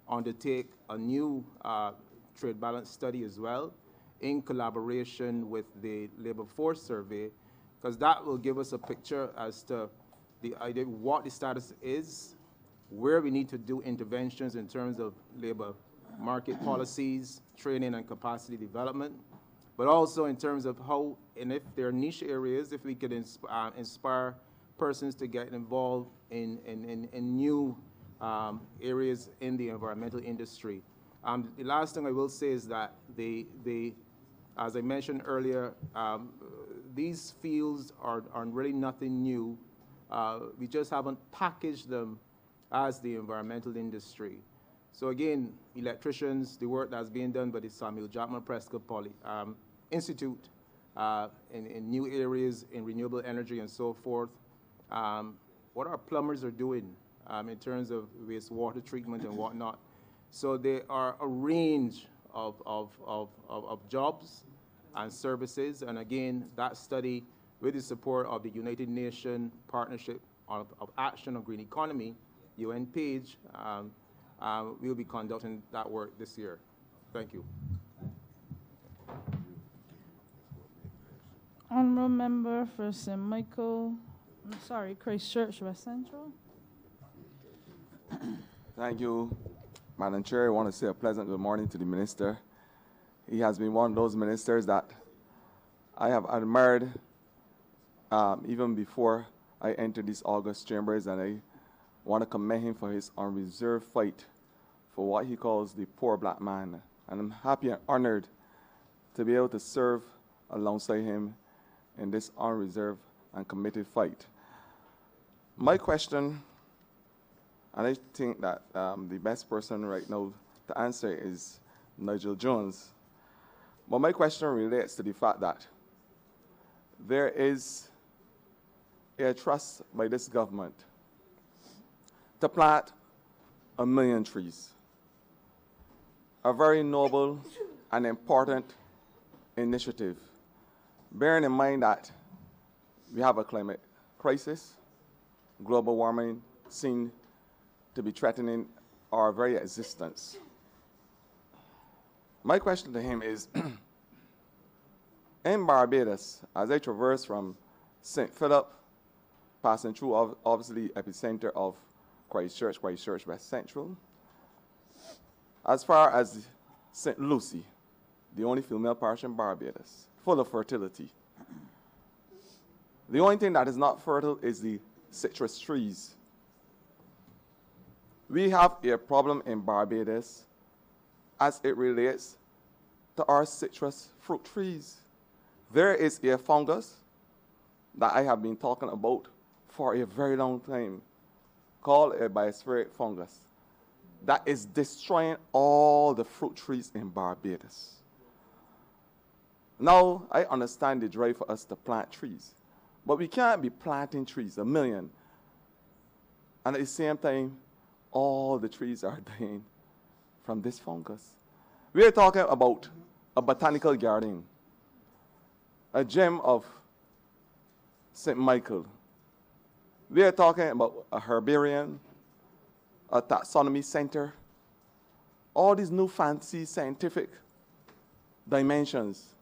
undertake a new trade balance study as well in collaboration with the labor force survey, because that will give us a picture as to the idea what the status is, where we need to do interventions in terms of labor market policies, training and capacity development, but also in terms of how, and if there are niche areas, if we could inspire persons to get involved in new areas in the environmental industry. The last thing I will say is that as I mentioned earlier, these fields are really nothing new. We just haven't packaged them as the environmental industry. So again, electricians, the work that's being done by the Samuel Jackman Prescott Institute in new areas in renewable energy and so forth. What our plumbers are doing in terms of wastewater treatment and whatnot. So there are a range of jobs and services. And again, that study, with the support of the United Nations Partnership of Action on Green Economy, UNPAGE, we'll be conducting that work this year. Thank you. Honorable member for St. Michael, Christchurch West Central. Thank you, Madam Chair. I want to say a pleasant good morning to the minister. He has been one of those ministers that I have admired even before I entered these august chambers, and I want to commend him for his unreserved fight for what he calls the poor black man. And I'm happy and honored to be able to serve alongside him in this unreserved and committed fight. My question, and I think that the best person right now to answer is Nigel Jones. But my question relates to the fact that there is a trust by this government to plant 1 million trees. A very noble and important initiative, bearing in mind that we have a climate crisis, global warming seen to be threatening our very existence. My question to him is, in Barbados, as I traverse from St. Philip, passing through obviously epicenter of Christchurch West Central, as far as St. Lucie, the only female parish in Barbados, full of fertility. The only thing that is not fertile is the citrus trees. We have a problem in Barbados as it relates to our citrus fruit trees. There is a fungus that I have been talking about for a very long time, called a biospheric fungus, that is destroying all the fruit trees in Barbados. Now, I understand the drive for us to plant trees, but we can't be planting trees, 1 million, and at the same time, all the trees are dying from this fungus. We are talking about a botanical garden, a gem of St. Michael. We are talking about a herbarium, a taxonomy center, all these new fancy scientific dimensions.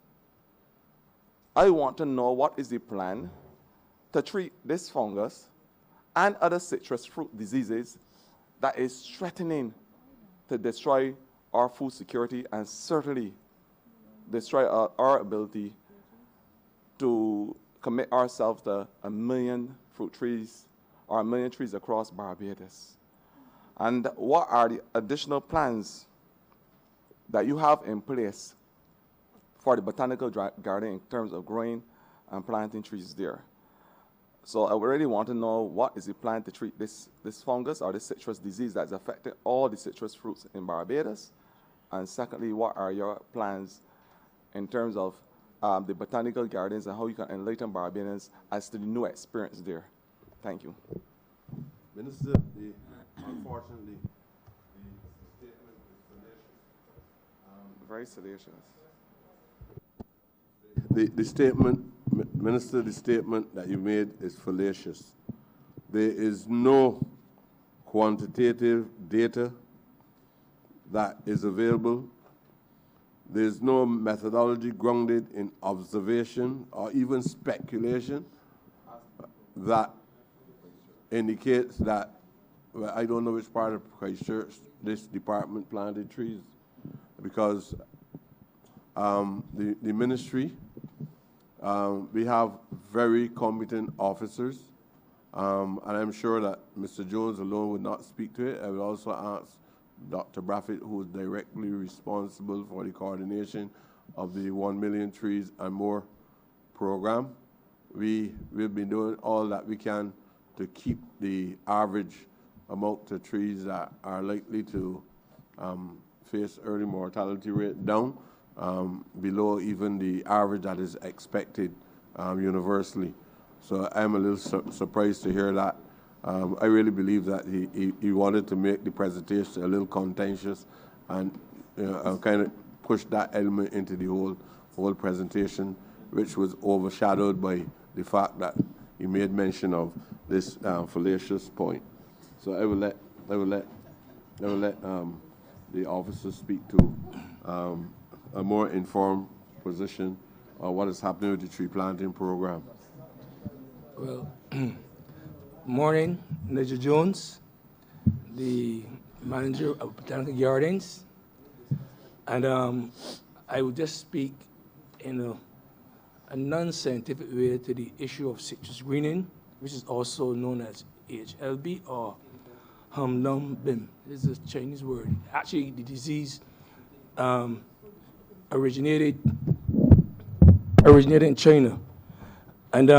I want to know what is the plan to treat this fungus and other citrus fruit diseases that is threatening to destroy our food security and certainly destroy our ability to commit ourselves to 1 million fruit trees or 1 million trees across Barbados. And what are the additional plans that you have in place for the botanical garden in terms of growing and planting trees there? So I really want to know what is the plan to treat this fungus or this citrus disease that's affecting all the citrus fruits in Barbados? And secondly, what are your plans in terms of the botanical gardens and how you can enlighten Barbadians as to the new experience there? Thank you. Minister, unfortunately, the statement is salacious. Very salacious. The statement, Minister, the statement that you made is fallacious. There is no quantitative data that is available. There's no methodology grounded in observation or even speculation that indicates that, well, I don't know which part of Christchurch this department planted trees, because the ministry, we have very competent officers, and I'm sure that Mr. Jones alone would not speak to it. I would also ask Dr. Braffett, who is directly responsible for the coordination of the 1 million trees and more program. We will be doing all that we can to keep the average amount of trees that are likely to face early mortality rate down below even the average that is expected universally. So I'm a little surprised to hear that. I really believe that he wanted to make the presentation a little contentious and kind of push that element into the whole presentation, which was overshadowed by the fact that he made mention of this fallacious point. So I will let the officers speak to a more informed position on what is happening with the tree planting program. Well, morning, Nigel Jones, the manager of Botanical Gardens, and I will just speak in a non-scientific way to the issue of citrus greening, which is also known as HLB or Hum Lum Bim. This is a Chinese word. Actually, the disease originated originated in China. And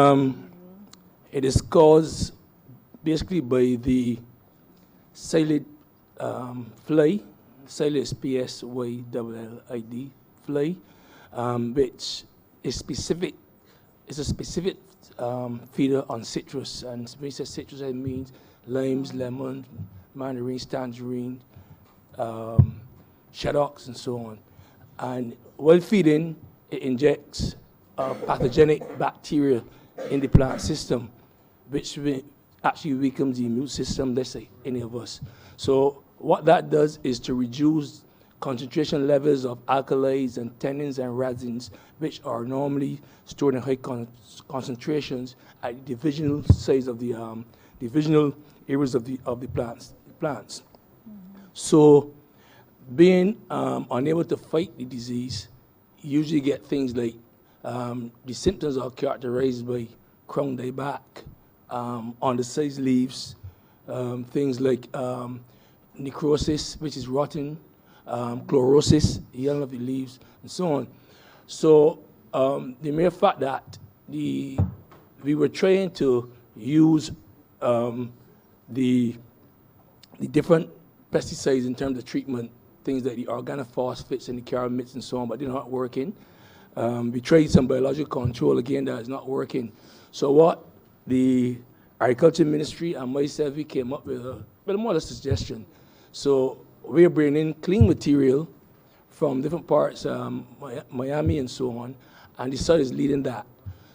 it is caused basically by the Psyllid fly, Psyllid PSYLLID fly, which is specific. It's a specific feeder on citrus, and when you say citrus, it means limes, lemons, mandarins, tangerine, shaddocks, and so on. And while feeding, it injects pathogenic bacteria in the plant system, which actually weakens the immune system, let's say, any of us. So what that does is to reduce concentration levels of alkaloids and tannins and resins, which are normally stored in high concentrations at the divisional size of the divisional areas of the plants. So being unable to fight the disease, you usually get things like the symptoms are characterized by crown dieback, undersized leaves, things like necrosis, which is rotten, chlorosis, yellow of the leaves, and so on. So the mere fact that we were trying to use the different pesticides in terms of treatment, things like the organophosphates and the caramides and so on, but they're not working. We tried some biological control again, that is not working. So what the Agriculture Ministry and myself, we came up with more or less a suggestion. So we're bringing clean material from different parts, Miami and so on, and the soil is leading that.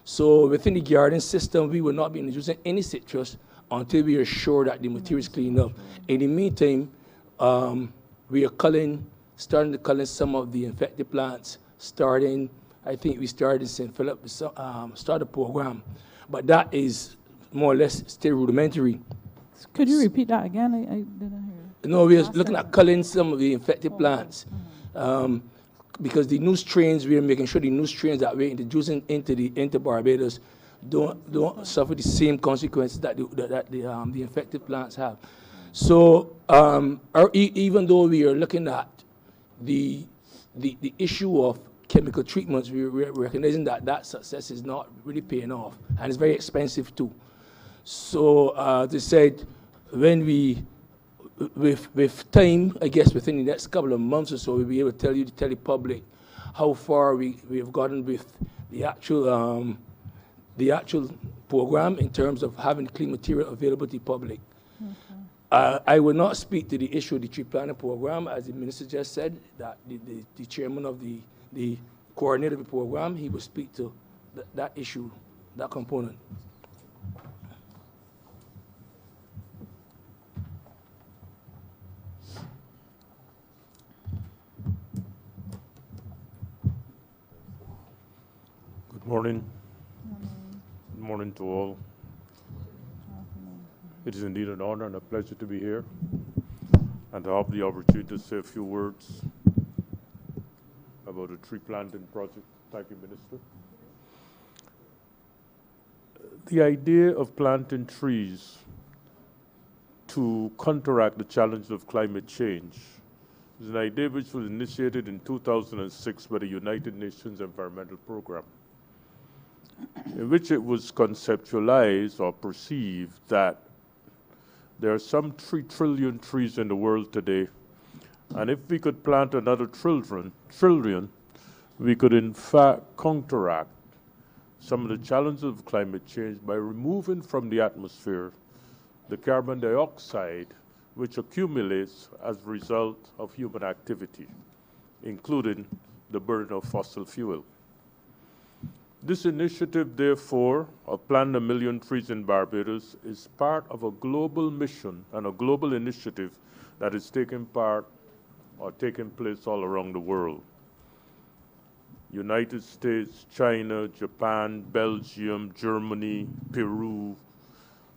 So within the garden system, we will not be introducing any citrus until we are sure that the material is cleaned up. In the meantime, we are starting to culling some of the infected plants, I think we started in St. Philip, start a program, but that is more or less still rudimentary. Could you repeat that again? I didn't hear. No, we're looking at culling some of the infected plants. Because the new strains, we're making sure the new strains that we're introducing into Barbados don't suffer the same consequences that the infected plants have. So even though we are looking at the issue of chemical treatments, we're recognizing that success is not really paying off, and it's very expensive too. So they said, when with time, I guess within the next couple of months or so, we'll be able to tell the public how far we have gotten with the actual program in terms of having clean material available to the public. Okay. I will not speak to the issue of the tree planting program, as the minister just said, that the chairman of the coordinator of the program, he will speak to that issue, that component. Good morning. Good morning to all. It is indeed an honor and a pleasure to be here and to have the opportunity to say a few words about a tree planting project. Thank you, Minister. The idea of planting trees to counteract the challenge of climate change is an idea which was initiated in 2006 by the United Nations Environmental Programme, in which it was conceptualized or perceived that there are some 3 trillion trees in the world today, and if we could plant another trillion, we could in fact counteract some of the challenges of climate change by removing from the atmosphere the carbon dioxide which accumulates as a result of human activity, including the burning of fossil fuel. This initiative, therefore, of planting 1 million trees in Barbados is part of a global mission and a global initiative that is taking place all around the world. United States, China, Japan, Belgium, Germany, Peru,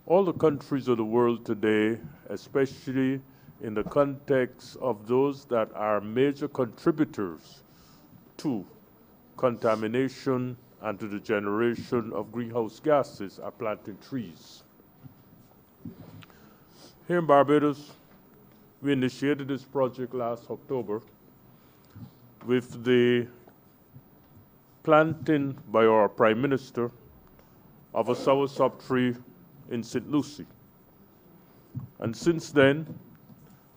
all the countries of the world today, especially in the context of those that are major contributors to contamination and to the generation of greenhouse gases, are planting trees. Here in Barbados, we initiated this project last October with the planting by our Prime Minister of a soursop tree in St. Lucie. And since then,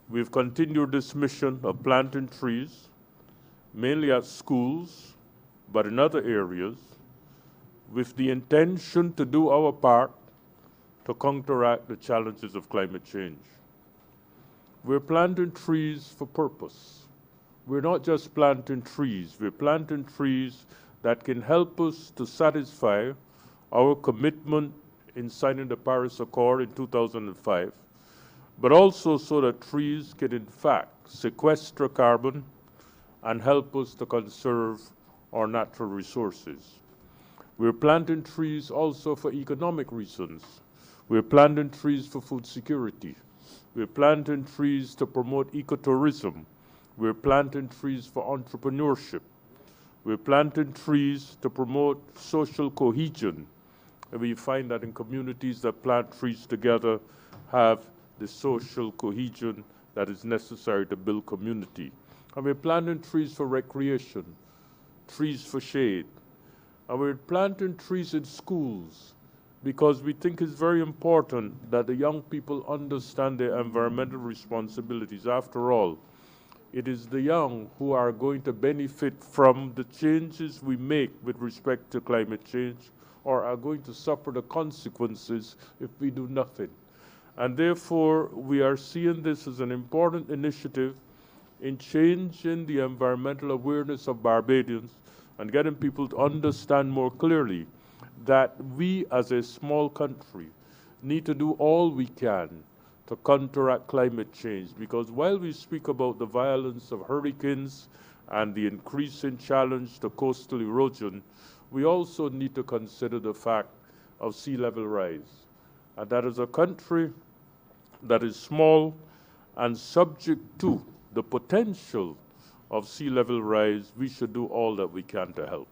we've continued this mission of planting trees, mainly at schools, but in other areas, with the intention to do our part to counteract the challenges of climate change. We're planting trees for purpose. We're not just planting trees, we're planting trees that can help us to satisfy our commitment in signing the Paris Accord in 2005, but also so that trees can in fact sequester carbon and help us to conserve our natural resources. We're planting trees also for economic reasons. We're planting trees for food security. We're planting trees to promote ecotourism. We're planting trees for entrepreneurship. We're planting trees to promote social cohesion. And we find that in communities that plant trees together have the social cohesion that is necessary to build community. And we're planting trees for recreation, trees for shade. And we're planting trees in schools because we think it's very important that the young people understand their environmental responsibilities. After all, it is the young who are going to benefit from the changes we make with respect to climate change, or are going to suffer the consequences if we do nothing. And therefore, we are seeing this as an important initiative in changing the environmental awareness of Barbadians and getting people to understand more clearly that we as a small country need to do all we can to counteract climate change. Because while we speak about the violence of hurricanes and the increasing challenge to coastal erosion, we also need to consider the fact of sea level rise. And that is a country that is small and subject to the potential of sea level rise, we should do all that we can to help.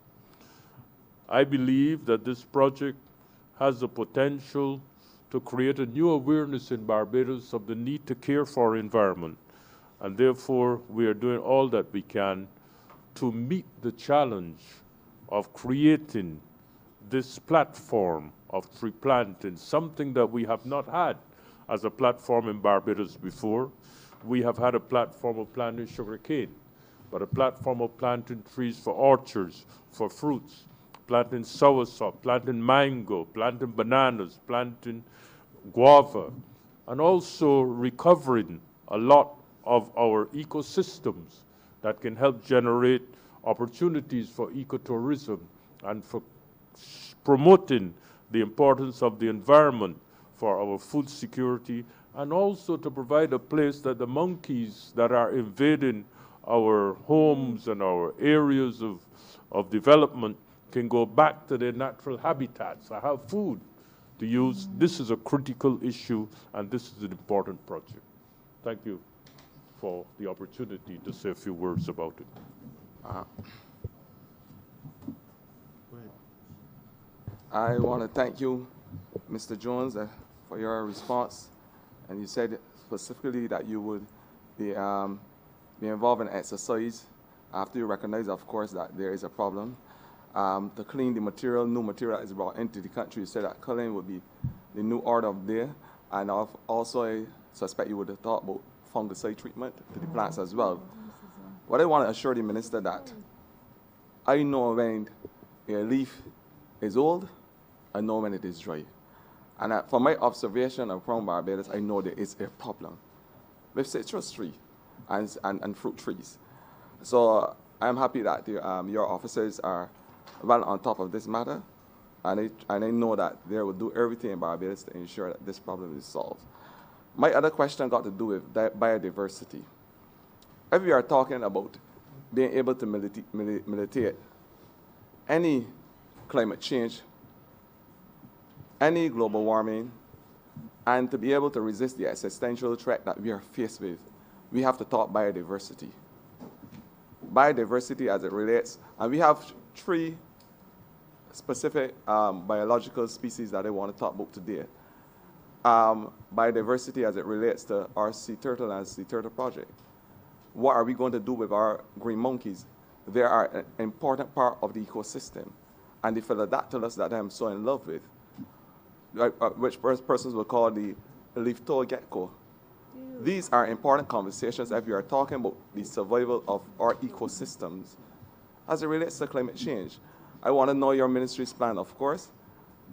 I believe that this project has the potential to create a new awareness in Barbados of the need to care for our environment. And therefore, we are doing all that we can to meet the challenge of creating this platform of tree planting, something that we have not had as a platform in Barbados before. We have had a platform of planting sugarcane, but a platform of planting trees for orchards, for fruits, planting soursop, planting mango, planting bananas, planting guava, and also recovering a lot of our ecosystems that can help generate opportunities for ecotourism and for promoting the importance of the environment for our food security, and also to provide a place that the monkeys that are invading our homes and our areas of development can go back to their natural habitats and have food to use. This is a critical issue, and this is an important project. Thank you for the opportunity to say a few words about it. I want to thank you, Mr. Jones, for your response. And you said specifically that you would be involved in exercise after you recognize, of course, that there is a problem. To clean the material, new material that is brought into the country. You said that culling would be the new order of day. And also, I suspect you would have thought about fungicide treatment to the plants as well. What I want to assure the minister that I know when a leaf is old, I know when it is dry. And from my observation from Barbados, I know there is a problem with citrus tree and fruit trees. So I'm happy that your officers are well on top of this matter, and I know that they will do everything in Barbados to ensure that this problem is solved. My other question got to do with biodiversity. If we are talking about being able to militate any climate change, any global warming, and to be able to resist the existential threat that we are faced with, we have to talk biodiversity. Biodiversity as it relates, and we have 3 specific biological species that I want to talk about today. Biodiversity as it relates to our sea turtle and sea turtle project. What are we going to do with our green monkeys they are an important part of the ecosystem. And the philodactylus that I'm so in love with, which persons will call the leaf-toed gecko. These are important conversations if you are talking about the survival of our ecosystems as it relates to climate change. I want to know your ministry's plan, of course,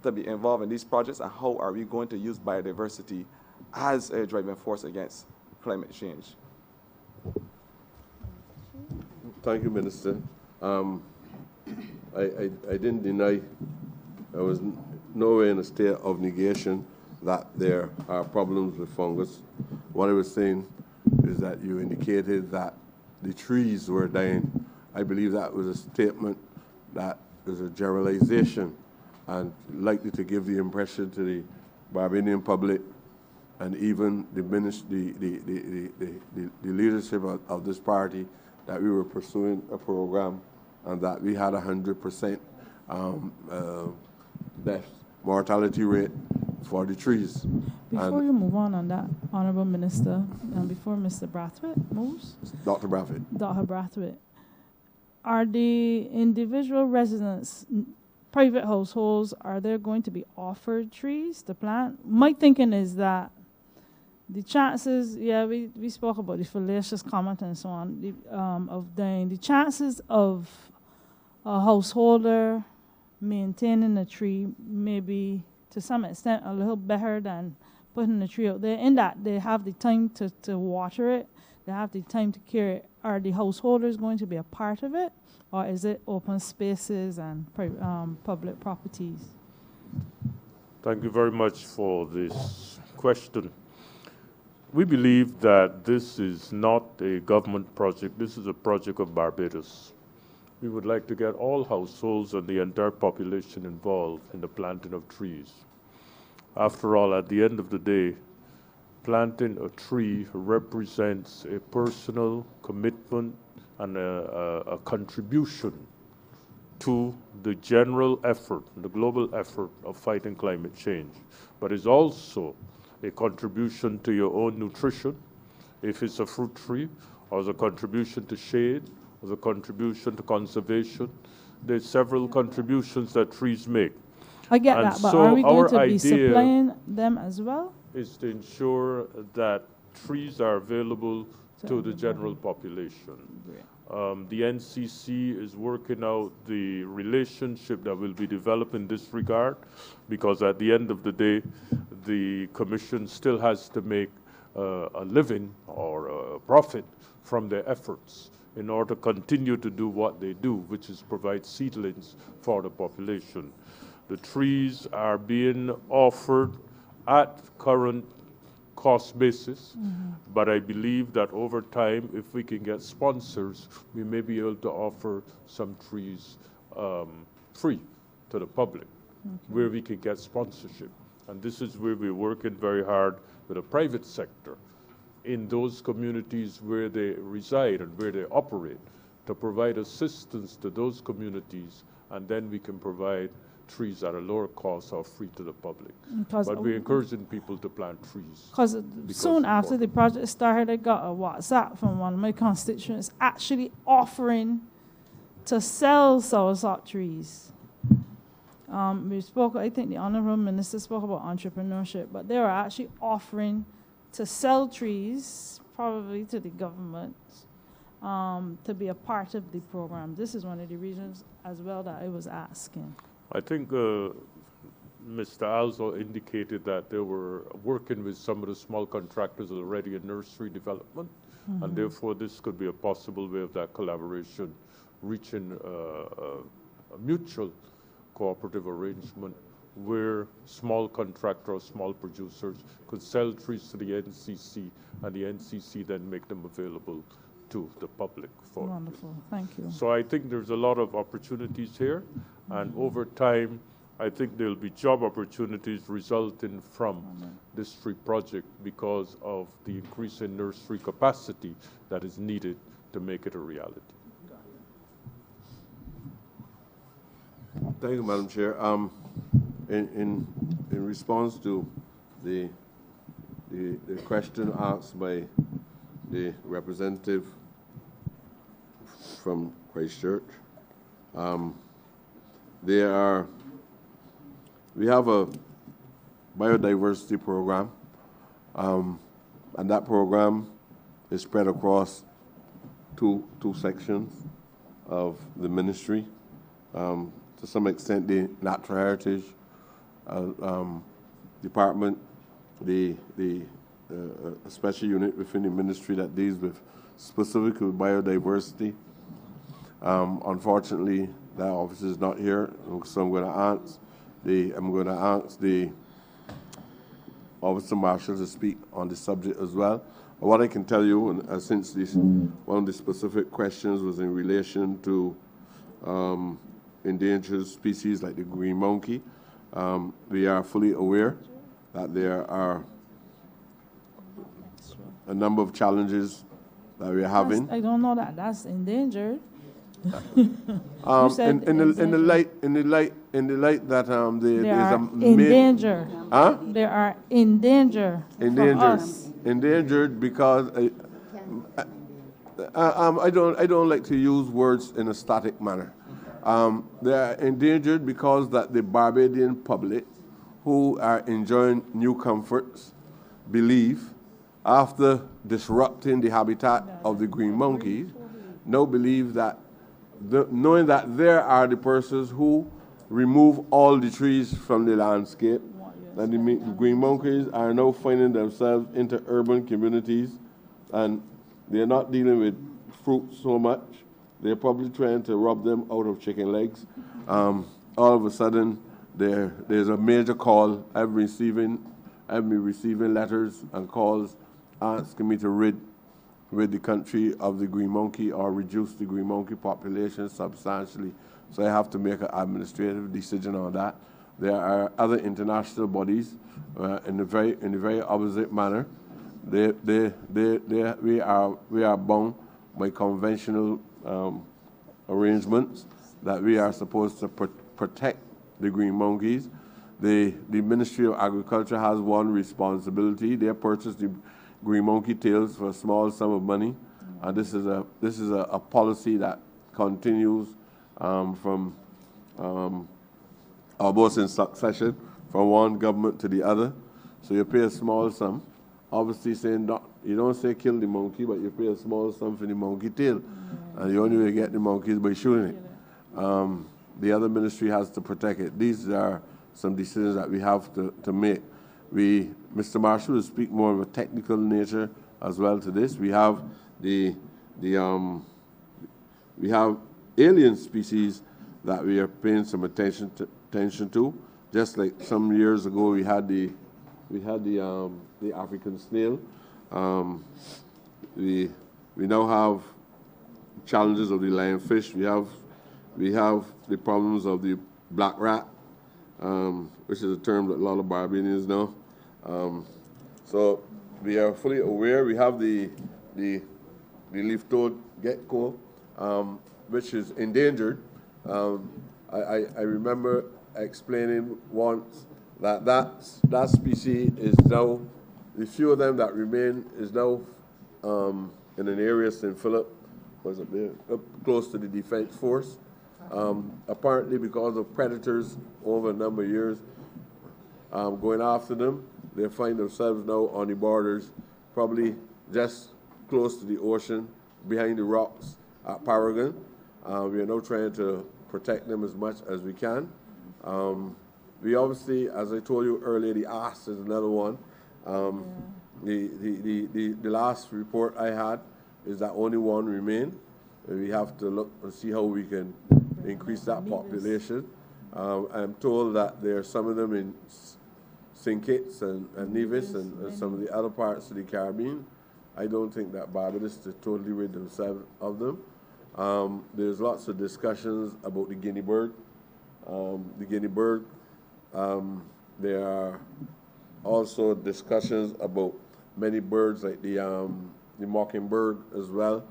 to be involved in these projects, and how are we going to use biodiversity as a driving force against climate change. Thank you, Minister. I didn't deny, I was nowhere in a state of negation that there are problems with fungus. What I was saying is that you indicated that the trees were dying. I believe that was a statement that is a generalization and likely to give the impression to the Barbadian public and even the leadership of this party that we were pursuing a program and that we had 100% death mortality rate for the trees. Before you move on that, Honorable Minister, and before Mr. Brathwaite moves, Dr. Brathwaite. Dr. Brathwaite, are the individual residents, private households, are there going to be offered trees to plant? My thinking is that the chances, we spoke about the fallacious comment and so on, of dying. The chances of a householder maintaining a tree may be, to some extent, a little better than putting a tree out there, in that they have the time to water it, they have the time to care it. Are the householders going to be a part of it, or is it open spaces and public properties? Thank you very much for this question. We believe that this is not a government project, this is a project of Barbados. We would like to get all households and the entire population involved in the planting of trees. After all, at the end of the day, planting a tree represents a personal commitment and a contribution to the general effort, the global effort of fighting climate change, but it's also a contribution to your own nutrition, if it's a fruit tree, or as a contribution to shade, as a contribution to conservation. There's several contributions that trees make. I get And that, but so are we going our to be idea supplying them as well? is to ensure that trees are available to the general population. The NCC is working out the relationship that will be developed in this regard, because at the end of the day, the Commission still has to make a living or a profit from their efforts in order to continue to do what they do, which is provide seedlings for the population. The trees are being offered at current cost basis, but I believe that over time, if we can get sponsors, we may be able to offer some trees free to the public, where we can get sponsorship. And this is where we're working very hard with the private sector in those communities where they reside and where they operate, to provide assistance to those communities, and then we can provide trees at a lower cost or free to the public. But we're encouraging people to plant trees. Because soon after the project started, I got a WhatsApp from one of my constituents actually offering to sell soursop trees. We spoke, I think the Honorable Minister spoke about entrepreneurship, but they were actually offering to sell trees, probably to the government, to be a part of the program. This is one of the reasons as well that I was asking. I think Mr. Alzo indicated that they were working with some of the small contractors already in nursery development, and therefore this could be a possible way of that collaboration, reaching a mutual cooperative arrangement where small contractors, small producers could sell trees to the NCC, and the NCC then make them available to the public. Wonderful, thank you. So I think there's a lot of opportunities here, and over time, I think there'll be job opportunities resulting from this tree project because of the increase in nursery capacity that is needed to make it a reality. Thank you, Madam Chair. In response to the question asked by the representative from Christchurch. We have a biodiversity program, and that program is spread across two sections of the ministry. To some extent, the natural heritage department, the special unit within the ministry that deals with specifically biodiversity. Unfortunately, that office is not here, so I'm going to ask the Officer Marshal to speak on the subject as well. What I can tell you, and since one of the specific questions was in relation to endangered species like the green monkey, we are fully aware that there are a number of challenges that we are having. I don't know that that's endangered. In the light that they there's are a in danger. Huh? They are in danger. From us. Endangered because I don't like to use words in a static manner. They are endangered because that the Barbadian public, who are enjoying new comforts, believe, after disrupting the habitat of the green monkeys, now believe that knowing that there are the persons who remove all the trees from the landscape, that the green monkeys are now finding themselves into urban communities, and they're not dealing with fruit so much. They're probably trying to rob them out of chicken legs. All of a sudden, there's a major call. I've been receiving letters and calls asking me to rid the country of the green monkey or reduce the green monkey population substantially. So I have to make an administrative decision on that. There are other international bodies in the very opposite manner. We are bound by conventional arrangements that we are supposed to protect the green monkeys. The Ministry of Agriculture has one responsibility. They purchase the green monkey tails for a small sum of money, and this is a policy that continues from almost in succession from one government to the other. So you pay a small sum, obviously saying you don't say kill the monkey, but you pay a small sum for the monkey tail, and the only way to get the monkey is by shooting it. The other ministry has to protect it. These are some decisions that we have to make. Mr. Marshall will speak more of a technical nature as well to this. We have we have alien species that we are paying some attention to. Just like some years ago, we had the African snail. We now have challenges of the lionfish. We have the problems of the black rat, which is a term that a lot of Barbadians know. So we are fully aware. We have the leaf-toed gecko, which is endangered. I remember explaining once that species is now, the few of them that remain is now in an area, St. Philip, was it there, up close to the Defense Force. Apparently because of predators over a number of years going after them, they find themselves now on the borders, probably just close to the ocean, behind the rocks at Paragon. We are now trying to protect them as much as we can. We obviously, as I told you earlier, the ass is another one. The last report I had is that only one remain. We have to look and see how we can increase that population. I'm told that there are some of them in St. Kitts and Nevis and some of the other parts of the Caribbean. I don't think that Barbados is totally rid themselves of them. There's lots of discussions about the guinea bird. There are also discussions about many birds like the mockingbird as well.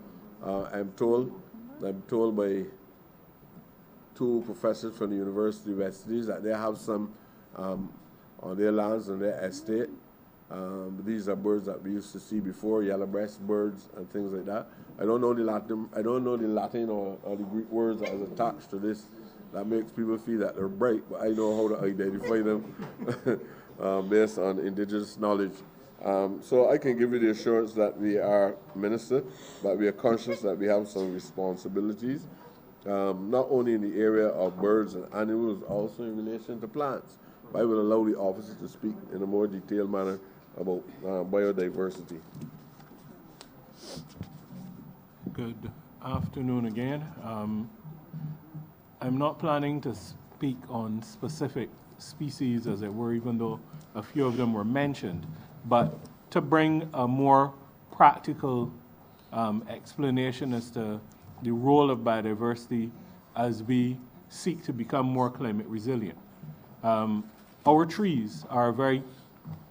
I'm told by two professors from the University of West Indies that they have some on their lands and their estate These are birds that we used to see before, yellow-breast birds and things like that. I don't know the Latin or the Greek words that is attached to this that makes people feel that they're bright, but I know how to identify them based on indigenous knowledge. So I can give you the assurance that we are, Minister, that we are conscious that we have some responsibilities, not only in the area of birds and animals, also in relation to plants. But I will allow the officer to speak in a more detailed manner about biodiversity. Good afternoon again. I'm not planning to speak on specific species, as it were, even though a few of them were mentioned, but to bring a more practical explanation as to the role of biodiversity as we seek to become more climate resilient. Our trees are a very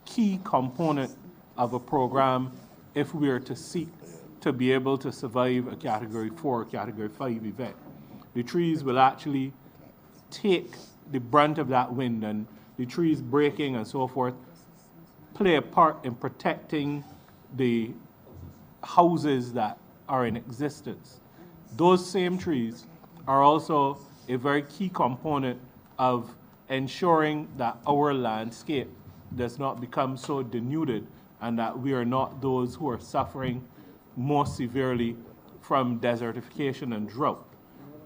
key component of a program if we are to seek to be able to survive a Category 4 or Category 5 event. The trees will actually take the brunt of that wind, and the trees breaking and so forth play a part in protecting the houses that are in existence. Those same trees are also a very key component of ensuring that our landscape does not become so denuded and that we are not those who are suffering more severely from desertification and drought.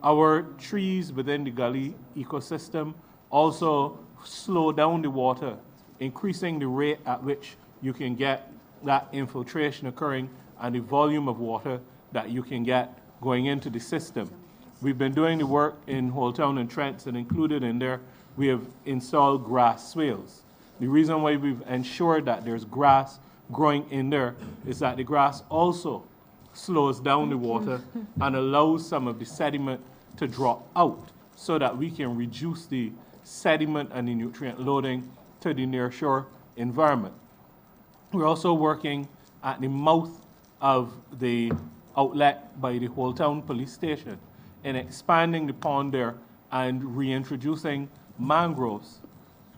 Our trees within the gully ecosystem also slow down the water, increasing the rate at which you can get that infiltration occurring and the volume of water that you can get going into the system. We've been doing the work in Holetown and Trents, and included in there, we have installed grass swales. The reason why we've ensured that there's grass growing in there is that the grass also slows down the water and allows some of the sediment to drop out so that we can reduce the sediment and the nutrient loading to the nearshore environment. We're also working at the mouth of the outlet by the Holetown Police Station in expanding the pond there and reintroducing mangroves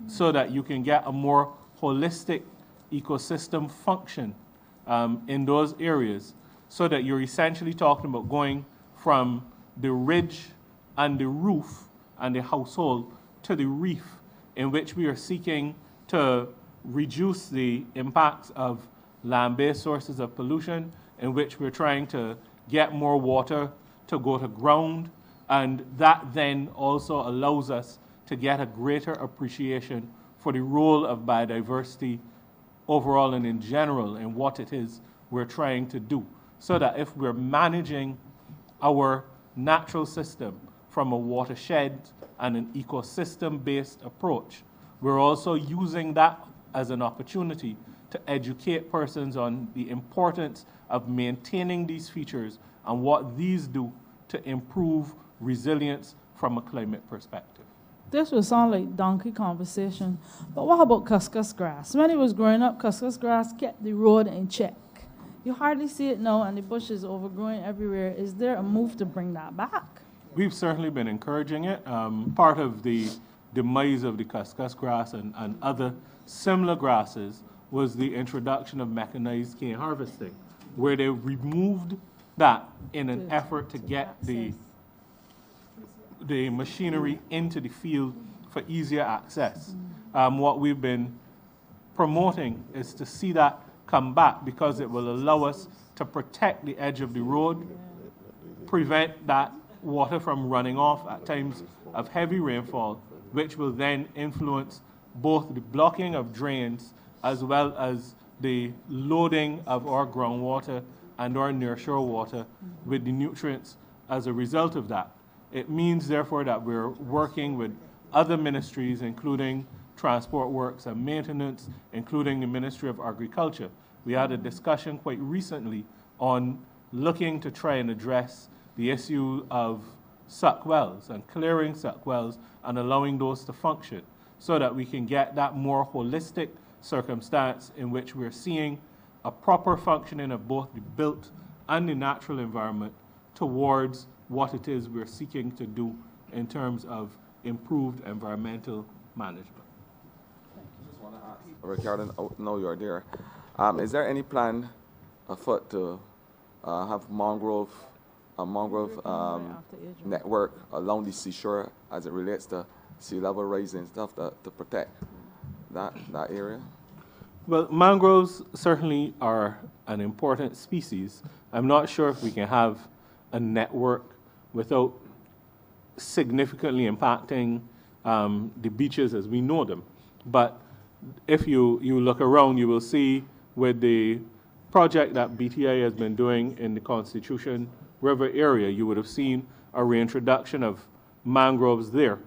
so that you can get a more holistic ecosystem function in those areas, so that you're essentially talking about going from the ridge and the roof and the household to the reef, in which we are seeking to reduce the impacts of land-based sources of pollution, in which we're trying to get more water to go to ground, and that then also allows us to get a greater appreciation for the role of biodiversity overall and in general in what it is we're trying to do, so that if we're managing our natural system from a watershed and an ecosystem-based approach, we're also using that as an opportunity to educate persons on the importance of maintaining these features and what these do to improve resilience from a climate perspective. This would sound like donkey conversation, but what about cuscus grass? When it was growing up, cuscus grass kept the road in check. You hardly see it now, and the bush is overgrowing everywhere. Is there a move to bring that back? We've certainly been encouraging it. Part of the demise of the cuscus grass and other similar grasses was the introduction of mechanized cane harvesting, where they removed that in an effort to get the machinery into the field for easier access. What we've been promoting is to see that come back, because it will allow us to protect the edge of the road, prevent that water from running off at times of heavy rainfall, which will then influence both the blocking of drains as well as the loading of our groundwater and our nearshore water with the nutrients as a result of that. It means, therefore, that we're working with other ministries, including Transport Works and Maintenance, including the Ministry of Agriculture. We had a discussion quite recently on looking to try and address the issue of suck wells and clearing suck wells and allowing those to function, so that we can get that more holistic circumstance in which we're seeing a proper functioning of both the built and the natural environment towards what it is we're seeking to do in terms of improved environmental management. Just want to ask Ricardo, know you are there. Is there any plan afoot to have mangrove network along the seashore as it relates to sea level rise and stuff to protect that area? Well, mangroves certainly are an important species. I'm not sure if we can have a network without significantly impacting the beaches as we know them. But if you look around, you will see with the project that BTI has been doing in the Constitution River area, you would have seen a reintroduction of mangroves there.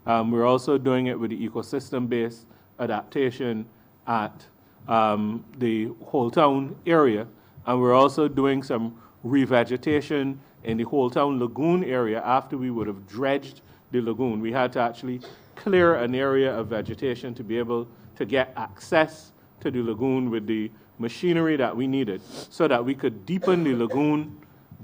We're also doing it with the ecosystem-based adaptation at the Whole Town area, and we're also doing some revegetation in the Whole Town Lagoon area after we would have dredged the lagoon. We had to actually clear an area of vegetation to be able to get access to the lagoon with the machinery that we needed so that we could deepen the lagoon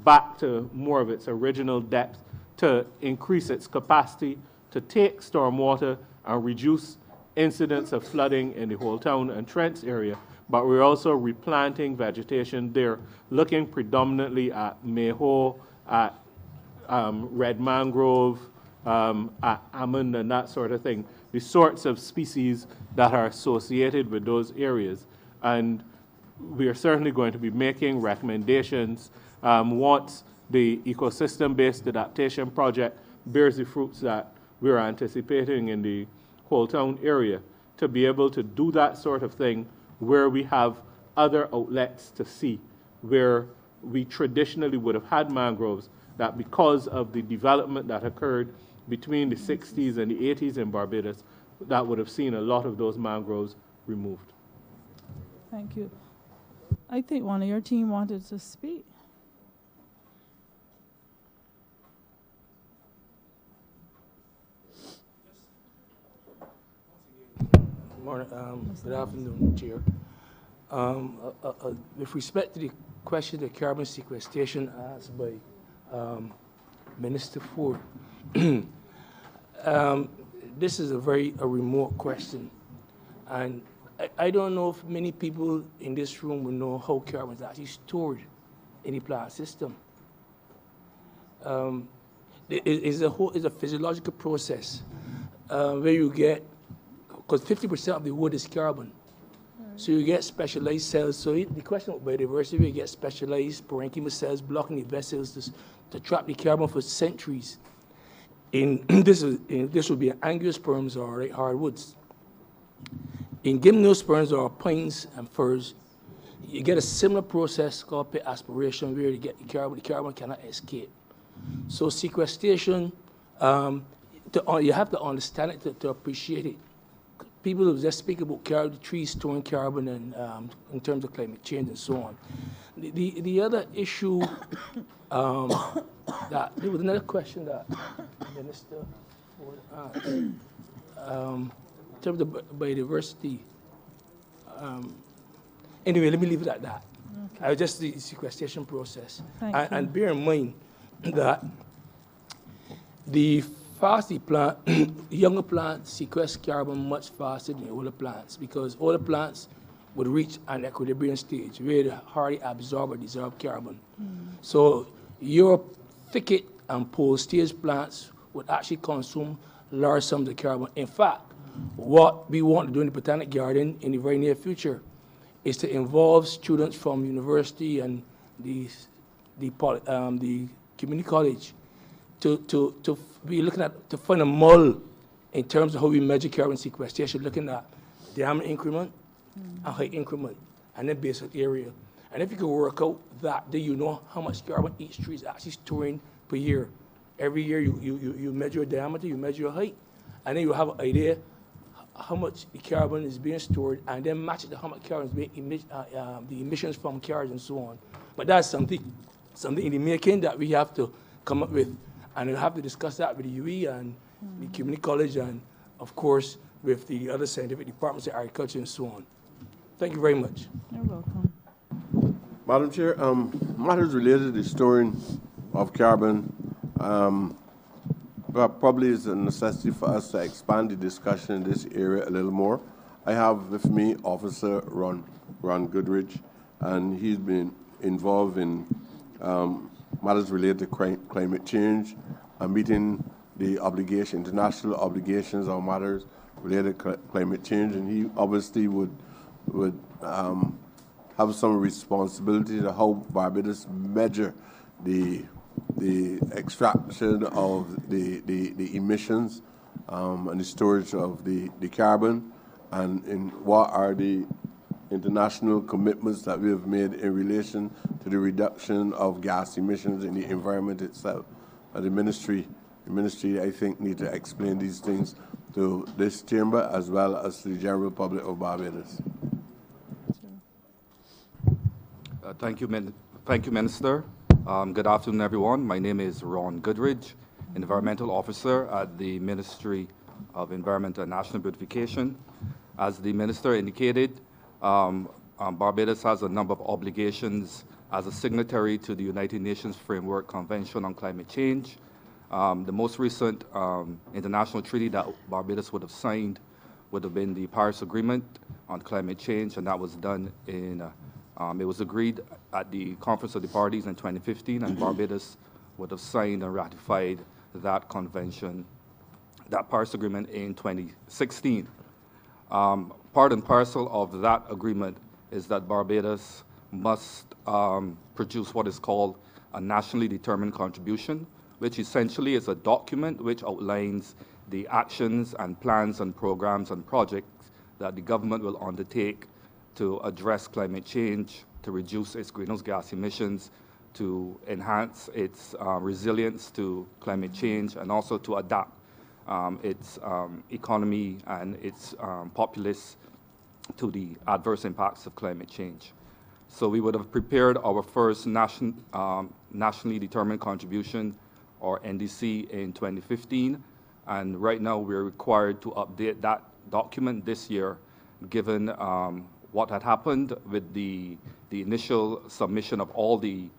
back to more of its original depth to increase its capacity to take stormwater and reduce incidents of flooding in the Whole Town and Trents area. But we're also replanting vegetation there, looking predominantly at mayhaw, at red mangrove, at almond and that sort of thing, the sorts of species that are associated with those areas. And we are certainly going to be making recommendations once the ecosystem-based adaptation project bears the fruits that we're anticipating in the Whole Town area, to be able to do that sort of thing where we have other outlets to sea, where we traditionally would have had mangroves, that because of the development that occurred between the 60s and the 80s in Barbados, that would have seen a lot of those mangroves removed. Thank you. I think one of your team wanted to speak. Good afternoon, Chair. With respect to the question of carbon sequestration asked by Minister Ford, this is a very remote question, and I don't know if many people in this room will know how carbon is actually stored in the plant system. It's a physiological process where you get, because 50% of the wood is carbon. So you get specialized cells. So the question of biodiversity, you get specialized parenchyma cells blocking the vessels to trap the carbon for centuries. This would be angiosperms or hardwoods. In gymnosperms or pines and firs, you get a similar process called pit aspiration where you get the carbon cannot escape. So sequestration, you have to understand it to appreciate it. People who just speak about carbon, trees storing carbon and in terms of climate change and so on. The other issue, that there was another question that Minister Ford asked, in terms of biodiversity. Anyway, let me leave it at that. Okay. Just the sequestration process. And bear in mind that the faster plant, younger plants sequester carbon much faster than older plants, because older plants would reach an equilibrium stage where they hardly absorb or dissolve carbon. So your thicket and pole stage plants would actually consume large sums of carbon. In fact, what we want to do in the Botanic Garden in the very near future is to involve students from university and the community college to be looking at, to find a model in terms of how we measure carbon sequestration, looking at diameter increment and height increment, and then based on area. And if you can work out that, then you know how much carbon each tree is actually storing per year. Every year you measure your diameter, you measure your height, and then you have an idea how much the carbon is being stored, and then match it to how much carbon is being the emissions from cars and so on. But that's something in the making that we have to come up with. And we'll have to discuss that with the UE and the community college and, of course, with the other scientific departments of agriculture and so on. Thank you very much. You're welcome. Madam Chair, matters related to storing of carbon probably is a necessity for us to expand the discussion in this area a little more. I have with me Officer Ron Goodridge, and he's been involved in matters related to climate change and meeting the international obligations on matters related to climate change, and he obviously would have some responsibility to how Barbados measure the extraction of the emissions and the storage of the carbon, and in what are the international commitments that we have made in relation to the reduction of gas emissions in the environment itself. The ministry, I think, need to explain these things to this chamber as well as to the general public of Barbados. Thank you, Minister. Good afternoon, everyone. My name is Ron Goodridge, Environmental Officer at the Ministry of Environment and National Beautification. As the Minister indicated, Barbados has a number of obligations as a signatory to the United Nations Framework Convention on Climate Change. The most recent international treaty that Barbados would have signed would have been the Paris Agreement on Climate Change, and that was done in it was agreed at the Conference of the Parties in 2015, and Barbados would have signed and ratified that convention, that Paris Agreement, in 2016. Part and parcel of that agreement is that Barbados must produce what is called a nationally determined contribution, which essentially is a document which outlines the actions and plans and programs and projects that the government will undertake to address climate change, to reduce its greenhouse gas emissions, to enhance its resilience to climate change, and also to adapt its economy and its populace to the adverse impacts of climate change. So we would have prepared our first nationally determined contribution, or NDC, in 2015, and right now we're required to update that document this year, given what had happened with the initial submission of all the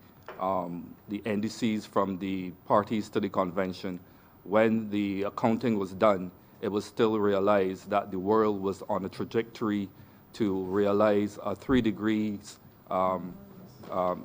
NDCs from the parties to the convention. When the accounting was done, it was still realized that the world was on a trajectory to realize a 3 degrees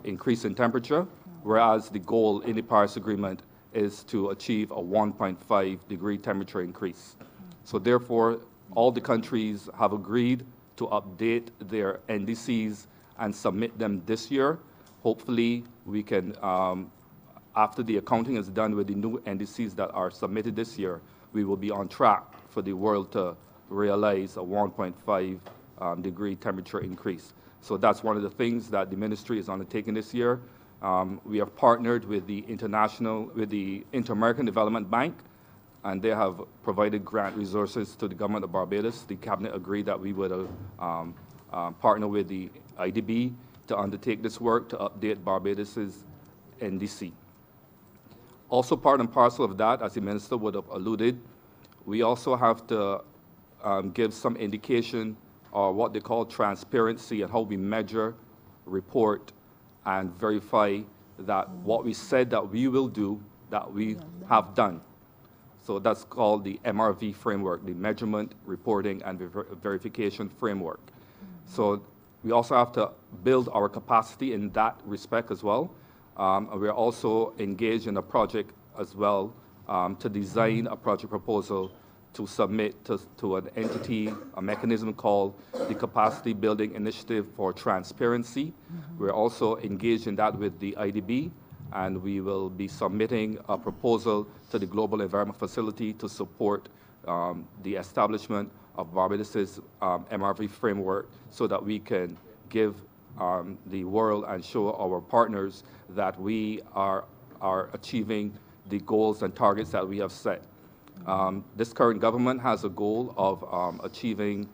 increase in temperature, whereas the goal in the Paris Agreement is to achieve a 1.5 degree temperature increase. So therefore, all the countries have agreed to update their NDCs and submit them this year. Hopefully, we can, after the accounting is done with the new NDCs that are submitted this year, we will be on track for the world to realize a 1.5 degree temperature increase. So that's one of the things that the ministry is undertaking this year. We have partnered with the Inter-American Development Bank, and they have provided grant resources to the government of Barbados. The cabinet agreed that we would partner with the IDB to undertake this work to update Barbados's NDC. Also, part and parcel of that, as the minister would have alluded, we also have to give some indication or what they call transparency and how we measure, report, and verify that what we said that we will do, that we have done. So that's called the MRV framework, the Measurement, Reporting, and Verification Framework. So we also have to build our capacity in that respect as well. We're also engaged in a project as well to design a project proposal to submit to an entity, a mechanism called the Capacity Building Initiative for Transparency. We're also engaged in that with the IDB, and we will be submitting a proposal to the Global Environment Facility to support the establishment of Barbados's MRV framework so that we can give the world and show our partners that we are achieving the goals and targets that we have set. This current government has a goal of achieving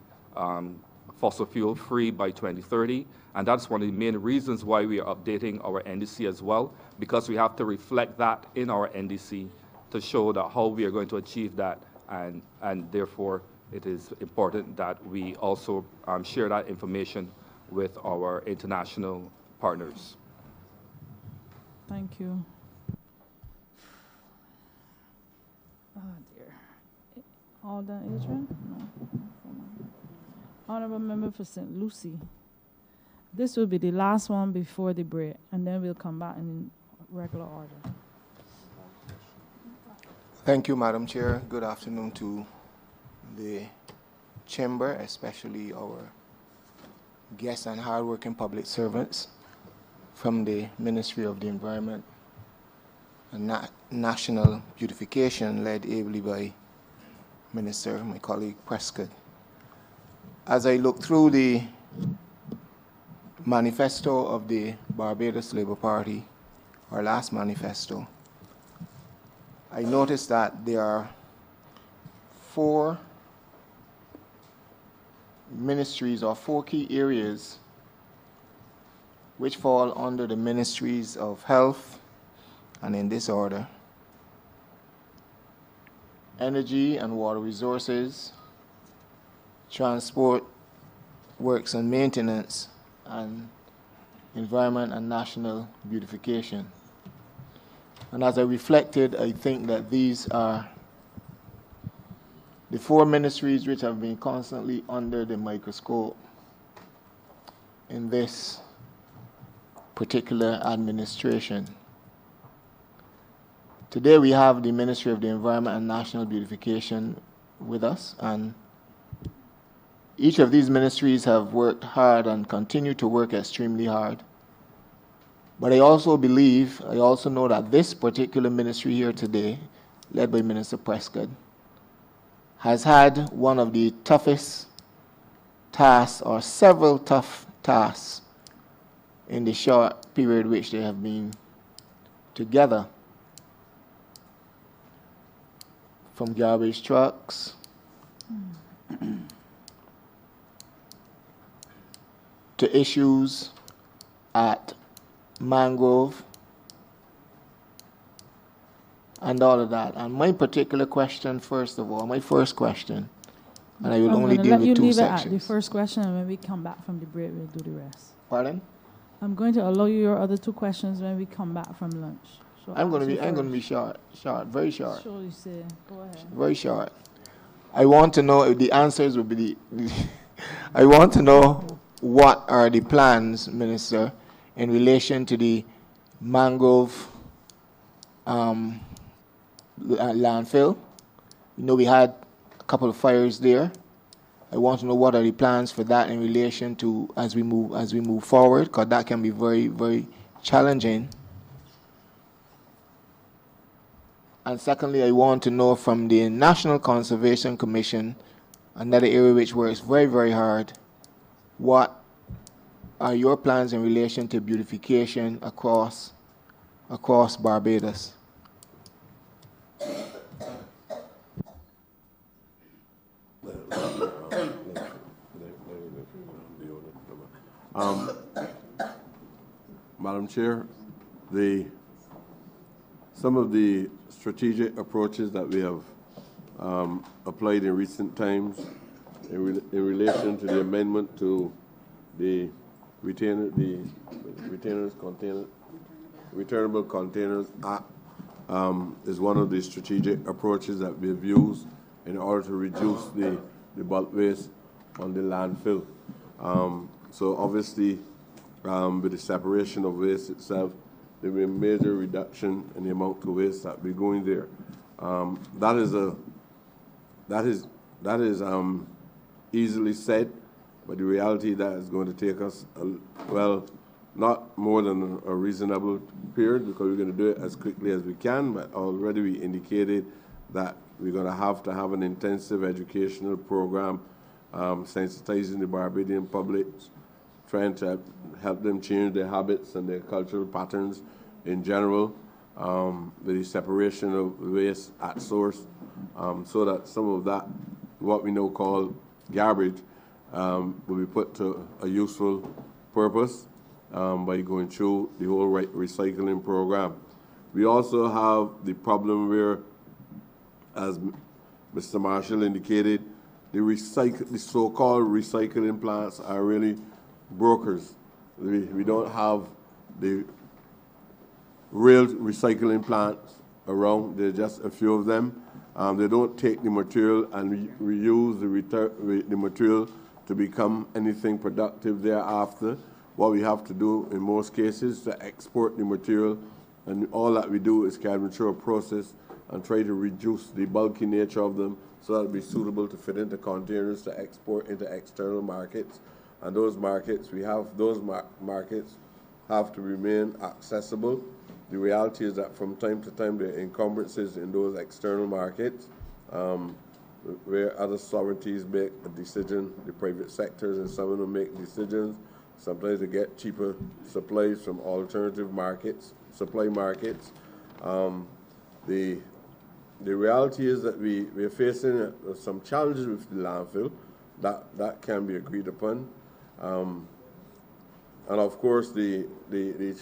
fossil fuel free by 2030, and that's one of the main reasons why we are updating our NDC as well, because we have to reflect that in our NDC to show that how we are going to achieve that, and therefore it is important that we also share that information with our international partners. Thank you. Oh dear. All done, Adrian? No. Honorable Member for St. Lucie. This will be the last one before the break, and then we'll come back in regular order. Thank you, Madam Chair. Good afternoon to the chamber, especially our guests and hardworking public servants from the Ministry of the Environment and National Beautification, led ably by Minister, my colleague Prescott. As I look through the manifesto of the Barbados Labour Party, our last manifesto, I noticed that there are 4 ministries or 4 key areas which fall under the ministries of health, and in this order: energy and water resources, transport, works and maintenance, and environment and national beautification. And as I reflected, I think that these are the 4 ministries which have been constantly under the microscope in this particular administration. Today we have the Ministry of the Environment and National Beautification with us, and each of these ministries have worked hard and continue to work extremely hard. But I also know that this particular ministry here today, led by Minister Prescott, has had one of the toughest tasks, or several tough tasks, in the short period which they have been together. From garbage trucks to issues at Mangrove and all of that. And my particular question, first of all, my first question, and I will only deal with 2 sections. I'm going to let you leave it at the first question, and when we come back from the break, we'll do the rest. Pardon? I'm going to allow you your other 2 questions when we come back from lunch. So I'm going to be short, very short. Sure, you say. Go ahead. Very short. I want to know if the answers will be I want to know what are the plans, Minister, in relation to the Mangrove landfill. You know, we had a couple of fires there. I want to know what are the plans for that in relation to as we move forward, because that can be very, very challenging. And secondly, I want to know from the National Conservation Commission, another area which works very, very hard, what are your plans in relation to beautification across Barbados? Madam Chair, some of the strategic approaches that we have applied in recent times in relation to the amendment to the Returnable Containers Act is one of the strategic approaches that we have used in order to reduce the bulk waste on the landfill. So obviously, with the separation of waste itself, there will be a major reduction in the amount of waste that will be going there. That is easily said, but the reality that is going to take us, not more than a reasonable period, because we're going to do it as quickly as we can, but already we indicated that we're going to have an intensive educational program, sensitizing the Barbadian public, trying to help them change their habits and their cultural patterns in general, the separation of waste at source, so that some of that, what we now call garbage, will be put to a useful purpose by going through the whole recycling program. We also have the problem where, as Mr. Marshall indicated, the so-called recycling plants are really brokers. We don't have the real recycling plants around. There are just a few of them. They don't take the material and reuse the material to become anything productive thereafter. What we have to do in most cases to export the material, and all that we do is carry through a process and try to reduce the bulky nature of them so that it'll be suitable to fit into containers to export into external markets. And those markets, markets have to remain accessible. The reality is that from time to time there are encumbrances in those external markets where other sovereignties make a decision, the private sectors and some of them make decisions. Sometimes they get cheaper supplies from alternative markets, supply markets. The reality is that we are facing some challenges with the landfill that can be agreed upon. And of course, the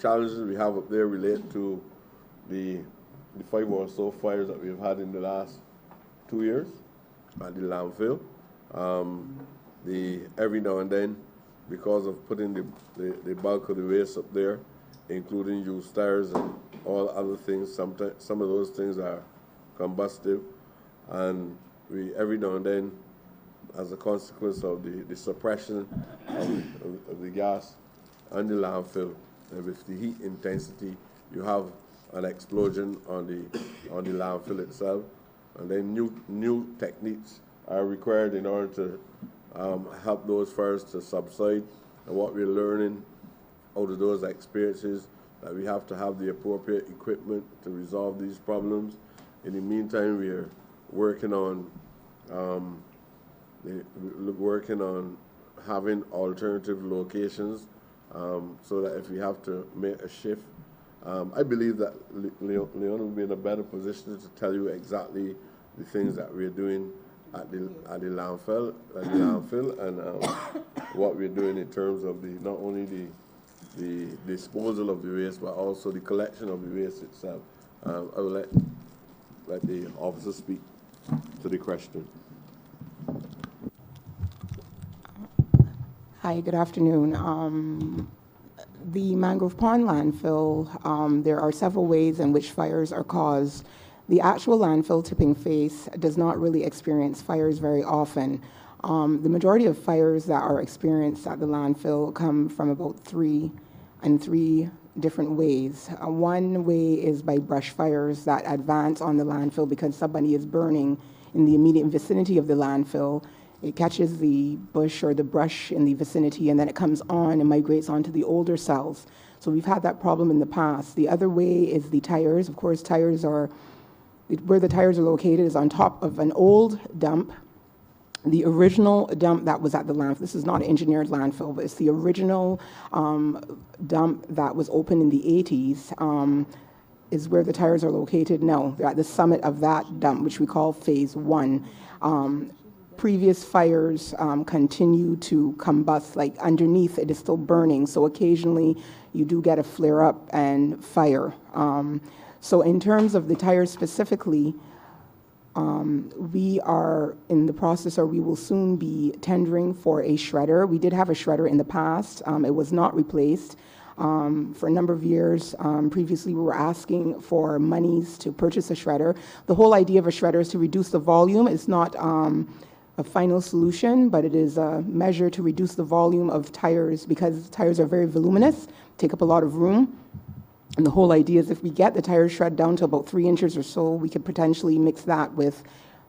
challenges we have up there relate to the 5 or so fires that we've had in the last 2 years at the landfill. Every now and then, because of putting the bulk of the waste up there, including used tires and all other things, some of those things are combustive, and we every now and then, as a consequence of the suppression of the gas and the landfill, and with the heat intensity, you have an explosion on the landfill itself, and then new techniques are required in order to help those fires to subside. And what we're learning out of those experiences, that we have to have the appropriate equipment to resolve these problems. In the meantime, we are working on having alternative locations so that if we have to make a shift, I believe that Leon will be in a better position to tell you exactly the things that we're doing at the landfill, and what we're doing in terms of not only the disposal of the waste, but also the collection of the waste itself. I will let the officer speak to the question. Hi, good afternoon. The Mangrove Pond landfill, there are several ways in which fires are caused. The actual landfill tipping face does not really experience fires very often. The majority of fires that are experienced at the landfill come from about three different ways. One way is by brush fires that advance on the landfill because somebody is burning in the immediate vicinity of the landfill. It catches the bush or the brush in the vicinity, and then it comes on and migrates onto the older cells. So we've had that problem in the past. The other way is the tires. Of course, where the tires are located is on top of an old dump. The original dump that was at the landfill, this is not an engineered landfill, but it's the original dump that was open in the 80s, is where the tires are located now. They're at the summit of that dump, which we call phase 1. Previous fires continue to combust, like underneath it is still burning, so occasionally you do get a flare up and fire. So in terms of the tires specifically, we are in the process, or we will soon be tendering for a shredder. We did have a shredder in the past. It was not replaced. For a number of years previously, we were asking for monies to purchase a shredder. The whole idea of a shredder is to reduce the volume. It's not a final solution, but it is a measure to reduce the volume of tires because tires are very voluminous, take up a lot of room. And the whole idea is if we get the tires shred down to about 3 inches or so, we could potentially mix that with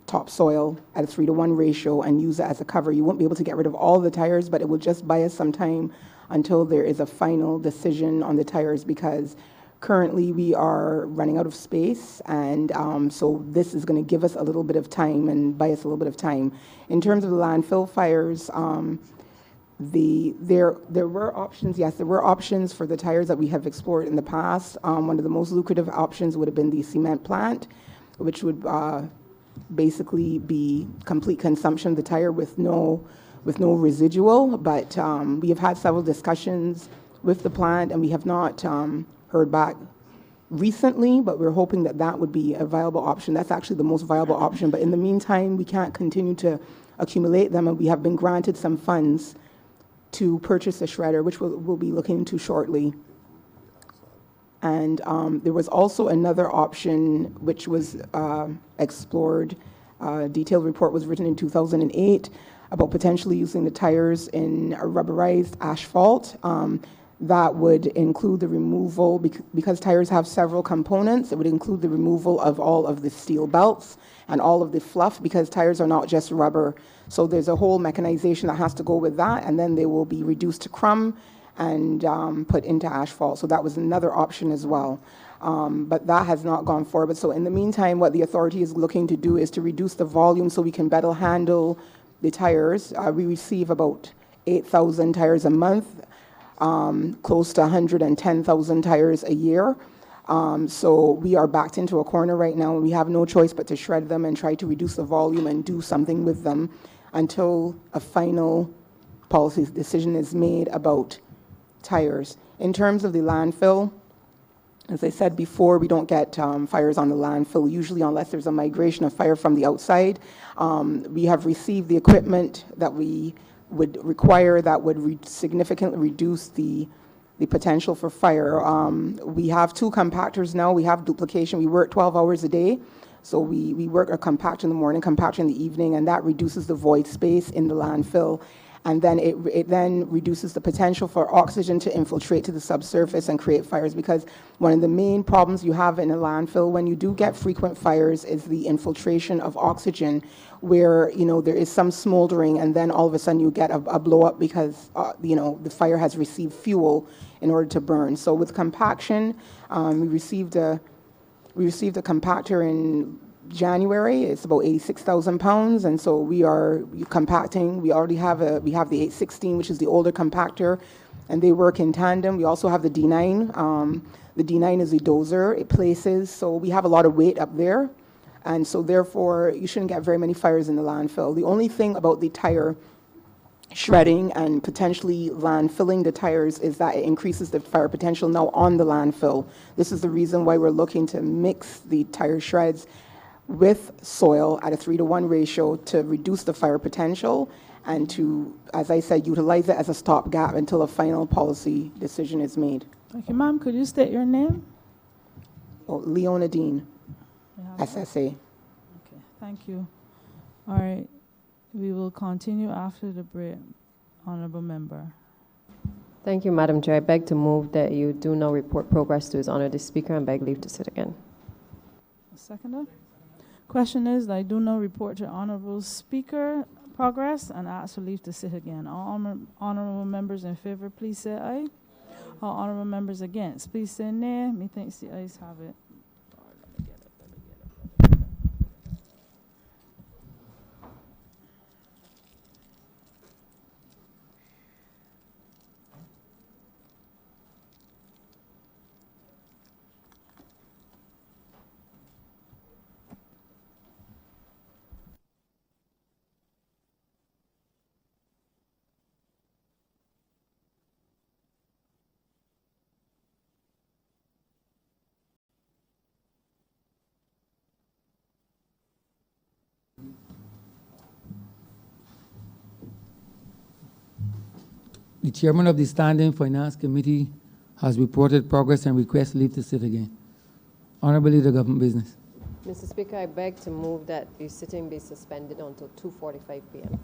topsoil at a 3-to-1 ratio and use it as a cover. You won't be able to get rid of all the tires, but it will just buy us some time until there is a final decision on the tires, because currently we are running out of space, and so this is going to give us a little bit of time and buy us a little bit of time. In terms of the landfill fires, there were options, yes, there were options for the tires that we have explored in the past. One of the most lucrative options would have been the cement plant, which would basically be complete consumption of the tire with no residual. But we have had several discussions with the plant, and we have not heard back recently, but we're hoping that that would be a viable option. That's actually the most viable option. But in the meantime, we can't continue to accumulate them, and we have been granted some funds to purchase a shredder, which we'll be looking into shortly. And there was also another option which was explored. A detailed report was written in 2008 about potentially using the tires in a rubberized asphalt. That would include the removal, because tires have several components, it would include the removal of all of the steel belts and all of the fluff, because tires are not just rubber. So there's a whole mechanization that has to go with that, and then they will be reduced to crumb and put into asphalt. So that was another option as well. But that has not gone forward. So in the meantime, what the authority is looking to do is to reduce the volume so we can better handle the tires. We receive about 8,000 tires a month, close to 110,000 tires a year. So we are backed into a corner right now, and we have no choice but to shred them and try to reduce the volume and do something with them until a final policy decision is made about tires. In terms of the landfill, as I said before, we don't get fires on the landfill, usually unless there's a migration of fire from the outside. We have received the equipment that we would require that would significantly reduce the potential for fire. We have 2 compactors now. We have duplication. We work 12 hours a day. So we work a compactor in the morning, compactor in the evening, and that reduces the void space in the landfill. And then it then reduces the potential for oxygen to infiltrate to the subsurface and create fires, because one of the main problems you have in a landfill when you do get frequent fires is the infiltration of oxygen, where, you know, there is some smoldering and then all of a sudden you get a blow up because, you know, the fire has received fuel in order to burn. So with compaction, we received a compactor in January. It's about 86,000 pounds, and so we are compacting. We already have the 816, which is the older compactor, and they work in tandem. We also have the D9. The D9 is a dozer. It places, so we have a lot of weight up there, and so therefore you shouldn't get very many fires in the landfill. The only thing about the tire shredding and potentially landfilling the tires is that it increases the fire potential now on the landfill. This is the reason why we're looking to mix the tire shreds with soil at a 3-to-1 ratio to reduce the fire potential and to, as I said, utilize it as a stopgap until a final policy decision is made. Thank you, ma'am. Could you state your name? Oh, Leona Dean, SSA. Okay, thank you. All right, we will continue after the break. Honorable member. Thank you, Madam Chair. I beg to move that you do not report progress to His Honor the Speaker and beg leave to sit again. Seconder. Question is, I do not report to Honorable Speaker progress and ask for leave to sit again. All honorable members in favor, please say aye. All honorable members against, please say nay. Methinks the ayes have it. The chairman of the Standing Finance Committee has reported progress and requests leave to sit again. Honorable Leader, Government Business. Mr. Speaker, I beg to move that the sitting be suspended until 2:45 p.m.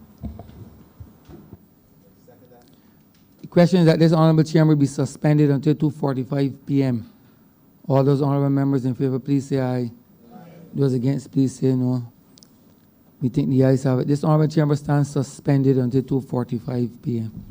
The question is that this honorable chamber be suspended until 2:45 p.m. All those honorable members in favor, please say aye. Those against, please say no. We think the ayes have it. This honorable chamber stands suspended until 2:45 p.m.